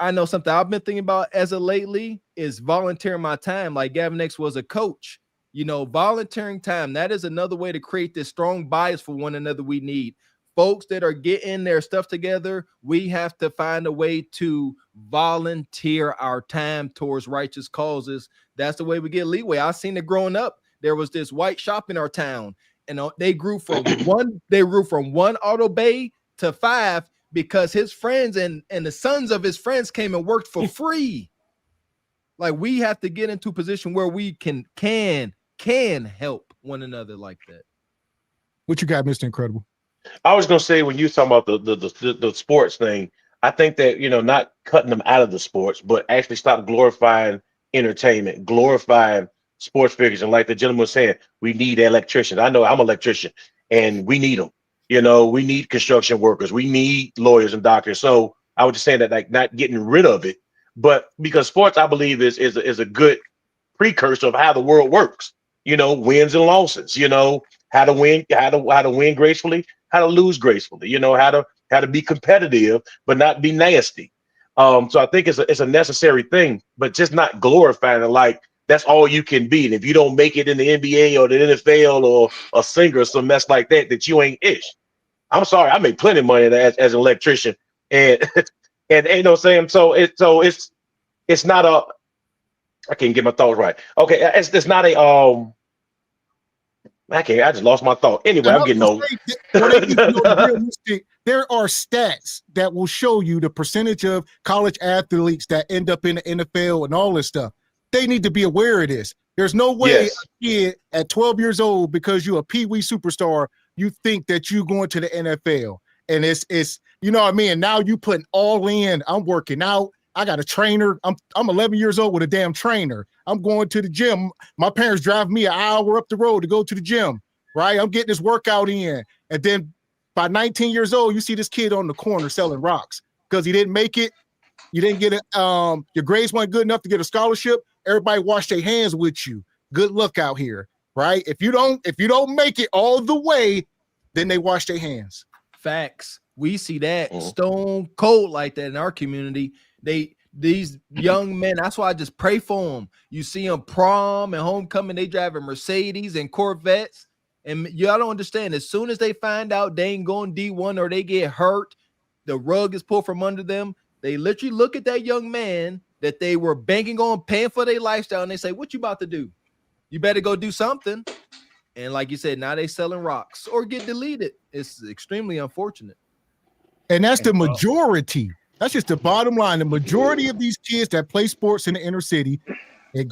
I know something I've been thinking about as of lately is volunteering my time. Like Gavin X was a coach. You know, volunteering time, that is another way to create this strong bias for one another we need. Folks that are getting their stuff together, we have to find a way to volunteer our time towards righteous causes. That's the way we get leeway. I seen it growing up. There was this white shop in our town, and they grew from one auto bay to 5 because his friends and the sons of his friends came and worked for free. Like, we have to get into a position where we can help one another like that. What you got, Mr. Incredible? I was gonna say, when you talking about the sports thing, I think that, you know, not cutting them out of the sports, but actually stop glorifying entertainment, glorifying sports figures. And like the gentleman was saying, we need electricians. I know I'm an electrician, and we need them. You know, we need construction workers, we need lawyers and doctors. So I was just saying that, like, not getting rid of it, but because sports, I believe, is a good precursor of how the world works. You know, wins and losses. You know, how to win, how to win gracefully, how to lose gracefully. You know, how to be competitive but not be nasty. So I think it's a necessary thing, but just not glorifying it like that's all you can be. And if you don't make it in the NBA or the NFL or a singer or some mess like that, that you ain't ish. I'm sorry, I make plenty of money as an electrician, and and you know what I'm saying. So it's not a. I can't get my thoughts right. Okay, it's not a I just lost my thought. Anyway, I'm getting old. There are stats that will show you the percentage of college athletes that end up in the NFL and all this stuff. They need to be aware of this. There's no way a kid at 12 years old, because you're a Pee-wee superstar, you think that you're going to the NFL. And it's you know what I mean? Now you putting all in. I'm working out. I got a trainer. I'm 11 years old with a damn trainer. I'm going to the gym. My parents drive me an hour up the road to go to the gym, right? I'm getting this workout in. And then by 19 years old, you see this kid on the corner selling rocks because he didn't make it. You didn't get it. Your grades weren't good enough to get a scholarship. Everybody wash their hands with you. Good luck out here, right? If you don't make it all the way, then they wash their hands. Facts. We see that stone cold like that in our community. These young men, that's why I just pray for them. You see them prom and homecoming, they driving Mercedes and Corvettes, and y'all don't understand. As soon as they find out they ain't going D1 or they get hurt, the rug is pulled from under them. They literally look at that young man that they were banking on, paying for their lifestyle, and they say, "What you about to do? You better go do something." And like you said, now they selling rocks or get deleted. It's extremely unfortunate. And that's the majority. That's just the bottom line. The majority of these kids that play sports in the inner city, they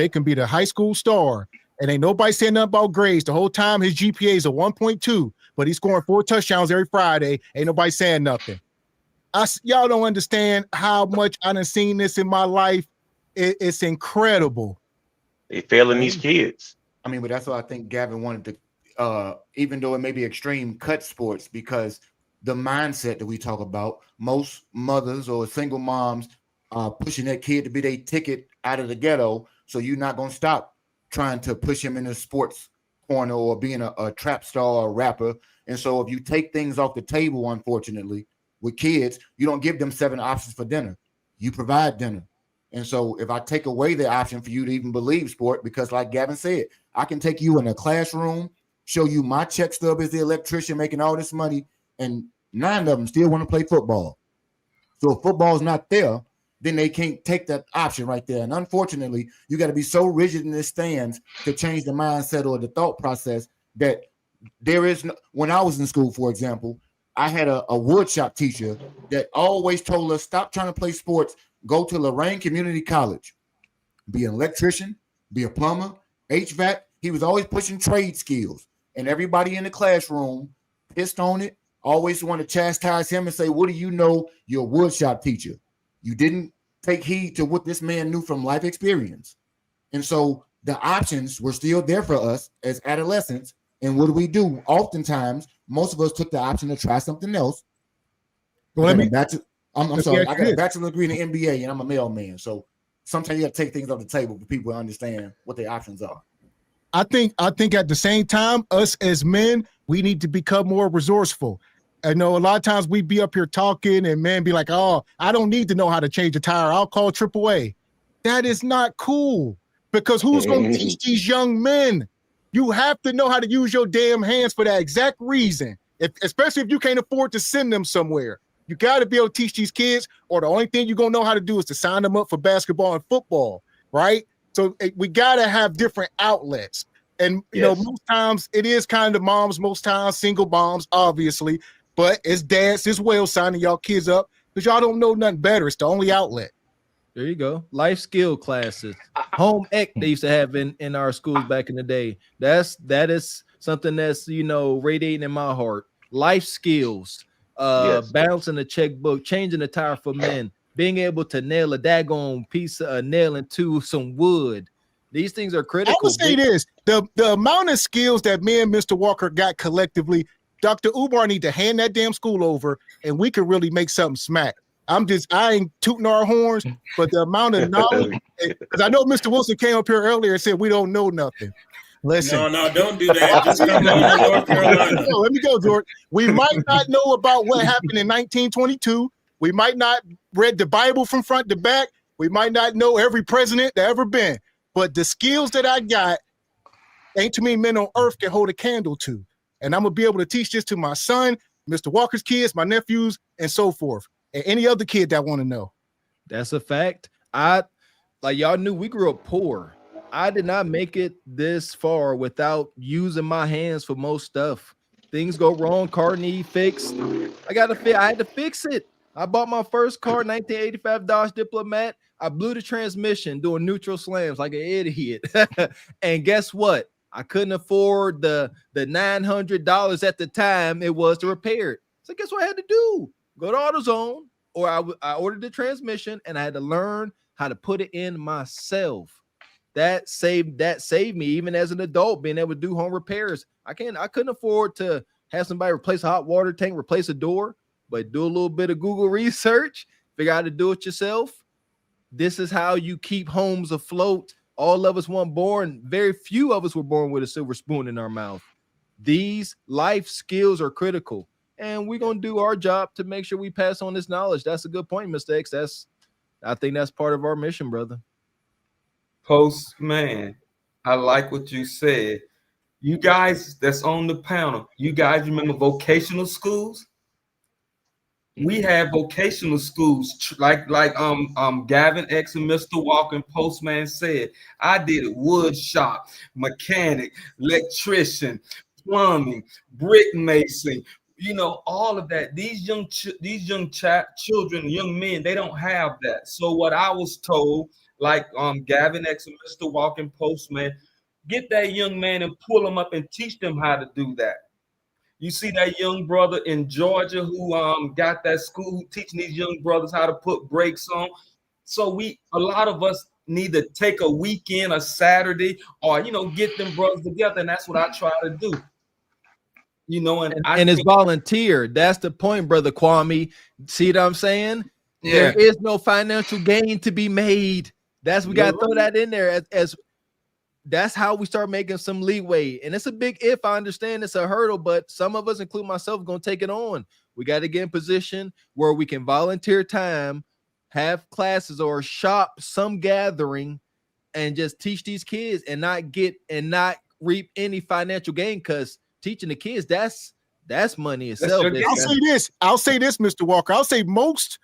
can be the high school star, and ain't nobody saying nothing about grades. The whole time his GPA is a 1.2, but he's scoring 4 touchdowns every Friday. Ain't nobody saying nothing. Y'all don't understand how much I done seen this in my life. It's incredible. They failing these kids. I mean, but that's why I think Gavin wanted to, even though it may be extreme, cut sports, because the mindset that we talk about, most mothers or single moms are pushing that kid to be their ticket out of the ghetto. So you're not going to stop trying to push him in the sports corner or being a trap star or a rapper. And so if you take things off the table, unfortunately, with kids, you don't give them 7 options for dinner. You provide dinner. And so if I take away the option for you to even believe sport, because like Gavin said, I can take you in a classroom, show you my check stub as the electrician making all this money, and 9 of them still want to play football. So if football is not there, then they can't take that option right there. And unfortunately, you got to be so rigid in the stands to change the mindset or the thought process that there is no. When I was in school, for example, I had a woodshop teacher that always told us, stop trying to play sports, go to Lorraine Community College, be an electrician, be a plumber, HVAC. He was always pushing trade skills, and everybody in the classroom pissed on it, always want to chastise him and say, what do you know? You're a woodshop teacher. You didn't take heed to what this man knew from life experience. And so the options were still there for us as adolescents. And what do? Oftentimes, most of us took the option to try something else. Well, I'm sorry, I got a bachelor's degree in the MBA, and I'm a mailman. So sometimes you got to take things off the table for people to understand what their options are. I think at the same time, us as men, we need to become more resourceful. I know a lot of times we be up here talking and men be like, oh, I don't need to know how to change a tire. I'll call AAA. That is not cool. because who's going to teach these young men? You have to know how to use your damn hands for that exact reason, especially if you can't afford to send them somewhere. You got to be able to teach these kids, or the only thing you're going to know how to do is to sign them up for basketball and football, right? So we got to have different outlets. And, you know, most times it is kind of moms, most times single moms, obviously, but it's dads as well signing y'all kids up because y'all don't know nothing better. It's the only outlet. There you go. Life skill classes. Home ec they used to have in our schools back in the day. That is something that's, you know, radiating in my heart. Life skills, balancing the checkbook, changing the tire for men, being able to nail a daggone piece of nail into some wood. These things are critical. I would say this: the amount of skills that me and Mr. Walker got collectively, Dr. Umar need to hand that damn school over, and we could really make something smack. I ain't tooting our horns, but the amount of knowledge, because I know Mr. Wilson came up here earlier and said we don't know nothing. Listen. No, don't do that. Just come on to North Carolina. Let me go, George. We might not know about what happened in 1922. We might not read the Bible from front to back. We might not know every president that ever been. But the skills that I got, ain't too many men on earth can hold a candle to. And I'm going to be able to teach this to my son, Mr. Walker's kids, my nephews, and so forth. And any other kid that want to know. That's a fact. Like y'all knew we grew up poor. I did not make it this far without using my hands for most stuff. Things go wrong, car need fixed. I had to fix it. I bought my first car, 1985 Dodge Diplomat. I blew the transmission doing neutral slams like an idiot. And guess what? I couldn't afford the $900 at the time it was to repair it. So guess what I had to do? Go to AutoZone, or I ordered the transmission and I had to learn how to put it in myself. That saved me even as an adult, being able to do home repairs. I couldn't afford to have somebody replace a hot water tank, replace a door, but do a little bit of Google research, figure out how to do it yourself. This is how you keep homes afloat. All of us weren't born. Very few of us were born with a silver spoon in our mouth. These life skills are critical, and we're going to do our job to make sure we pass on this knowledge. That's a good point, Mr. X. I think that's part of our mission, brother. Postman, I like what you said. You guys that's on the panel, you guys remember vocational schools? We have vocational schools like Gavin X and Mr. Walker and Postman said. I did it: wood shop, mechanic, electrician, plumbing, brick mason. You know, all of that. These young children, young men, they don't have that. So what I was told, like Gavin X and Mr. Walker and Postman, get that young man and pull him up and teach them how to do that. You see that young brother in Georgia who got that school teaching these young brothers how to put brakes on. So a lot of us need to take a weekend, a Saturday, or get them brothers together, and that's what I try to do. And it's volunteer. That's the point, brother Kwame. See what I'm saying? Yeah. There is no financial gain to be made. We got to throw that in there as that's how we start making some leeway. And it's a big if. I understand it's a hurdle, but some of us, including myself, going to take it on. We got to get in position where we can volunteer time, have classes or shop some gathering, and just teach these kids and not reap any financial gain, because teaching the kids, that's money itself. I'll say this, Mr. Walker. I'll say most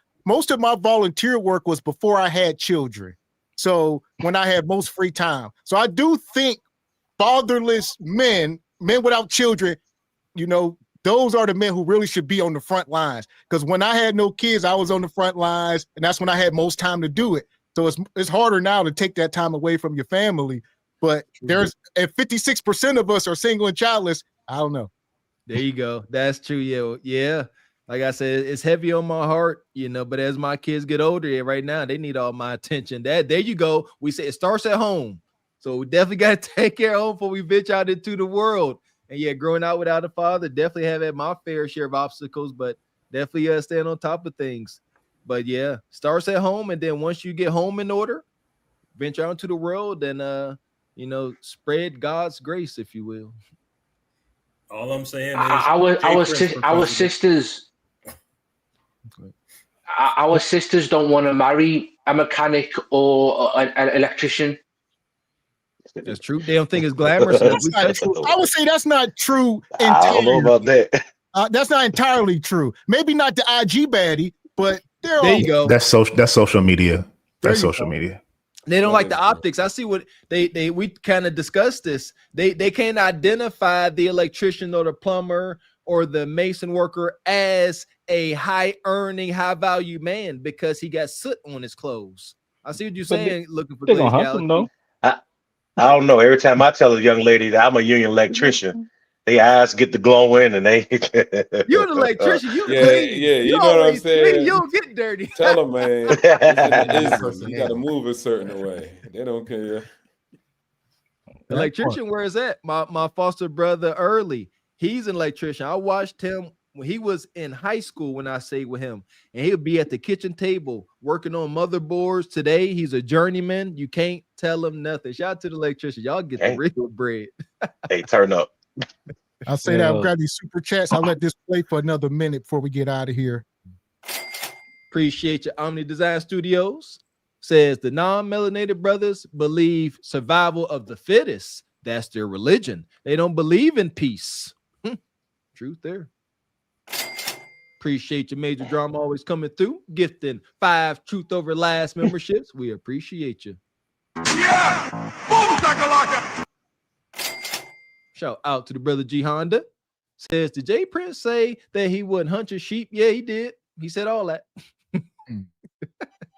of my volunteer work was before I had children. So when I had most free time. So I do think fatherless men without children, those are the men who really should be on the front lines. Because when I had no kids, I was on the front lines, and that's when I had most time to do it. So it's harder now to take that time away from your family. But if 56% of us are single and childless, I don't know. There you go. That's true. Yeah. Like I said, it's heavy on my heart, but as my kids get older, right now, they need all my attention. There you go. We say it starts at home. So we definitely got to take care of home before we venture out into the world. And yeah, growing out without a father, definitely have had my fair share of obstacles, but definitely staying on top of things. But yeah, starts at home. And then once you get home in order, venture out into the world and, spread God's grace, if you will. All I'm saying is our sisters don't want to marry a mechanic or an electrician. That's true. They don't think it's glamorous. enough. That's not true. I would say that's not true I don't know entirely. about that. That's not entirely true. Maybe not the IG baddie, but there you go. That's social media. That's you social go. media. They don't like the optics. I see what we kind of discussed this. They can't identify the electrician or the plumber or the mason worker as a high earning, high value man because he got soot on his clothes. I see what you're saying. Looking for They're gonna Glaze hunt them Galaxy. though. I don't know. Every time I tell a young lady that I'm a union electrician, they eyes get the glowing and they. You're an electrician. You Yeah, clean. yeah, you know what I'm always clean. saying? You don't get dirty. Tell them, man. It's an ism. You got to move a certain way. They don't care. Electrician, where is that? My foster brother Early. He's an electrician. I watched him when he was in high school when I stayed with him, and he'll be at the kitchen table working on motherboards. Today, he's a journeyman. You can't tell him nothing. Shout out to the electrician. Y'all get the real bread. Hey, turn up. I'll say that I've got these super chats. I'll let this play for another minute before we get out of here. Appreciate your Omni Design Studios. Says the non-melanated brothers believe survival of the fittest. That's their religion. They don't believe in peace. Truth there. Appreciate your major drama always coming through. Gifting 5 Truth Over Last memberships. We appreciate you. Yeah! Boom, shout out to the brother G Honda. Says, did Jay Prince say that he wouldn't hunt your sheep? Yeah, he did. He said all that.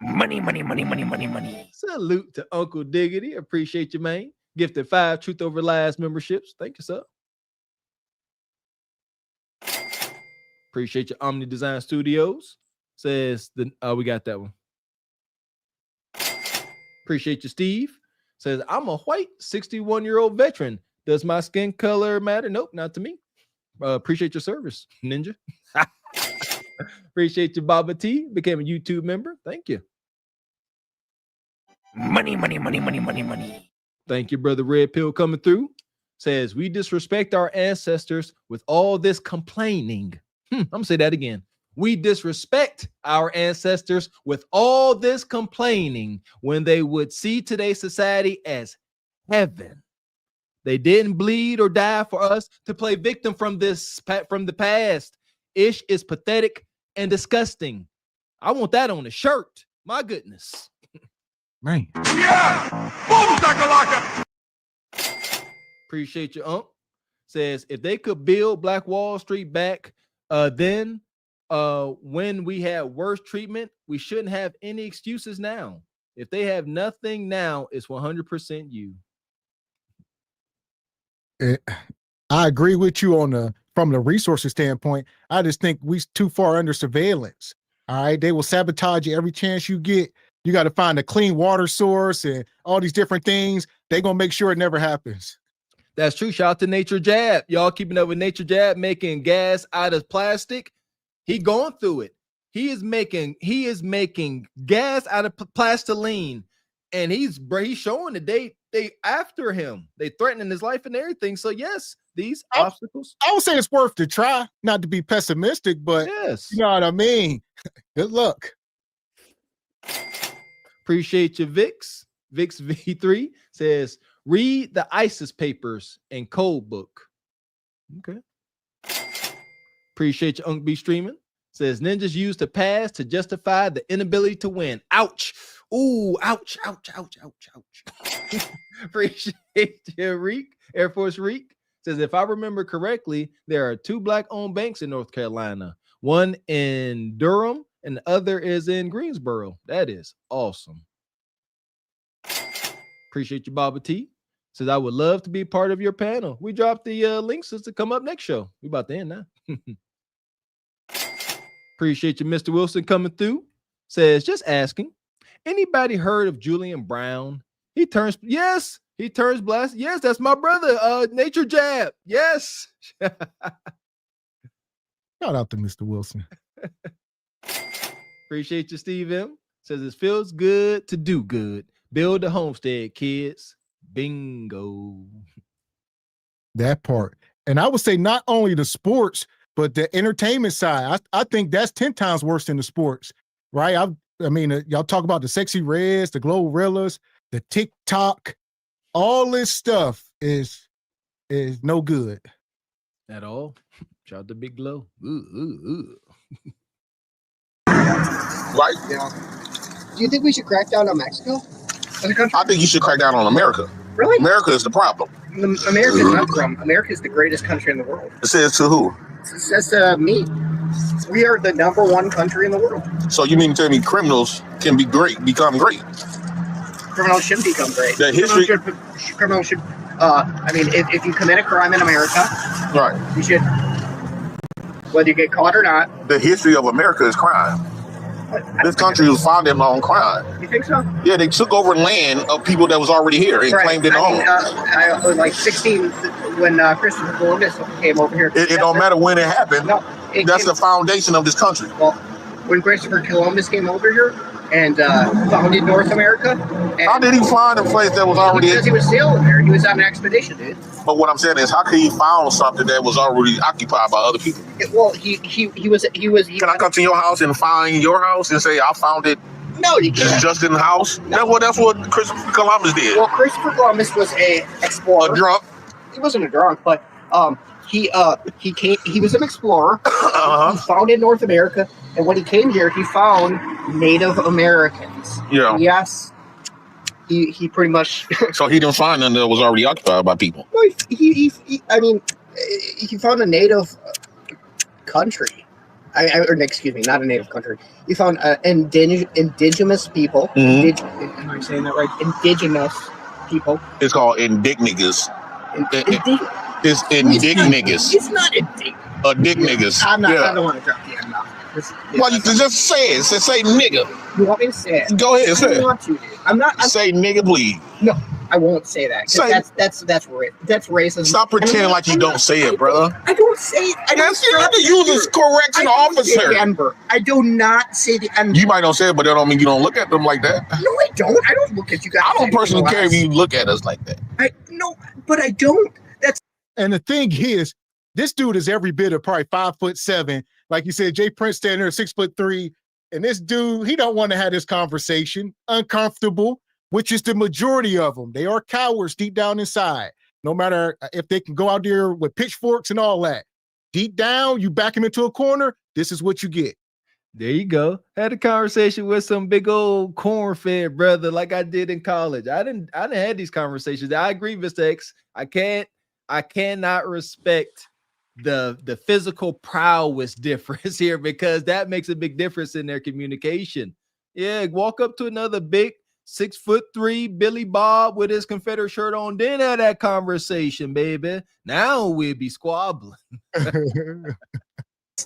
Money, money, money, money, money, money. Salute to Uncle Diggity. Appreciate you, man. Gifted 5 Truth Over Lies memberships. Thank you, sir. Appreciate your Omni Design Studios. Says we got that one. Appreciate you, Steve. Says I'm a white 61-year-old veteran. Does my skin color matter? Nope, not to me. Appreciate your service, Ninja. Appreciate you, Baba T. Became a YouTube member. Thank you. Money, money, money, money, money, money. Thank you, brother Red Pill coming through. Says we disrespect our ancestors with all this complaining. I'm gonna say that again. We disrespect our ancestors with all this complaining when they would see today's society as heaven. They didn't bleed or die for us to play victim from the past. Ish is pathetic and disgusting. I want that on a shirt. My goodness. Man. Yeah! Boom, shakalaka! Appreciate you, Unc. Says if they could build Black Wall Street back then when we had worse treatment, we shouldn't have any excuses now. If they have nothing now, it's 100% you. I agree with you on from the resources standpoint. I just think we too far under surveillance. All right, they will sabotage you every chance you get. You got to find a clean water source and all these different things. They're gonna make sure it never happens. That's true. Shout out to Nature Jab. Y'all keeping up with Nature Jab, making gas out of plastic. He going through it. He is making gas out of plastiline, and he's showing that they after him. They threatening his life and everything. So yes, these obstacles. I would say it's worth to try, not to be pessimistic, but yes, you know what I mean. Good luck. Appreciate you, Vix. Vix V3 says, read the ISIS papers and code book. Okay. Appreciate you, Unc B streaming. Says ninjas use the past to justify the inability to win. Ouch. Ooh, ouch, ouch, ouch, ouch, ouch. Appreciate you, Reek. Air Force Reek says, if I remember correctly, there are 2 Black-owned banks in North Carolina. One in Durham and the other is in Greensboro. That is awesome. Appreciate you, Baba T. Says, I would love to be part of your panel. We dropped the links to come up next show. We about to end now. Appreciate you, Mr. Wilson, coming through. Says, just asking, anybody heard of Julian Brown? He turns blessed. Yes, that's my brother, Nature Jab. Yes. Shout out to Mr. Wilson. Appreciate you, Steve M. Says, it feels good to do good. Build a homestead, kids. Bingo. That part. And I would say not only the sports, but the entertainment side. I think that's 10 times worse than the sports, right? I mean, y'all talk about the Sexy Reds, the Glorillas, the TikTok. all this stuff is no good at all. Shout out to Big Glow. Ooh. Right? Yeah. Do you think we should crack down on Mexico as a country? I think you should crack down on America. Really? America is the problem. America is not the problem. America is the greatest country in the world. It says to who? It says to me. We are the #1 country in the world. So you mean to tell me criminals can become great? Criminals should become great. The history. Criminals should. I mean, if you commit a crime in America, Right. you should, whether you get caught or not. The history of America is crime. This country was founded on crime. You think so? Yeah, they took over land of people that was already here and claimed it home. I was like 16 when Christopher Columbus came over here. It don't matter when it happened. No, that's the foundation of this country. Well, when Christopher Columbus came over here and founded North America. How did he find a place that was already? Because he was sailing there. He was on an expedition, dude. But what I'm saying is, how could he found something that was already occupied by other people? Well, he was. Can I come to your house and find your house and say I found it? No, you can't. Just in the house. No. That's what Christopher Columbus did. Well, Christopher Columbus was a explorer. A drunk. He wasn't a drunk, but he came. He was an explorer. Uh-huh. He founded North America, and when he came here, he found Native Americans. Yeah. Yes. He pretty much. So he didn't find nothing that was already occupied by people. Well, he found a native country. Excuse me, not a native country. He found indigenous people. Mm-hmm. Am I saying that right? Indigenous people. It's called indignigas. It's indignigas. It's not indignant. A dick niggas. I'm not. Yeah. I don't want to drop the M now. Well, you can just say it. Say nigga. You want me to say it? Go ahead, say I it. don't want to, dude. I'm not. Say nigga, please. No, I won't say that. 'Cause Say- that's racism. Stop pretending like you don't say it, brother. I don't say it. I don't Yes, you have to use this correction I don't say officer. the N-word. I do not say the N-word. You might not say it, but that don't mean you don't look at them like that. No, I don't. I don't look at you guys. I don't personally care if less. you look at us like that. No, but I don't. That's And the thing is, this dude is every bit of probably 5'7". Like you said, Jay Prince standing there 6'3", and this dude, he don't want to have this conversation. Uncomfortable, which is the majority of them. They are cowards deep down inside. No matter if they can go out there with pitchforks and all that, deep down, you back him into a corner. This is what you get. There you go. Had a conversation with some big old corn-fed brother like I did in college. I didn't have these conversations. I agree, Mr. X. I cannot respect the physical prowess difference here because that makes a big difference in their communication. Yeah, walk up to another big 6'3" Billy Bob with his Confederate shirt on, then have that conversation, baby. Now we'll be squabbling.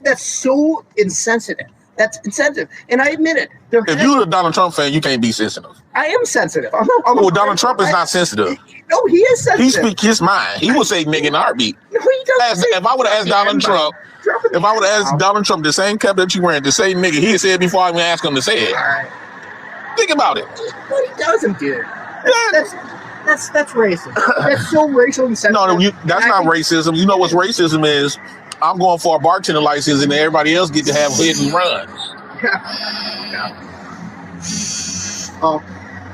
That's so insensitive. That's insensitive, and I admit it. If you're a Donald Trump fan, you can't be sensitive. I am sensitive. Well, Donald Trump is not sensitive. No, he is sensitive. He speaks his mind. He would say nigga in a heartbeat. No, he doesn't. If I would have asked Donald Trump, Donald Trump the same cap that you wearing, the same nigga, he'd say it before I even ask him to say it. All right. Think about it. But he doesn't, dude. That's racist. That's so racial insensitive. No, that's not racism. You know what racism is? I'm going for a bartender license, and everybody else get to have hit and run.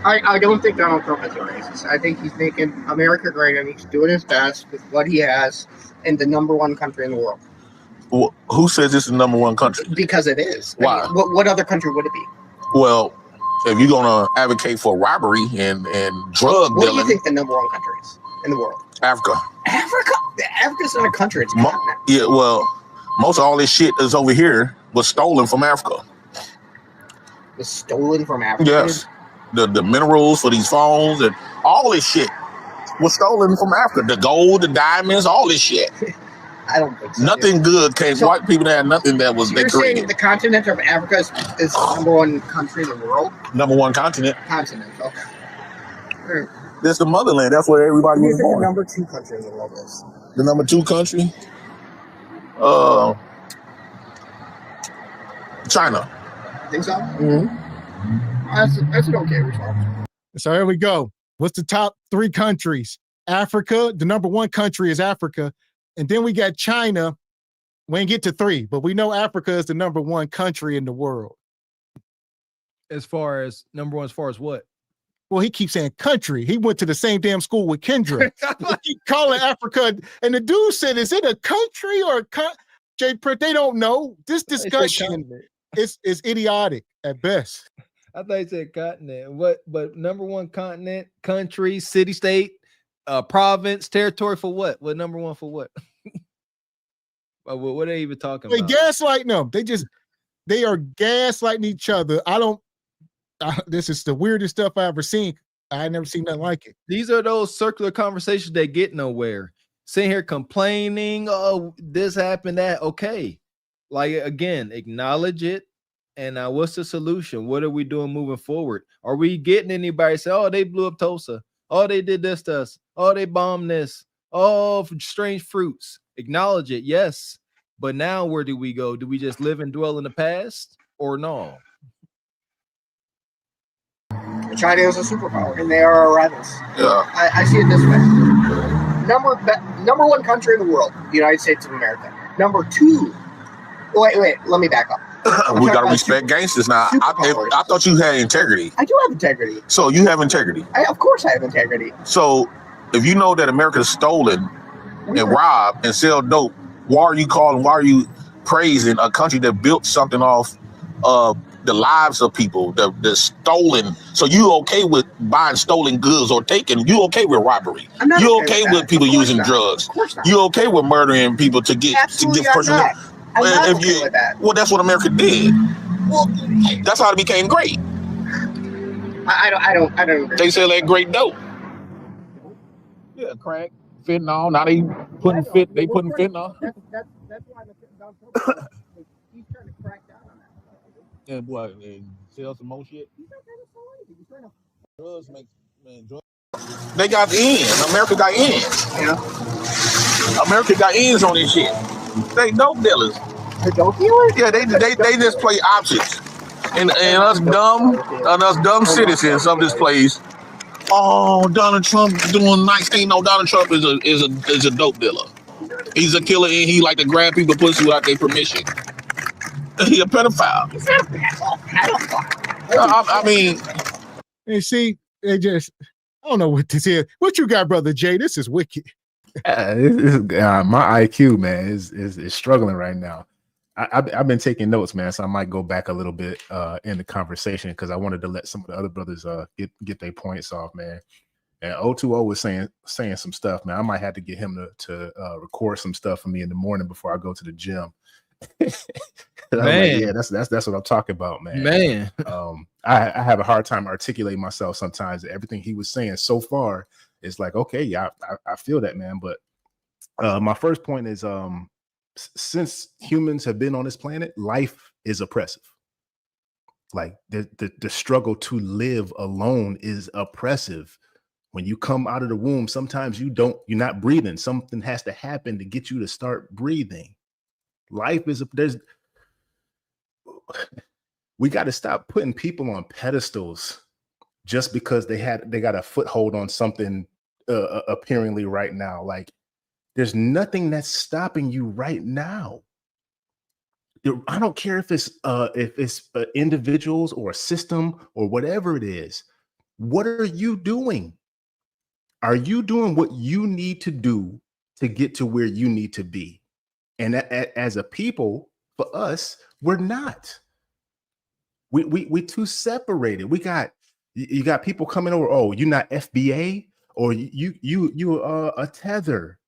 I don't think Donald Trump is a racist. I think he's making America great, and he's doing his best with what he has in the #1 country in the world. Well, who says this is the #1 country? Because it is. Why? I mean, what other country would it be? Well, if you're gonna advocate for robbery and drug What do dealing, you think the #1 country is in the world? Africa. Africa? Africa's not a country, it's a continent. Yeah, well, most of all this shit is over here was stolen from Africa. Was stolen from Africa? Yes. The minerals for these phones and all this shit was stolen from Africa. The gold, the diamonds, all this shit. I don't think so. Nothing good came. So- white people that had nothing that was they You're saying created. the continent of Africa is the #1 country in the world? #1 continent. Continent, okay. Alright. That's the motherland. That's where everybody What do you was think the born. #2 country in the world is? The #2 country? China. Think so? Mm-hmm. That's an okay response. So here we go. What's the top 3 countries? Africa, the #1 country is Africa. And then we got China. We ain't get to 3, but we know Africa is the #1 country in the world. As far as #1, as far as what? Well, he keeps saying country. He went to the same damn school with Kendra. He keep calling Africa, and the dude said, "Is it a country or Jay Prince?" They don't know. This discussion is idiotic at best. I thought he said continent. But number one continent, country, city, state, province, territory for what? What number one for what? What are they even talking They about? gaslighting them. They are gaslighting each other. This is the weirdest stuff I ever seen. I never seen nothing like it. These are those circular conversations that get nowhere. Sitting here complaining, oh, this happened, that. Okay. Like, again, acknowledge it. And now what's the solution? What are we doing moving forward? Are we getting anybody say, oh, they blew up Tulsa. Oh, they did this to us. Oh, they bombed this. Oh, strange fruits. Acknowledge it, yes. But now where do we go? Do we just live and dwell in the past or no? China is a superpower, and they are our rivals. Yeah. I see it this way. Number one country in the world, the United States of America. Number two, wait, let me back up. We got to respect gangsters now. I thought you had integrity. I do have integrity. So you have integrity. Of course I have integrity. So if you know that America is stolen and robbed and sell dope, why are you praising a country that built something off the lives of people, the stolen? So you okay with buying stolen goods or taking? You okay with robbery? You okay with people using drugs? Of course not. You okay with murdering people to get personal? I'm not okay with that. Well, that's what America did. Well, that's how it became great. I don't agree. They sell that great dope. Yeah, crack, fentanyl. Now they putting fentanyl. That's why he's trying to crack down on that. And what? And sell some more shit. Drugs make drugs. They got in. America got in. Yeah. America got ins on this shit. They dope dealers. The dope dealers? Yeah, they just play options. And us dumb citizens of this place. Oh, Donald Trump doing nice thing. No, Donald Trump is a dope dealer. He's a killer, and he like to grab people pussy without their permission. He a pedophile. He's not a pedophile. I mean, you see, I don't know what this is. What you got, brother Jay? This is wicked. My IQ, man, is struggling right now. I've been taking notes, man, so I might go back a little bit in the conversation because I wanted to let some of the other brothers get their points off, man. And O2O was saying some stuff, man. I might have to get him to record some stuff for me in the morning before I go to the gym. Man, like, yeah, that's what I'm talking about, man. Man, I have a hard time articulating myself sometimes. Everything he was saying so far is like, okay, yeah, I feel that, man. But my first point is, since humans have been on this planet, life is oppressive. Like the struggle to live alone is oppressive. When you come out of the womb, sometimes you're not breathing. Something has to happen to get you to start breathing. Life is we got to stop putting people on pedestals just because they got a foothold on something appearingly right now. Like, there's nothing that's stopping you right now. I don't care if it's individuals or a system or whatever it is. What are you doing? Are you doing what you need to do to get to where you need to be? And as a people, for us, we're not. We too separated. You got people coming over. Oh, you're not FBA, or you a tether.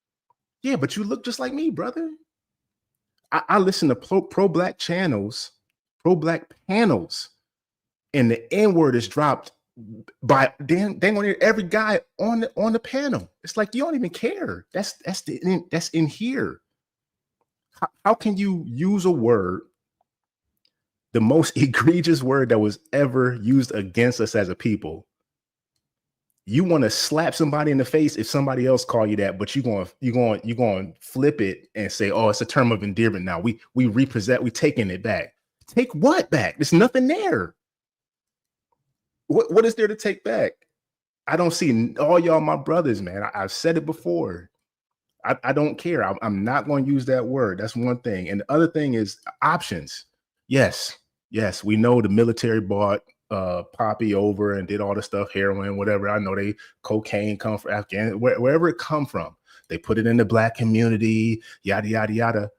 Yeah, but you look just like me, brother. I listen to pro-black channels, pro-black panels, and the N-word is dropped by dang on every guy on the panel. It's like, you don't even care. That's in here. How can you use a word, the most egregious word that was ever used against us as a people? You want to slap somebody in the face if somebody else call you that, but you're going to flip it and say, oh, it's a term of endearment now. We repossess, we taking it back. Take what back? There's nothing there. What is there to take back? I don't see all y'all my brothers, man. I've said it before. I don't care. I'm not going to use that word. That's one thing. And the other thing is options. Yes, we know the military bought poppy over and did all the stuff, heroin, whatever. I know cocaine come from Afghanistan, wherever it come from. They put it in the black community, yada, yada, yada.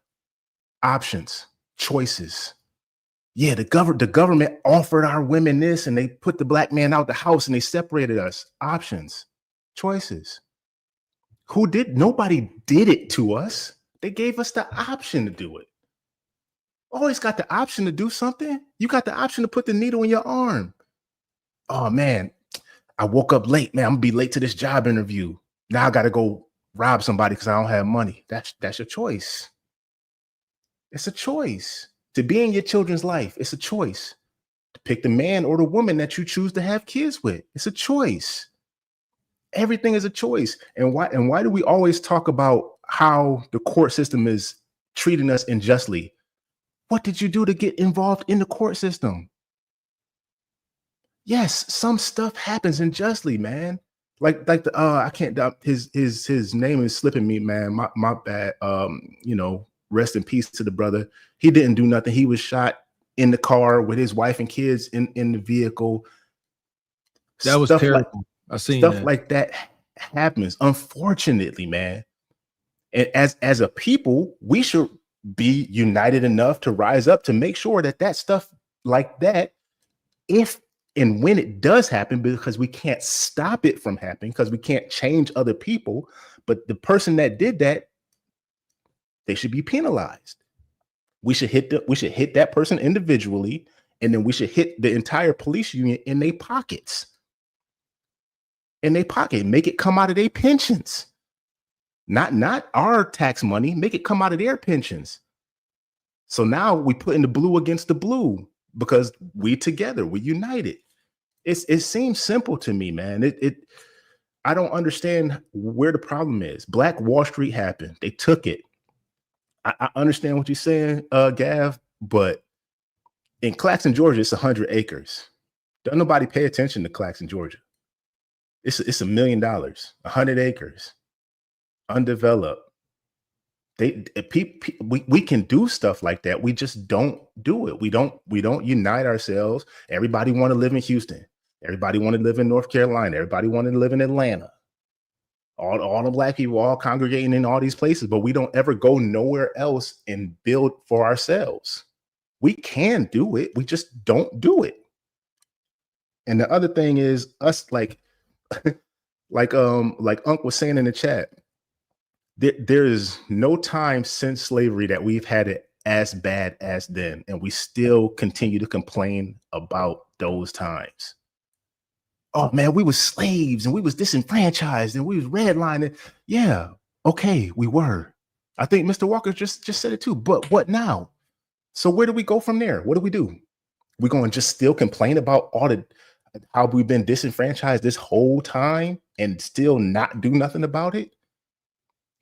Options, choices. Yeah, the government offered our women this and they put the black man out the house and they separated us. Options, choices. Nobody did it to us. They gave us the option to do it. Always got the option to do something. You got the option to put the needle in your arm. Oh man, I woke up late. Man, I'm gonna be late to this job interview. Now I gotta go rob somebody because I don't have money. That's your choice. It's a choice. To be in your children's life, it's a choice. To pick the man or the woman that you choose to have kids with, it's a choice. Everything is a choice. And why do we always talk about how the court system is treating us unjustly? What did you do to get involved in the court system? Yes, some stuff happens unjustly, man. Like the I can't his name is slipping me, man. My bad. Rest in peace to the brother. He didn't do nothing. He was shot in the car with his wife and kids in the vehicle. That was terrible. I seen stuff that. like that happens, unfortunately, man. And as a people, we should be united enough to rise up to make sure that stuff like that, if and when it does happen, because we can't stop it from happening, because we can't change other people, but the person that did that, they should be penalized. We should hit that person individually, and then we should hit the entire police union in their pockets. Make it come out of their pensions. Not our tax money, make it come out of their pensions. So now we put in the blue against the blue because we together, we united. It seems simple to me, man. I don't understand where the problem is. Black Wall Street happened. They took it. I understand what you're saying, Gav, but in Claxton, Georgia, it's 100 acres. Don't nobody pay attention to Claxton, Georgia. It's $1 million, 100 acres, undeveloped. We can do stuff like that. We just don't do it. We don't unite ourselves. Everybody want to live in Houston. Everybody want to live in North Carolina. Everybody want to live in Atlanta. All the black people all congregating in all these places, but we don't ever go nowhere else and build for ourselves. We can do it. We just don't do it. And the other thing is us, like Unc was saying in the chat, there is no time since slavery that we've had it as bad as then, and we still continue to complain about those times. Oh man, we was slaves and we was disenfranchised and we was redlining. Yeah, okay, we were. I think Mr. Walker just said it too. But what now? So where do we go from there? What do? We're going to just still complain about how we've been disenfranchised this whole time and still not do nothing about it?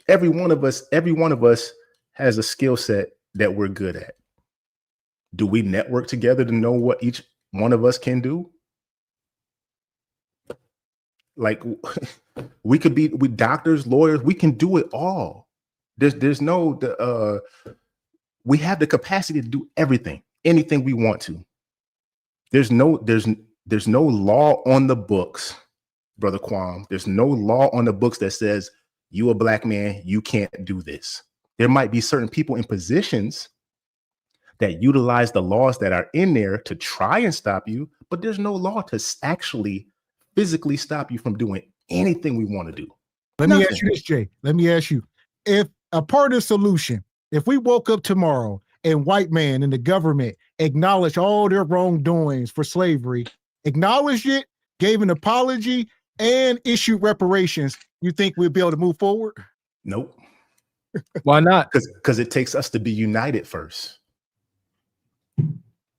Every one of us has a skill set that we're good at. Do we network together to know what each one of us can do? Like we could be doctors, lawyers, we can do it all. There's no we have the capacity to do everything, anything we want to. There's no law on the books, Brother Kwam. There's no law on the books that says you a black man, you can't do this. There might be certain people in positions that utilize the laws that are in there to try and stop you, but there's no law to actually physically stop you from doing anything we want to do. Let me ask you this, Jay. Let me ask you, if a part of the solution, if we woke up tomorrow and white man and the government acknowledged all their wrongdoings for slavery, acknowledged it, gave an apology, and issued reparations, you think we'll be able to move forward? Nope. Why not? Because it takes us to be united first.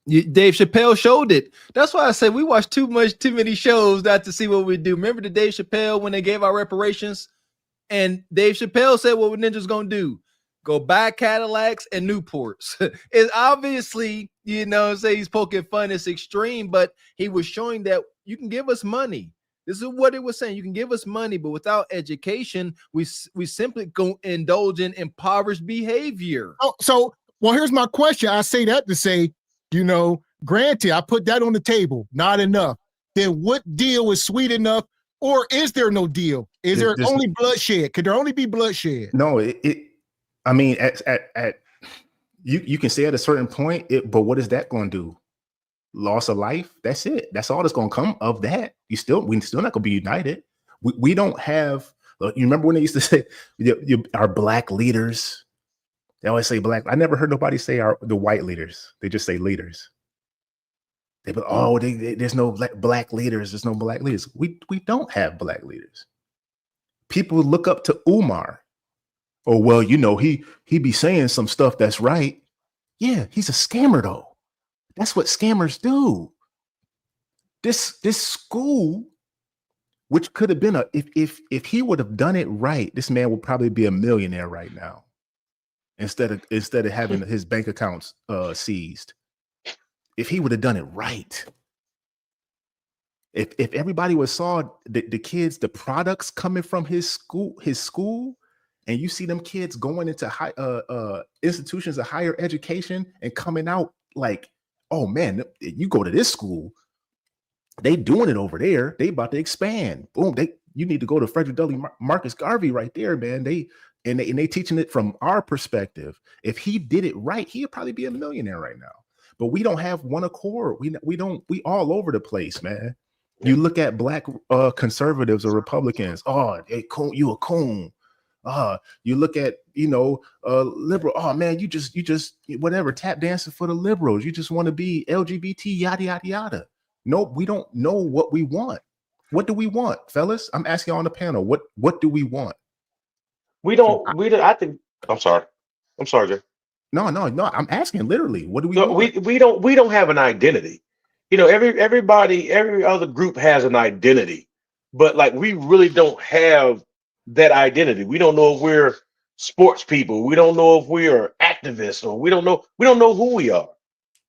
Dave Chappelle showed it. That's why I say we watch too many shows not to see what we do. Remember the Dave Chappelle when they gave our reparations? And Dave Chappelle said what ninjas gonna do? Go buy Cadillacs and Newports. It's obviously, say he's poking fun. It's extreme, but he was showing that you can give us money. This is what it was saying. You can give us money, but without education, we simply go indulge in impoverished behavior. Oh, so well, here's my question. I say that to say, granted, I put that on the table, not enough. Then what deal is sweet enough, or is there no deal? Is there only bloodshed? Could there only be bloodshed? No, I mean, at you can say at a certain point, but what is that going to do? Loss of life? That's it. That's all that's going to come of that. We still not going to be united. We don't have. You remember when they used to say our black leaders? They always say black. I never heard nobody say the white leaders. They just say leaders. There's no black leaders. There's no black leaders. We don't have black leaders. People look up to Umar. Oh, well, you know, he be saying some stuff that's right. Yeah, he's a scammer though. That's what scammers do. This school, which could have been if he would have done it right, this man would probably be a millionaire right now. Instead of having his bank accounts seized. If he would have done it right. If everybody saw the kids, the products coming from his school, and you see them kids going into high institutions of higher education and coming out like, oh man, you go to this school, they doing it over there. They about to expand. Boom, you need to go to Frederick W. Marcus Garvey right there, man. They teaching it from our perspective. If he did it right, he'd probably be a millionaire right now. But we don't have one accord. We all over the place, man. You look at black conservatives or Republicans. Oh, you a coon. You look at liberal. Oh man, you just whatever, tap dancing for the liberals. You just want to be LGBT, yada yada yada. No, we don't know what we want. What do we want, fellas? I'm asking on the panel. What do we want? We don't. I think. I'm sorry, Jay. No. I'm asking literally. What do we want? We don't have an identity. Every other group has an identity, but like we really don't have that identity. We don't know if we're sports people. We don't know if we are activists, or we don't know who we are.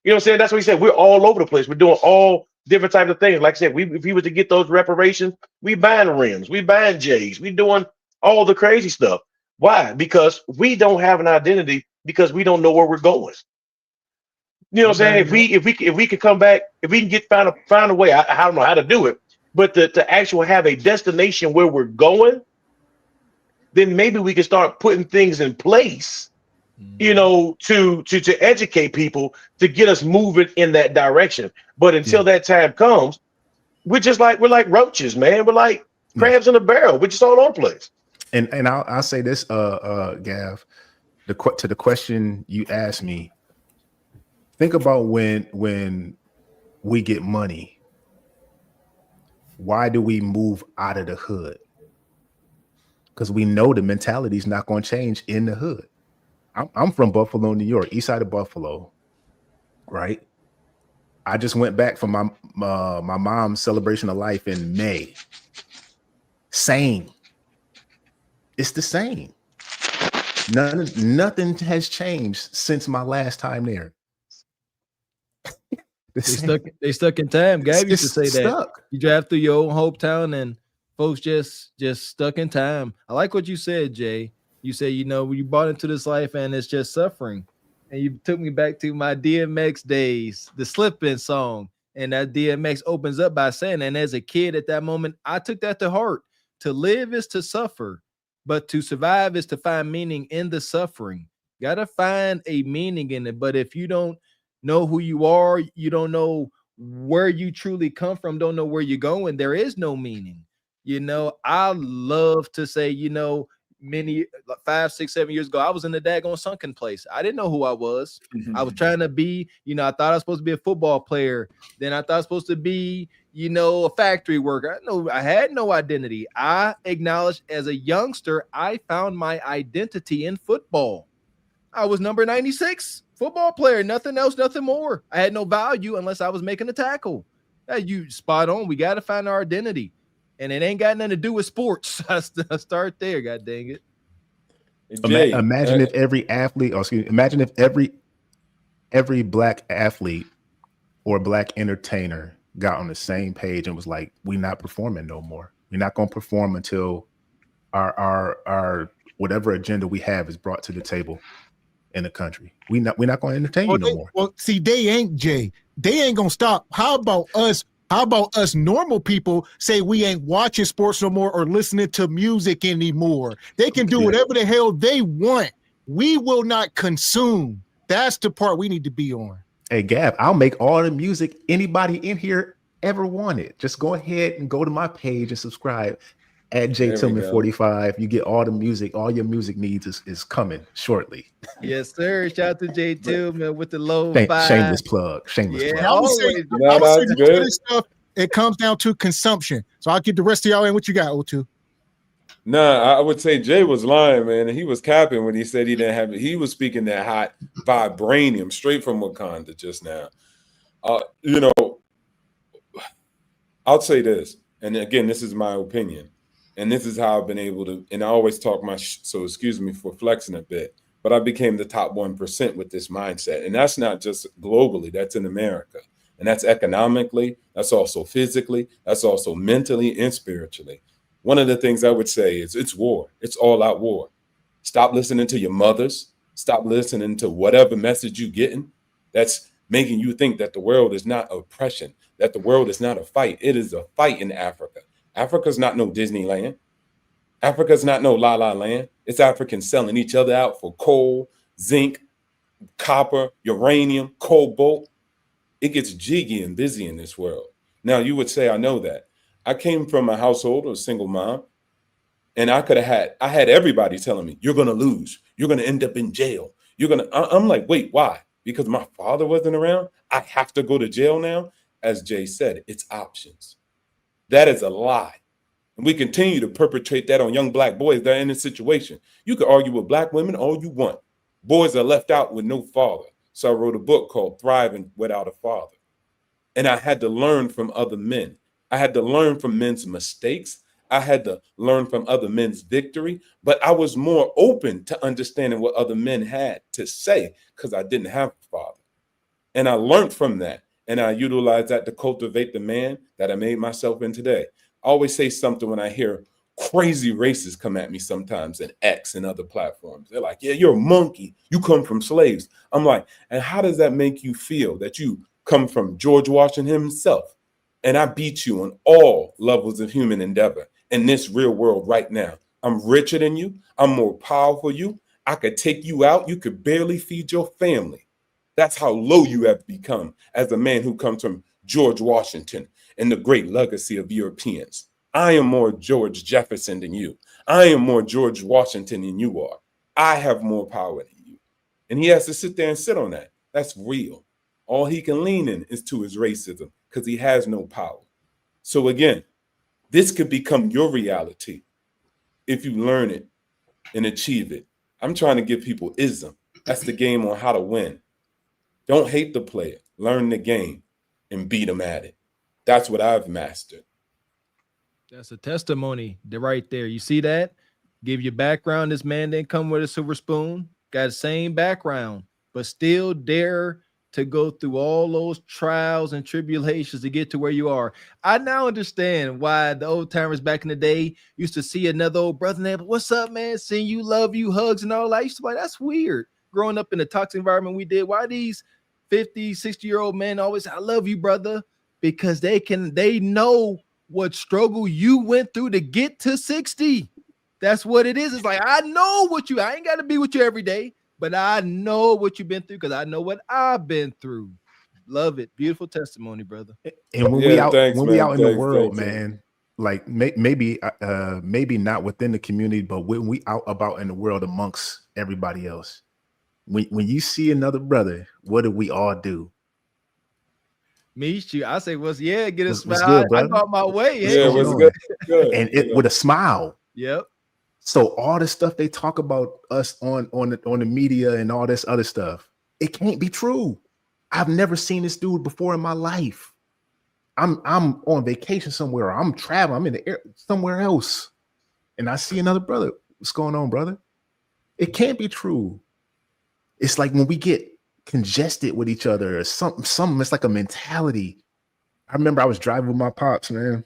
You know what I'm saying? That's what he said. We're all over the place. We're doing all different types of things. Like I said, if he was to get those reparations, we buying rims, we buying J's, we doing all the crazy stuff. Why? Because we don't have an identity, because we don't know where we're going. You know what I'm saying? If we could come back, if we can find a way, I don't know how to do it, but to actually have a destination where we're going, then maybe we can start putting things in place, to educate people, to get us moving in that direction. But until that time comes, we're like roaches, man. We're like crabs in a barrel. We're just all over the place. And I'll say this, Gav, to the question you asked me. Think about when we get money. Why do we move out of the hood? Because we know the mentality is not going to change in the hood. I'm from Buffalo, New York, east side of Buffalo, right? I just went back for my mom's celebration of life in May. Same. It's the same. Nothing has changed since my last time there. They stuck in time. Gabby used to say that you drive through your own hometown and folks just stuck in time. I like what you said, Jay. You said, when you bought into this life and it's just suffering. And you took me back to my DMX days, the Slippin' song. And that DMX opens up by saying, and as a kid at that moment, I took that to heart. To live is to suffer, but to survive is to find meaning in the suffering. Gotta find a meaning in it. But if you don't know who you are, you don't know where you truly come from, don't know where you're going, there is no meaning. I love to say, many 5, 6, 7 years ago, I was in the daggone sunken place. I didn't know who I was. I was trying to be, I thought I was supposed to be a football player. Then I thought I was supposed to be, a factory worker. I had no identity. I acknowledged as a youngster, I found my identity in football. I was number 96 football player, nothing else, nothing more. I had no value unless I was making a tackle. You spot on. We got to find our identity. And it ain't got nothing to do with sports. I start there. God dang it. Jay, imagine if every athlete, imagine if every black athlete or black entertainer got on the same page and was like, we're not performing no more. We're not going to perform until our whatever agenda we have is brought to the table in the country. We're not going to entertain you no more. Well, see, they ain't, Jay. they ain't gonna stop. How about us? How about us normal people say we ain't watching sports no more or listening to music anymore? They can do whatever the hell they want. We will not consume. That's the part we need to be on. Hey, Gab, I'll make all the music anybody in here ever wanted. Just go ahead and go to my page and subscribe at J There we Tillman go. 45. You get all the music. All your music needs is coming shortly. Yes, sir. Shout out to J Tillman with the low Shameless plug. Shameless Yeah, plug. I would say, always. I would say that's most good. of this stuff, it comes down to consumption. So I'll get the rest of y'all in. What you got, O2? Nah, I would say Jay was lying, man. And he was capping when he said he didn't have it. He was speaking that hot vibranium straight from Wakanda just now. You know, I'll say this, and again, this is my opinion, and this is how I've been able to. And I always talk so excuse me for flexing a bit, but I became the top 1% with this mindset, and that's not just globally. That's in America, and that's economically. That's also physically. That's also mentally and spiritually. One of the things I would say is it's war. It's all out war. Stop listening to your mothers. Stop listening to whatever message you're getting that's making you think that the world is not oppression, that the world is not a fight. It is a fight in Africa. Africa's not no Disneyland. Africa's not no La La Land. It's Africans selling each other out for coal, zinc, copper, uranium, cobalt. It gets jiggy and busy in this world. Now, you would say, I know that. I came from a household of a single mom, and I had everybody telling me, you're going to lose. You're going to end up in jail. I'm like, wait, why? Because my father wasn't around? I have to go to jail now? As Jay said, it's options. That is a lie. And we continue to perpetrate that on young black boys that are in this situation. You can argue with black women all you want. Boys are left out with no father. So I wrote a book called Thriving Without a Father. And I had to learn from other men. I had to learn from men's mistakes. I had to learn from other men's victory, but I was more open to understanding what other men had to say because I didn't have a father. And I learned from that. And I utilized that to cultivate the man that I made myself in today. I always say something when I hear crazy racists come at me sometimes in X and other platforms. They're like, yeah, you're a monkey. You come from slaves. I'm like, and how does that make you feel that you come from George Washington himself? And I beat you on all levels of human endeavor in this real world right now. I'm richer than you. I'm more powerful than you. I could take you out. You could barely feed your family. That's how low you have become as a man who comes from George Washington and the great legacy of Europeans. I am more George Jefferson than you. I am more George Washington than you are. I have more power than you. And he has to sit there and sit on that. That's real. All he can lean in is to his racism because he has no power. So again, this could become your reality if you learn it and achieve it. I'm trying to give people ism. That's the game on how to win. Don't hate the player. Learn the game and beat them at it. That's what I've mastered. That's a testimony right there. You see that? Give your background. This man didn't come with a silver spoon. Got the same background, but still dare to go through all those trials and tribulations to get to where you are. I now understand why the old timers back in the day used to see another old brother and they, what's up, man? Seeing you, love you, hugs and all that. I used to be like, that's weird. Growing up in the toxic environment we did, why these 50, 60-year-old men always, I love you, brother, because they know what struggle you went through to get to 60. That's what it is. It's like, I ain't got to be with you every day, but I know what you've been through because I know what I've been through. Love it. Beautiful testimony, brother. And when we out in the world, man, like maybe not within the community, but when we out about in the world amongst everybody else, when you see another brother, what do we all do? Meet you. I say, get a smile. Good, brother? I go out my way. Yeah, what's good? And it with a smile. Yep. So all the stuff they talk about us on the media and all this other stuff, it can't be true. I've never seen this dude before in my life. I'm on vacation somewhere. I'm traveling. I'm in the air somewhere else, and I see another brother. What's going on, brother? It can't be true. It's like when we get congested with each other or something. It's like a mentality. I remember I was driving with my pops, man.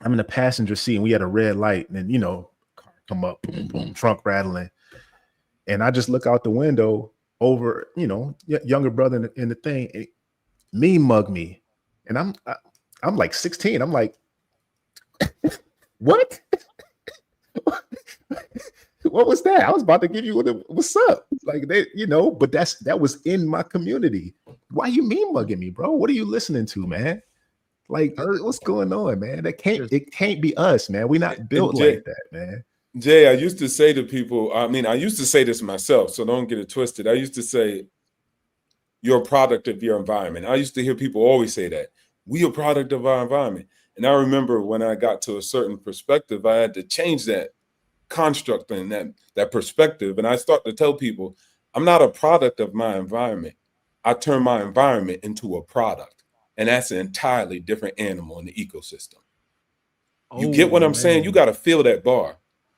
I'm in the passenger seat, and we had a red light, and car come up, boom, boom, trunk rattling, and I just look out the window over, younger brother in the thing. mean mug me, and I'm like 16. I'm like, what? What was that? I was about to give you what's up, like they, but that was in my community. Why you mean mugging me, bro? What are you listening to, man? Like, what's going on, man? It can't be us, man. We're not built like that, man. Jay, I used to say to people, I used to say this myself, so don't get it twisted. I used to say, you're a product of your environment. I used to hear people always say that. We are a product of our environment. And I remember when I got to a certain perspective, I had to change that construct and that perspective. And I start to tell people, I'm not a product of my environment. I turn my environment into a product. And that's an entirely different animal in the ecosystem. You get what I'm saying? You got to feel that bar.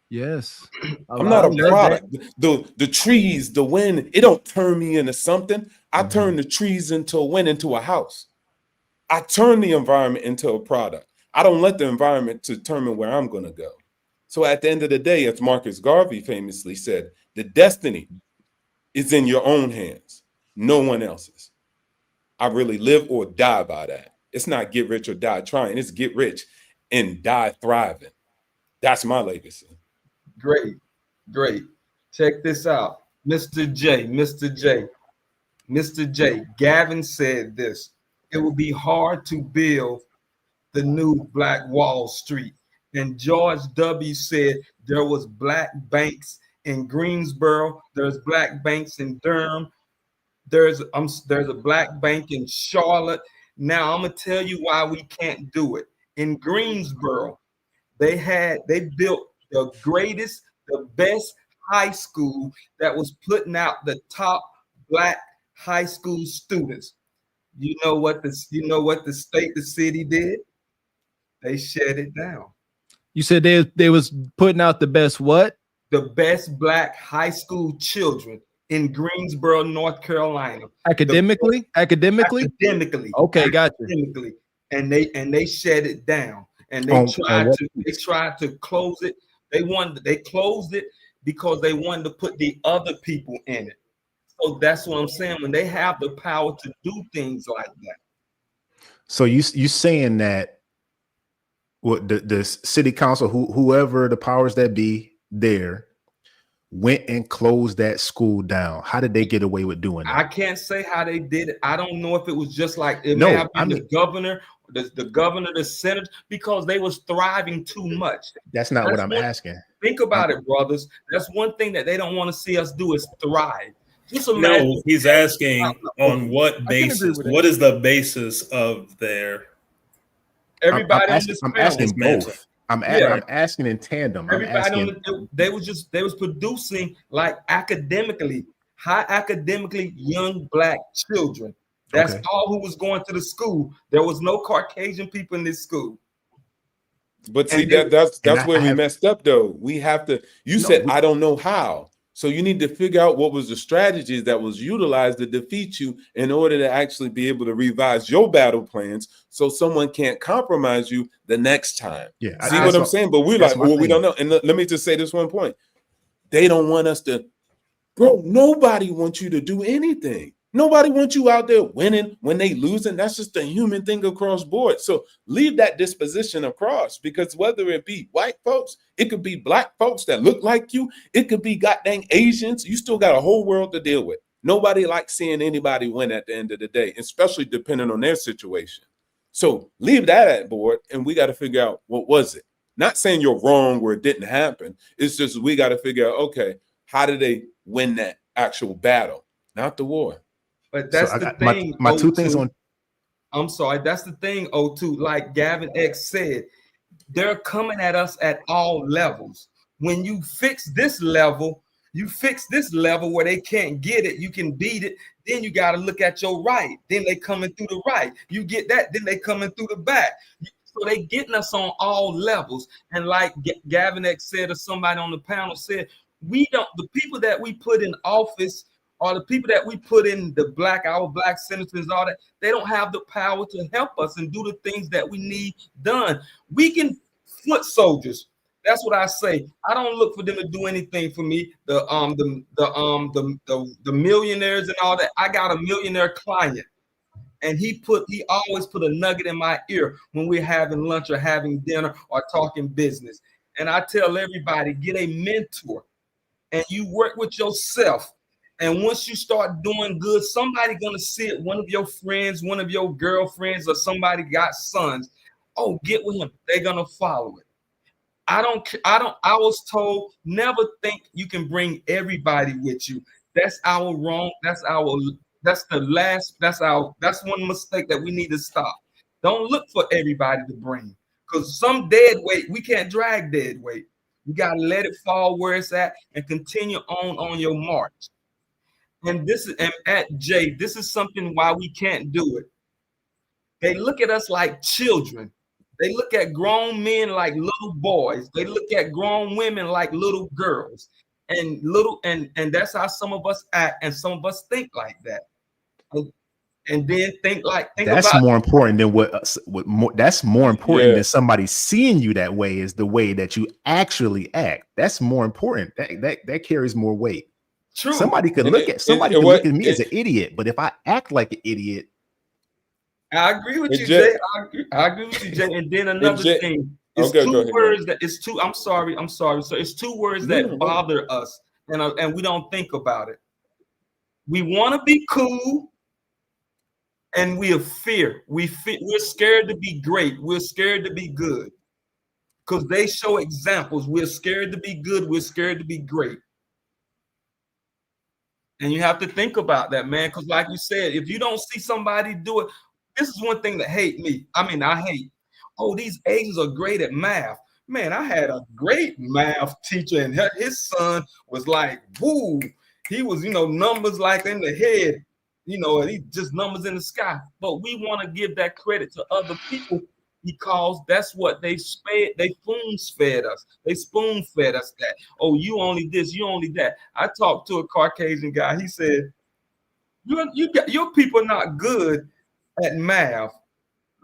Yes. I'm not a product. The trees, the wind, it don't turn me into something. I turn the trees into a wind, into a house. I turn the environment into a product. I don't let the environment determine where I'm going to go. So at the end of the day, as Marcus Garvey famously said, the destiny is in your own hands, no one else's. I really live or die by that. It's not get rich or die trying. It's get rich and die thriving. That's my legacy. Great. Check this out. Mr. J. Gavin said this. It would be hard to build the new Black Wall Street. And George W. said there was black banks in Greensboro. There's black banks in Durham. There's a black bank in Charlotte. Now I'm gonna tell you why we can't do it. In Greensboro, they built the greatest, the best high school that was putting out the top black high school students. You know what the city did? They shut it down. You said they was putting out the best what? The best black high school children in Greensboro, North Carolina. Academically? Academically. Okay, gotcha. Academically. And they shut it down. And they tried to close it. They closed it because they wanted to put the other people in it. So that's what I'm saying. When they have the power to do things like that. So you saying that what the city council, whoever the powers that be there, went and closed that school down? How did they get away with doing that? I can't say how they did it. I don't know if it was just like it may have been the governor, the senator, because they was thriving too much. That's not what I'm asking. Think about it, brothers. That's one thing that they don't want to see us do is thrive. Just imagine. No, he's asking on what basis. What is the basis of their? Everybody I'm asking both. I'm asking in tandem. Everybody they was producing like high academically young black children. That's all who was going to the school. There was no Caucasian people in this school. But see, that's where we messed up though. We have to, said, I don't know how. So you need to figure out what was the strategies that was utilized to defeat you in order to actually be able to revise your battle plans so someone can't compromise you the next time. Yeah. See what I'm saying? But we're like, well, we don't know. And let me just say this one point. They don't want us to, bro, nobody wants you to do anything. Nobody wants you out there winning when they losing. That's just a human thing across board. So leave that disposition across, because whether it be white folks, it could be black folks that look like you, it could be goddamn Asians. You still got a whole world to deal with. Nobody likes seeing anybody win at the end of the day, especially depending on their situation. So leave that at board, and we got to figure out what was it. Not saying you're wrong where it didn't happen. It's just we got to figure out, okay, how did they win that actual battle, not the war? But that's the thing. My two things on. I'm sorry. That's the thing, O2. Like Gavin X said, they're coming at us at all levels. When you fix this level where they can't get it, you can beat it. Then you got to look at your right. Then they coming through the right. You get that. Then they coming through the back. So they getting us on all levels. And like Gavin X said, or somebody on the panel said, the people that we put in office, or the people that we put in our black senators, all that, they don't have the power to help us and do the things that we need done. We can foot soldiers. That's what I say. I don't look for them to do anything for me. The millionaires and all that. I got a millionaire client. And he always put a nugget in my ear when we're having lunch or having dinner or talking business. And I tell everybody, get a mentor and you work with yourself. And once you start doing good, somebody gonna see it. One of your friends, one of your girlfriends, or somebody got sons. Oh, get with him. They're gonna follow it. I was told never think you can bring everybody with you. That's our wrong. That's one mistake that we need to stop. Don't look for everybody to bring, because some dead weight, we can't drag dead weight. You got to let it fall where it's at and continue on your march. And at Jay, this is something why we can't do it. They look at us like children. They look at grown men like little boys. They look at grown women like little girls. And that's how some of us act, and some of us think like that. And then think that's about more important than that's more important than somebody seeing you that way, is the way that you actually act. That's more important. That carries more weight. True. Somebody could look at me as an idiot, but if I act like an idiot, I agree with you, Jay. I agree with you, Jay. And then another thing, it's two words that it's two. I'm sorry. So it's two words that bother us, and we don't think about it. We want to be cool, and we have fear. We're scared to be great. We're scared to be good, because they show examples. We're scared to be good. We're scared to be great. And you have to think about that, man. Because like you said, if you don't see somebody do it. This is one thing that I hate. Oh, these Asians are great at math. Man, I had a great math teacher, and his son was like, woo. He was, numbers like in the head, and he just numbers in the sky. But we want to give that credit to other people because that's what they spoon-fed us. They spoon-fed us that. Oh, you only this, you only that. I talked to a Caucasian guy. He said, your people are not good at math.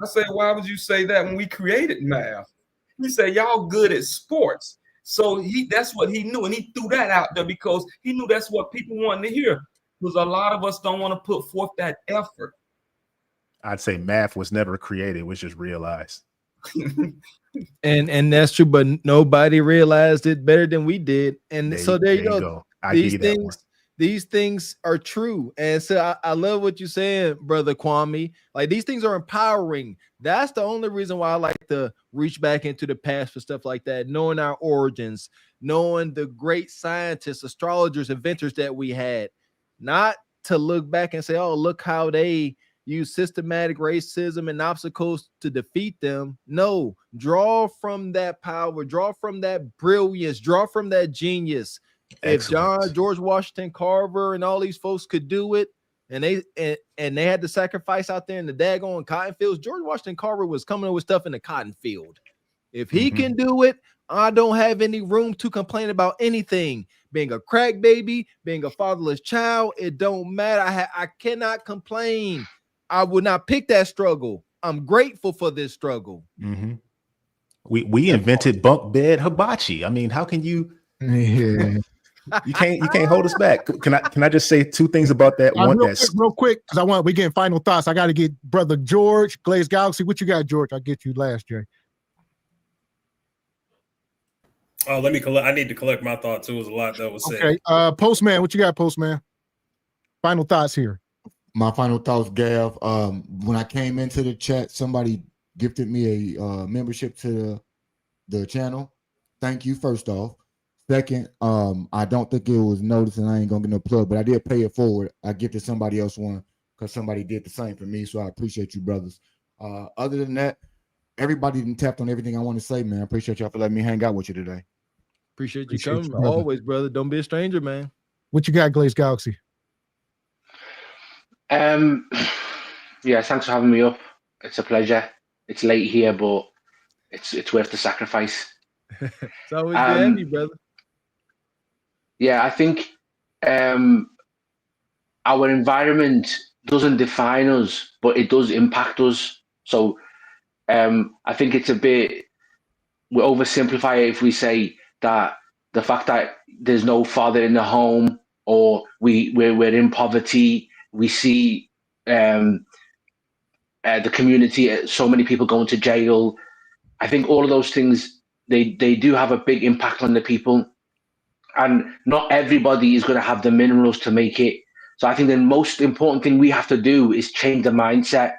I said, why would you say that when we created math? He said, y'all good at sports. So that's what he knew, and he threw that out there because he knew that's what people wanted to hear. Because a lot of us don't want to put forth that effort. I'd say math was never created, it was just realized. and that's true, but nobody realized it better than we did. And there you go. I give you that one. These things are true. And so I love what you're saying, Brother Kwame. Like, these things are empowering. That's the only reason why I like to reach back into the past for stuff like that, knowing our origins, knowing the great scientists, astrologers, inventors that we had, not to look back and say, oh, look how they use systematic racism and obstacles to defeat them. No, draw from that power, draw from that brilliance, draw from that genius. Excellent. If George Washington Carver and all these folks could do it, and they had to sacrifice out there in the daggone cotton fields, George Washington Carver was coming up with stuff in the cotton field. If he can do it, I don't have any room to complain about anything. Being a crack baby, being a fatherless child, it don't matter. I cannot complain. I would not pick that struggle. I'm grateful for this struggle. Mm-hmm. We invented bunk bed hibachi. I mean, how can you? Yeah. You can't hold us back. Can I just say two things about that? One, real quick, because we getting final thoughts. I got to get Brother George, Glaze Galaxy. What you got, George? I'll get you last, Jay. Oh, let me collect. I need to collect my thoughts. It was a lot that was said. Okay, Postman, what you got, Postman? Final thoughts here. My final thoughts, Gav. When I came into the chat, somebody gifted me a membership to the channel. Thank you, first off. Second, I don't think it was noticed, and I ain't gonna get no plug, but I did pay it forward. I gifted somebody else one because somebody did the same for me, so I appreciate you, brothers. Other than that, everybody done tapped on everything I want to say, man. I appreciate y'all for letting me hang out with you today. Appreciate you coming, always, brother. Don't be a stranger, man. What you got, Glaze Galaxy? Yeah, thanks for having me up. It's a pleasure. It's late here, but it's worth the sacrifice. It's always good having you, brother. Yeah, I think our environment doesn't define us, but it does impact us. So I think it's we oversimplify it if we say that the fact that there's no father in the home, or we're in poverty, we see the community, so many people going to jail. I think all of those things, they do have a big impact on the people. And not everybody is going to have the minerals to make it. So I think the most important thing we have to do is change the mindset.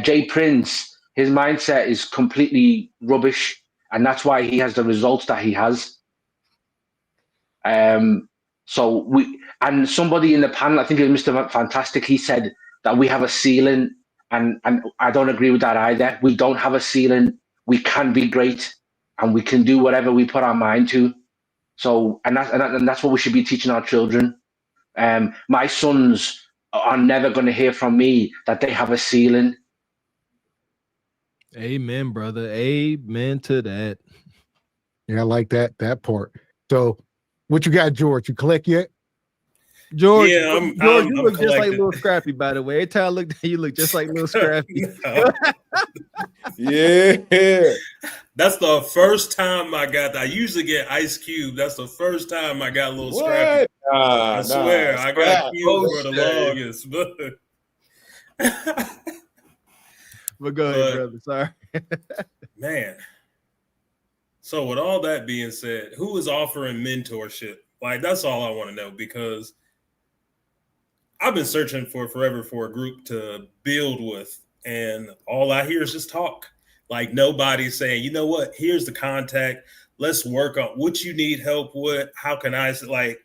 Jay Prince, his mindset is completely rubbish, and that's why he has the results that he has. So somebody in the panel, I think it was Mr. Fantastic, he said that we have a ceiling, and I don't agree with that either. We don't have a ceiling. We can be great, and we can do whatever we put our mind to. So, and that's what we should be teaching our children. My sons are never going to hear from me that they have a ceiling. Amen, brother. Amen to that. Yeah, I like that part. So, what you got, George? You collect yet? George, Yeah, George, I'm you look just like collecting. Little Scrappy, by the way. Every time I look at you, look just like Little Scrappy. Yeah. That's the first time I got that. I usually get Ice Cube. That's the first time I got a little Scrappy. I swear, I got Cube for the longest. But go ahead, brother. Sorry. Man. So with all that being said, who is offering mentorship? Like, that's all I want to know, because I've been searching forever for a group to build with, and all I hear is just talk. Like, nobody's saying, you know what, here's the contact. Let's work on what you need help with. How can I, like,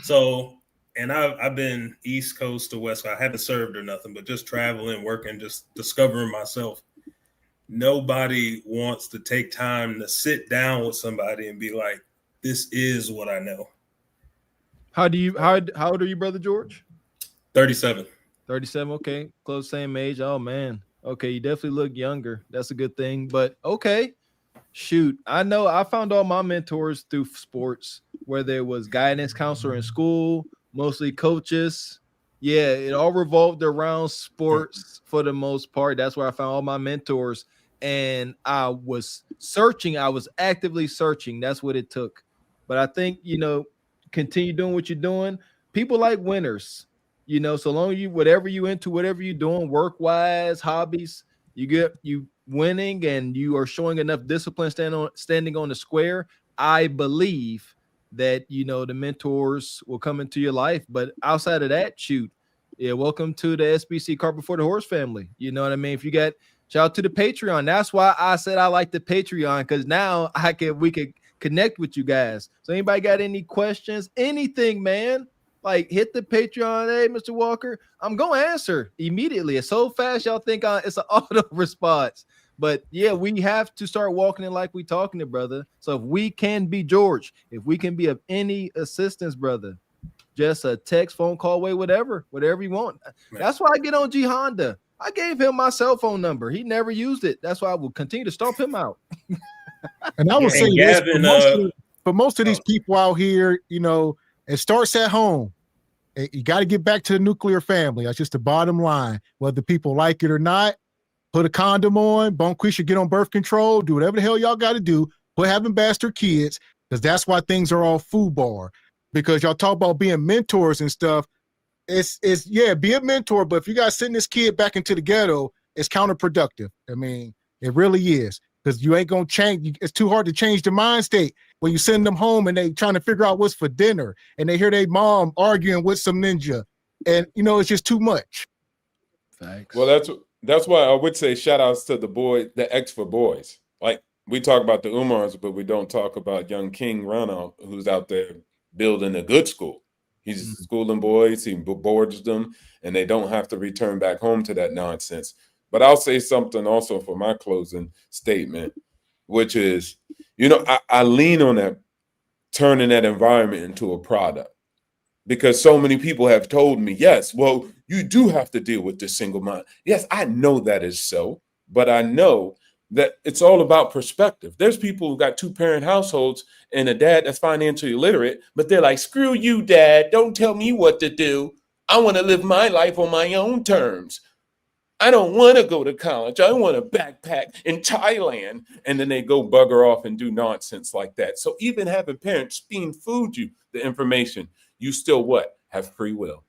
so, and I've been East Coast to West Coast. I haven't served or nothing, but just traveling, working, just discovering myself. Nobody wants to take time to sit down with somebody and be like, this is what I know. How old are you, brother George? 37. 37. Okay. Close, same age. Oh man. Okay. You definitely look younger. That's a good thing. But okay. Shoot. I know I found all my mentors through sports, whether it was guidance counselor in school, mostly coaches. Yeah, it all revolved around sports for the most part. That's where I found all my mentors. And I was searching. I was actively searching. That's what it took. But I think, continue doing what you're doing. People like winners. So long as you, whatever you into, whatever you're doing, work-wise, hobbies, you winning and you are showing enough discipline standing on the square, I believe that, the mentors will come into your life. But outside of that, shoot, yeah, welcome to the SBC Cart Before the Horse family. You know what I mean? If you got, shout out to the Patreon. That's why I said I like the Patreon, because now we could connect with you guys. So anybody got any questions, anything, man? Like, hit the Patreon. Hey, Mr. Walker, I'm going to answer immediately. It's so fast, y'all think it's an auto response. But, yeah, we have to start walking it like we talking to, brother. So if we can be George, if we can be of any assistance, brother, just a text, phone call away, whatever you want. That's why I get on G Honda. I gave him my cell phone number. He never used it. That's why I will continue to stomp him out. And I would say this, for most of these people out here, it starts at home. You got to get back to the nuclear family. That's just the bottom line. Whether people like it or not, put a condom on, Bonquisha, get on birth control, do whatever the hell y'all got to do. Quit having bastard kids, because that's why things are all foobar. Because y'all talk about being mentors and stuff. It's be a mentor, but if you guys send this kid back into the ghetto, it's counterproductive. I mean, it really is, because you ain't gonna change. It's too hard to change the mind state when you send them home and they trying to figure out what's for dinner, and they hear their mom arguing with some ninja, and it's just too much. Thanks. Well, that's why I would say shout outs to the X for boys. Like, we talk about the Umars, but we don't talk about young King Ronald, who's out there building a good school. He's schooling boys, he boards them, and they don't have to return back home to that nonsense. But I'll say something also for my closing statement, which is, I lean on that, turning that environment into a product. Because so many people have told me, yes, well, you do have to deal with this single mom. Yes, I know that is so, but I know that it's all about perspective. There's people who got 2-parent households and a dad that's financially illiterate, but they're like, screw you, dad. Don't tell me what to do. I want to live my life on my own terms. I don't want to go to college. I want to backpack in Thailand. And then they go bugger off and do nonsense like that. So even having parents spoon food you the information, you still have free will.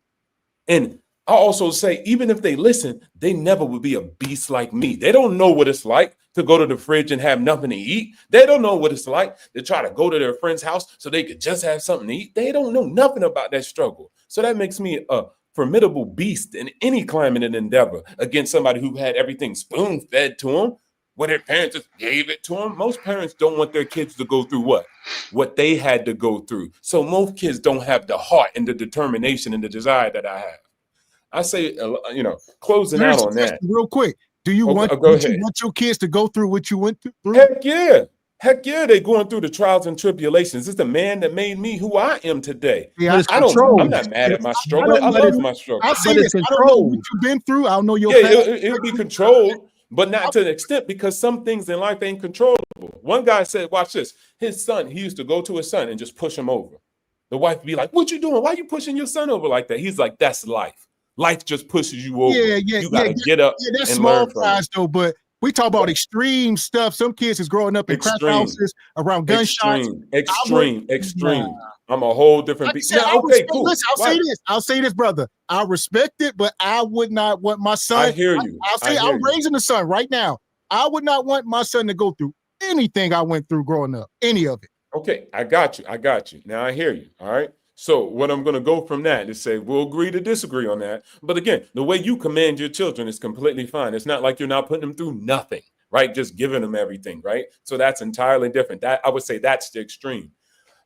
And I also say, even if they listen, they never would be a beast like me. They don't know what it's like to go to the fridge and have nothing to eat. They don't know what it's like to try to go to their friend's house so they could just have something to eat. They don't know nothing about that struggle. So that makes me a formidable beast in any climate and endeavor against somebody who had everything spoon-fed to them, where their parents just gave it to them. Most parents don't want their kids to go through what they had to go through. So most kids don't have the heart and the determination and the desire that I have. I say, closing out on that. Real quick, do you want your kids to go through what you went through? Heck yeah, they going through the trials and tribulations. It's the man that made me who I am today. Yeah, I'm not mad at my struggle. I love my struggle. I see this. I don't know what you've been through. I don't know your it'll be controlled, but not to the extent, because some things in life ain't controllable. One guy said, watch this. His son, he used to go to his son and just push him over. The wife would be like, what you doing? Why you pushing your son over like that? He's like, that's life. Life just pushes you over. You gotta get up that's and small learn from size it. though, but we talk about extreme stuff. Some kids is growing up in crack houses around gunshots. Extreme. I'm a whole different beast. Like I said, Now, okay, cool. Listen, I'll say this, brother. I respect it, but I would not want my son. I hear you. I'm raising a son right now. I would not want my son to go through anything I went through growing up. Any of it. Okay, I got you. Now I hear you. All right. So what I'm going to go from that is say we'll agree to disagree on that. But again, the way you command your children is completely fine. It's not like you're not putting them through nothing, right? Just giving them everything, right? So that's entirely different. That I would say that's the extreme.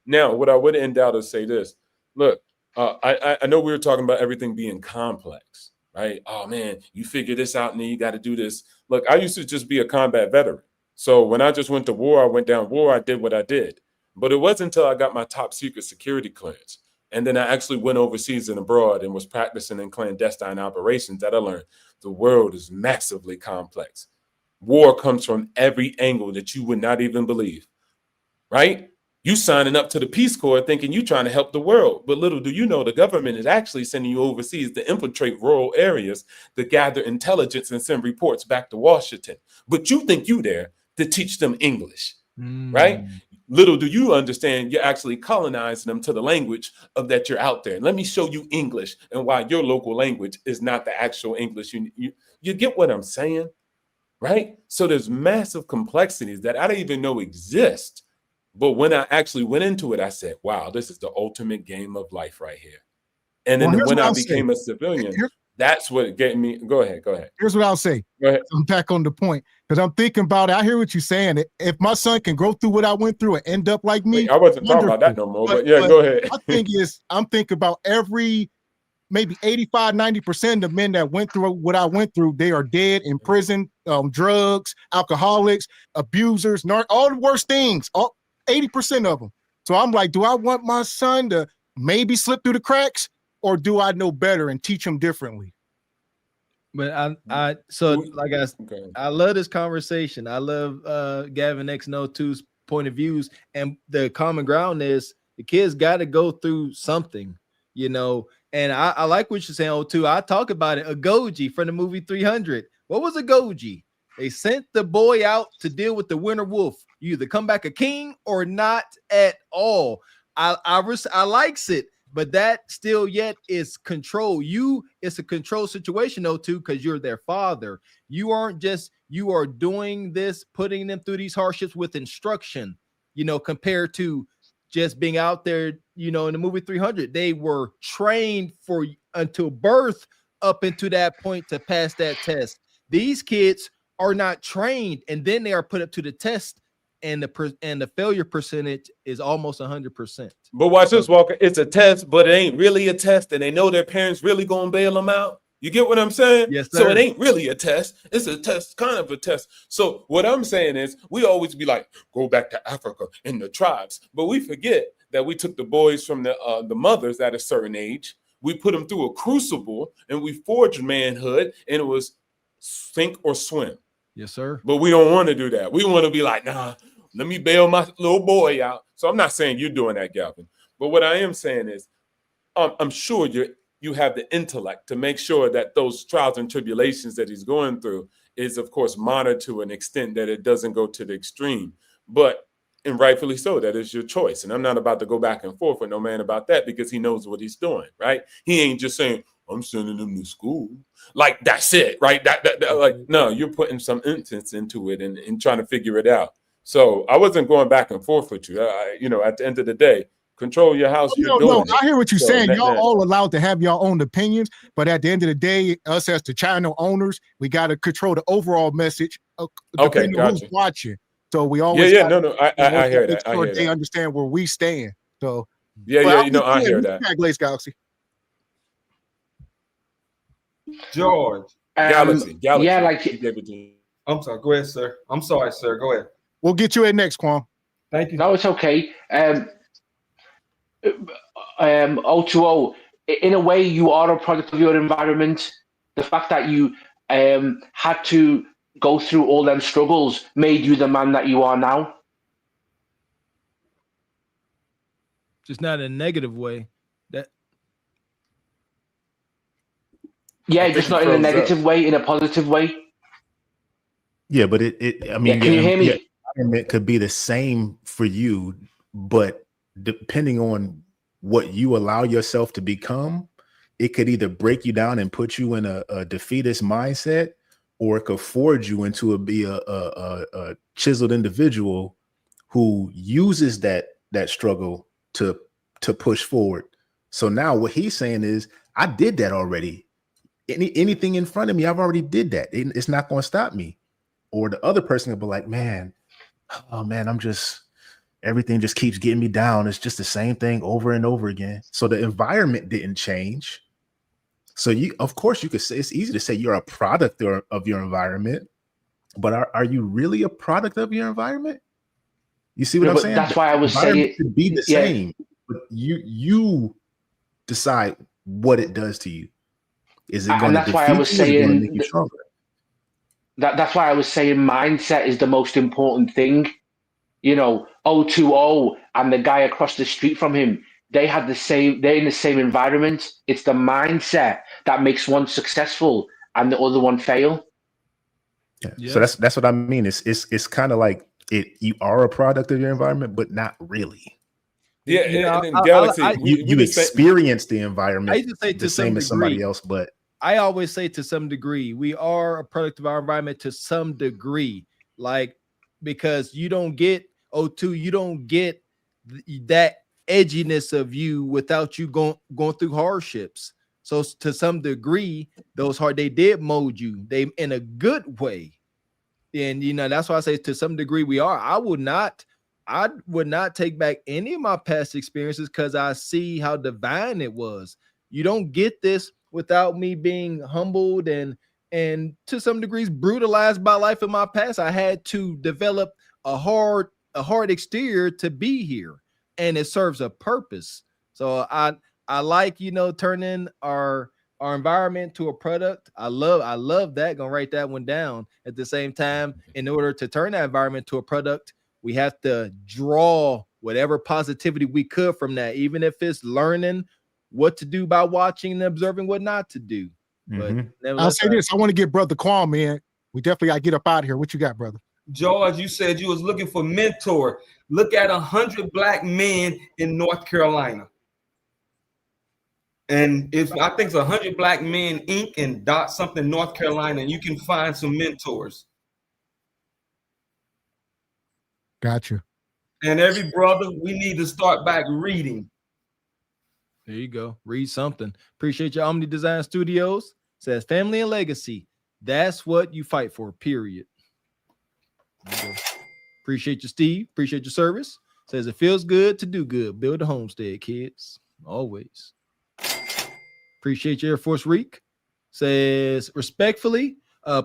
Now, what I would end out is say this. Look, I know we were talking about everything being complex, right? Oh man, you figure this out and then you got to do this. Look, I used to just be a combat veteran. So when I just went to war, I went down war, I did what I did. But it wasn't until I got my top secret security clearance, and then I actually went overseas and abroad and was practicing in clandestine operations, that I learned the world is massively complex. War comes from every angle that you would not even believe, right? You signing up to the Peace Corps thinking you're trying to help the world. But little do you know, the government is actually sending you overseas to infiltrate rural areas, to gather intelligence and send reports back to Washington. But you think you there to teach them English, right? Little do you understand, you're actually colonizing them to the language of that you're out there. Let me show you English and why your local language is not the actual English. You get what I'm saying, right? So there's massive complexities that I didn't even know exist. But when I actually went into it, I said, wow, this is the ultimate game of life right here. And then when I became a civilian, that's what gave me. Go ahead. Here's what I'll say. Go ahead. I'm back on the point because I'm thinking about it. I hear what you're saying. If my son can go through what I went through and end up like me, I wasn't talking about that no more. But yeah, go ahead. My thing is, I'm thinking about maybe 85, 90% of men that went through what I went through, they are dead in prison, drugs, alcoholics, abusers, all the worst things, 80% of them. So I'm like, do I want my son to maybe slip through the cracks, or do I know better and teach him differently? But I love this conversation. I love Gavin X Mr.'s point of views, and the common ground is the kids got to go through something, And I like what you're saying, O2. I talk about it. A Goji from the movie 300. What was a Goji? They sent the boy out to deal with the winter wolf. You either come back a king or not at all. I likes it, but that still yet is control. It's a control situation though too, because you're their father. You are doing this, putting them through these hardships with instruction. Compared to just being out there. In the movie 300, they were trained until birth up into that point to pass that test. These kids are not trained, and then they are put up to the test, and the failure percentage is almost 100%. But watch this, Walker. It's a test, but it ain't really a test, and they know their parents really gonna bail them out. You get what I'm saying? Yes, sir. So it ain't really a test. It's a test, kind of a test. So what I'm saying is, we always be like, go back to Africa in the tribes, but we forget that we took the boys from the mothers at a certain age. We put them through a crucible, and we forged manhood, and it was sink or swim. Yes, sir. But we don't want to do that. We want to be like, nah, let me bail my little boy out. So I'm not saying you're doing that, Gavin. But what I am saying is, I'm sure you have the intellect to make sure that those trials and tribulations that he's going through is, of course, monitored to an extent that it doesn't go to the extreme. And rightfully so, that is your choice. And I'm not about to go back and forth with no man about that, because he knows what he's doing, right? He ain't just saying, I'm sending them to school. Like, that's it, right? Like, no, you're putting some instance into it and trying to figure it out. So I wasn't going back and forth with you. At the end of the day, control your house. You're doing it. I hear what you're So, saying. Y'all net. all allowed to have your own opinions, but at the end of the day, us as the channel owners, we got to control the overall message. Okay, depending on who's gotcha. watching. So we always Yeah, gotta, no, I hear make that. I sure hear they that. understand where we stand. So Yeah, but yeah, I'll I be hear clear. that. Who's Glaze Galaxy? George. Galaxy. Yeah, like He gave it to you. I'm sorry. Go ahead, sir. I'm sorry, sir. Go ahead. We'll get you in next, Quan. Thank you. No, it's okay. O2O, in a way, you are a product of your environment. The fact that you had to go through all them struggles made you the man that you are now. Just not in a negative way. Yeah, just not in a negative way, in a positive way. Yeah, but I mean, can you hear me? Your environment could be the same for you, but depending on what you allow yourself to become, it could either break you down and put you in a defeatist mindset, or it could forge you into a chiseled individual who uses that struggle to push forward. So now what he's saying is, I did that already. Anything in front of me, I've already did that. It's not going to stop me. Or the other person will be like, man, everything just keeps getting me down. It's just the same thing over and over again. So the environment didn't change. So of course you could say, it's easy to say you're a product of your environment, but are you really a product of your environment? You see what I'm saying? That's why I was saying to be the same, but you decide what it does to you. Is it going to defeat you? Is it going to make you stronger? That's why I was saying mindset is the most important thing. O2O and the guy across the street from him, they're in the same environment. It's the mindset that makes one successful and the other one fail. Yeah. Yes. So that's what I mean. It's kind of like you are a product of your environment, but not really. Yeah, and Galaxy, you experience the environment. I used to say the same as somebody else, but I always say to some degree, we are a product of our environment to some degree, because you don't get O2, you don't get that edginess of you without you going through hardships. So to some degree, they did mold you, they in a good way. And that's why I say to some degree we are. I would not take back any of my past experiences because I see how divine it was. You don't get this without me being humbled and to some degrees brutalized by life in my past. I had to develop a hard exterior to be here, and it serves a purpose. So I like turning our environment to a product. I love that. Gonna write that one down. At the same time, in order to turn that environment to a product, we have to draw whatever positivity we could from that, even if it's learning what to do by watching and observing what not to do. But I'll say this: I want to get Brother Quan, man. We definitely got to get up out of here. What you got, brother? George, you said you was looking for mentor. Look at 100 black men in North Carolina. And if I think it's 100 black men Inc. and dot something North Carolina, and you can find some mentors. Gotcha. And every brother, we need to start back reading. There you go. Read something. Appreciate your Omni Design Studios. Says family and legacy. That's what you fight for, period. Appreciate you, Steve. Appreciate your service. Says it feels good to do good. Build a homestead, kids. Always. Appreciate your Air Force Reek. Says respectfully,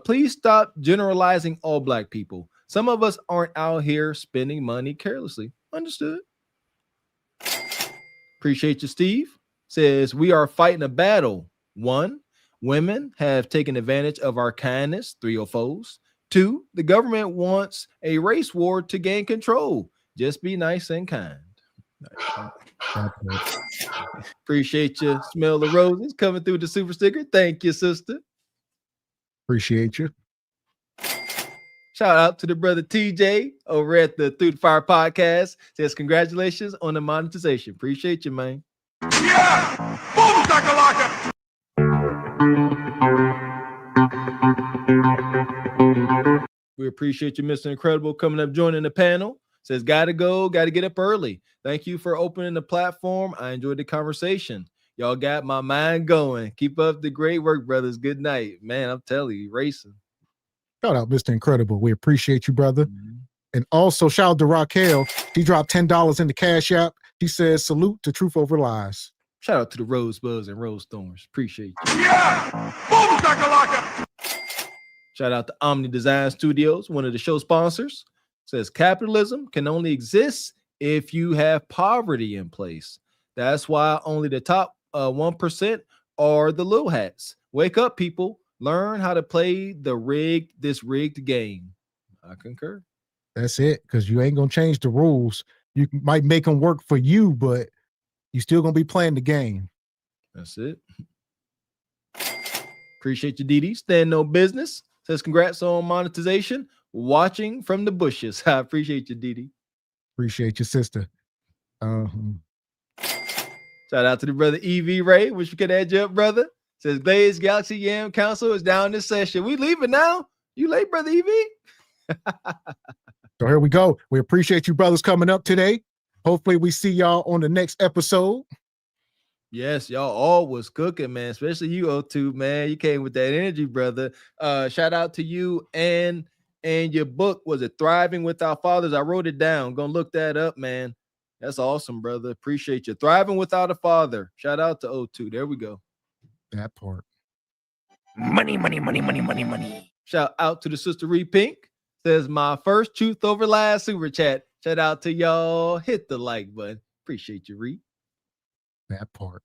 please stop generalizing all black people. Some of us aren't out here spending money carelessly. Understood. Appreciate you, Steve. Says we are fighting a battle. 1, women have taken advantage of our kindness, 304s. 2, the government wants a race war to gain control. Just be nice and kind. Appreciate you. Smell the roses coming through the super sticker. Thank you, sister. Appreciate you. Shout out to the brother TJ over at the Through the Fire podcast. Says congratulations on the monetization. Appreciate you, man. Yeah! Boom, We appreciate you, Mr. Incredible, coming up, joining the panel. Says, gotta go, gotta get up early. Thank you for opening the platform. I enjoyed the conversation. Y'all got my mind going. Keep up the great work, brothers. Good night. Man, I'm telling you, racing. Shout out, Mr. Incredible. We appreciate you, brother. And also, shout out to Raquel. She dropped $10 in the Cash App. She says, salute to Truth Over Lies. Shout out to the Rosebuds and Rose Thorns. Appreciate you. Shout out to Omni Design Studios, one of the show sponsors. Says capitalism can only exist if you have poverty in place. That's why only the top 1% are the little hats. Wake up, people. Learn how to play this rigged game. I concur. That's it, because you ain't going to change the rules. You might make them work for you, but you still going to be playing the game. That's it. Appreciate you, Didi. Stand no business. Says congrats on monetization. Watching from the bushes. I appreciate you, Didi. Appreciate your sister. Shout out to the brother EV Ray. Wish we could add you up, brother. Says Blaze Galaxy Yam Council is down this session. We leaving now. You late, brother EV? So here we go. We appreciate you brothers coming up today. Hopefully we see y'all on the next episode. Yes, y'all all was cooking, man. Especially you, O2, man. You came with that energy, brother. Shout out to you and your book. Was it Thriving with Our Fathers? I wrote it down. Gonna look that up, man. That's awesome, brother. Appreciate you. Thriving Without a Father. Shout out to O2. There we go. That part. Money, money, money, money, money, money. Shout out to the sister Ree Pink. Says my first Truth Over Lies super chat. Shout out to y'all. Hit the like button. Appreciate you, Ree. That part.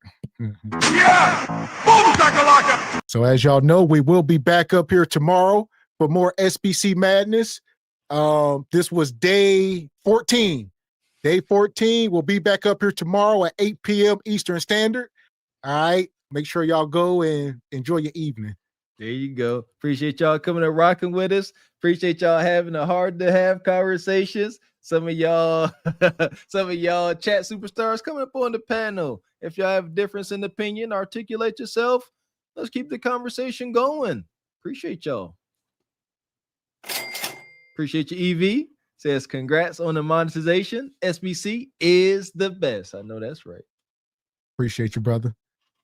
So as y'all know, we will be back up here tomorrow for more SBC madness. This was day 14. Day 14. We'll be back up here tomorrow at 8 p.m. Eastern Standard. All right. Make sure y'all go and enjoy your evening. There you go. Appreciate y'all coming and rocking with us. Appreciate y'all having a hard to have conversations. Some of y'all chat superstars coming up on the panel. If y'all have a difference in opinion, articulate yourself. Let's keep the conversation going. Appreciate y'all. Appreciate you, EV. Says congrats on the monetization. SBC is the best. I know that's right. Appreciate you, brother.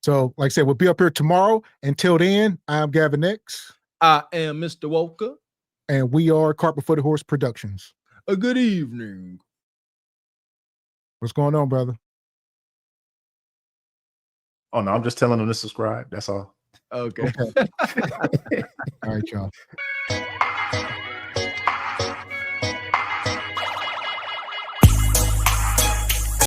So, like I said, we'll be up here tomorrow. Until then, I'm Gavin X. I am Mr. Walker. And we are Carpet for the Horse Productions. A good evening. What's going on, brother? Oh, no, I'm just telling them to subscribe. That's all. Okay. All right, y'all.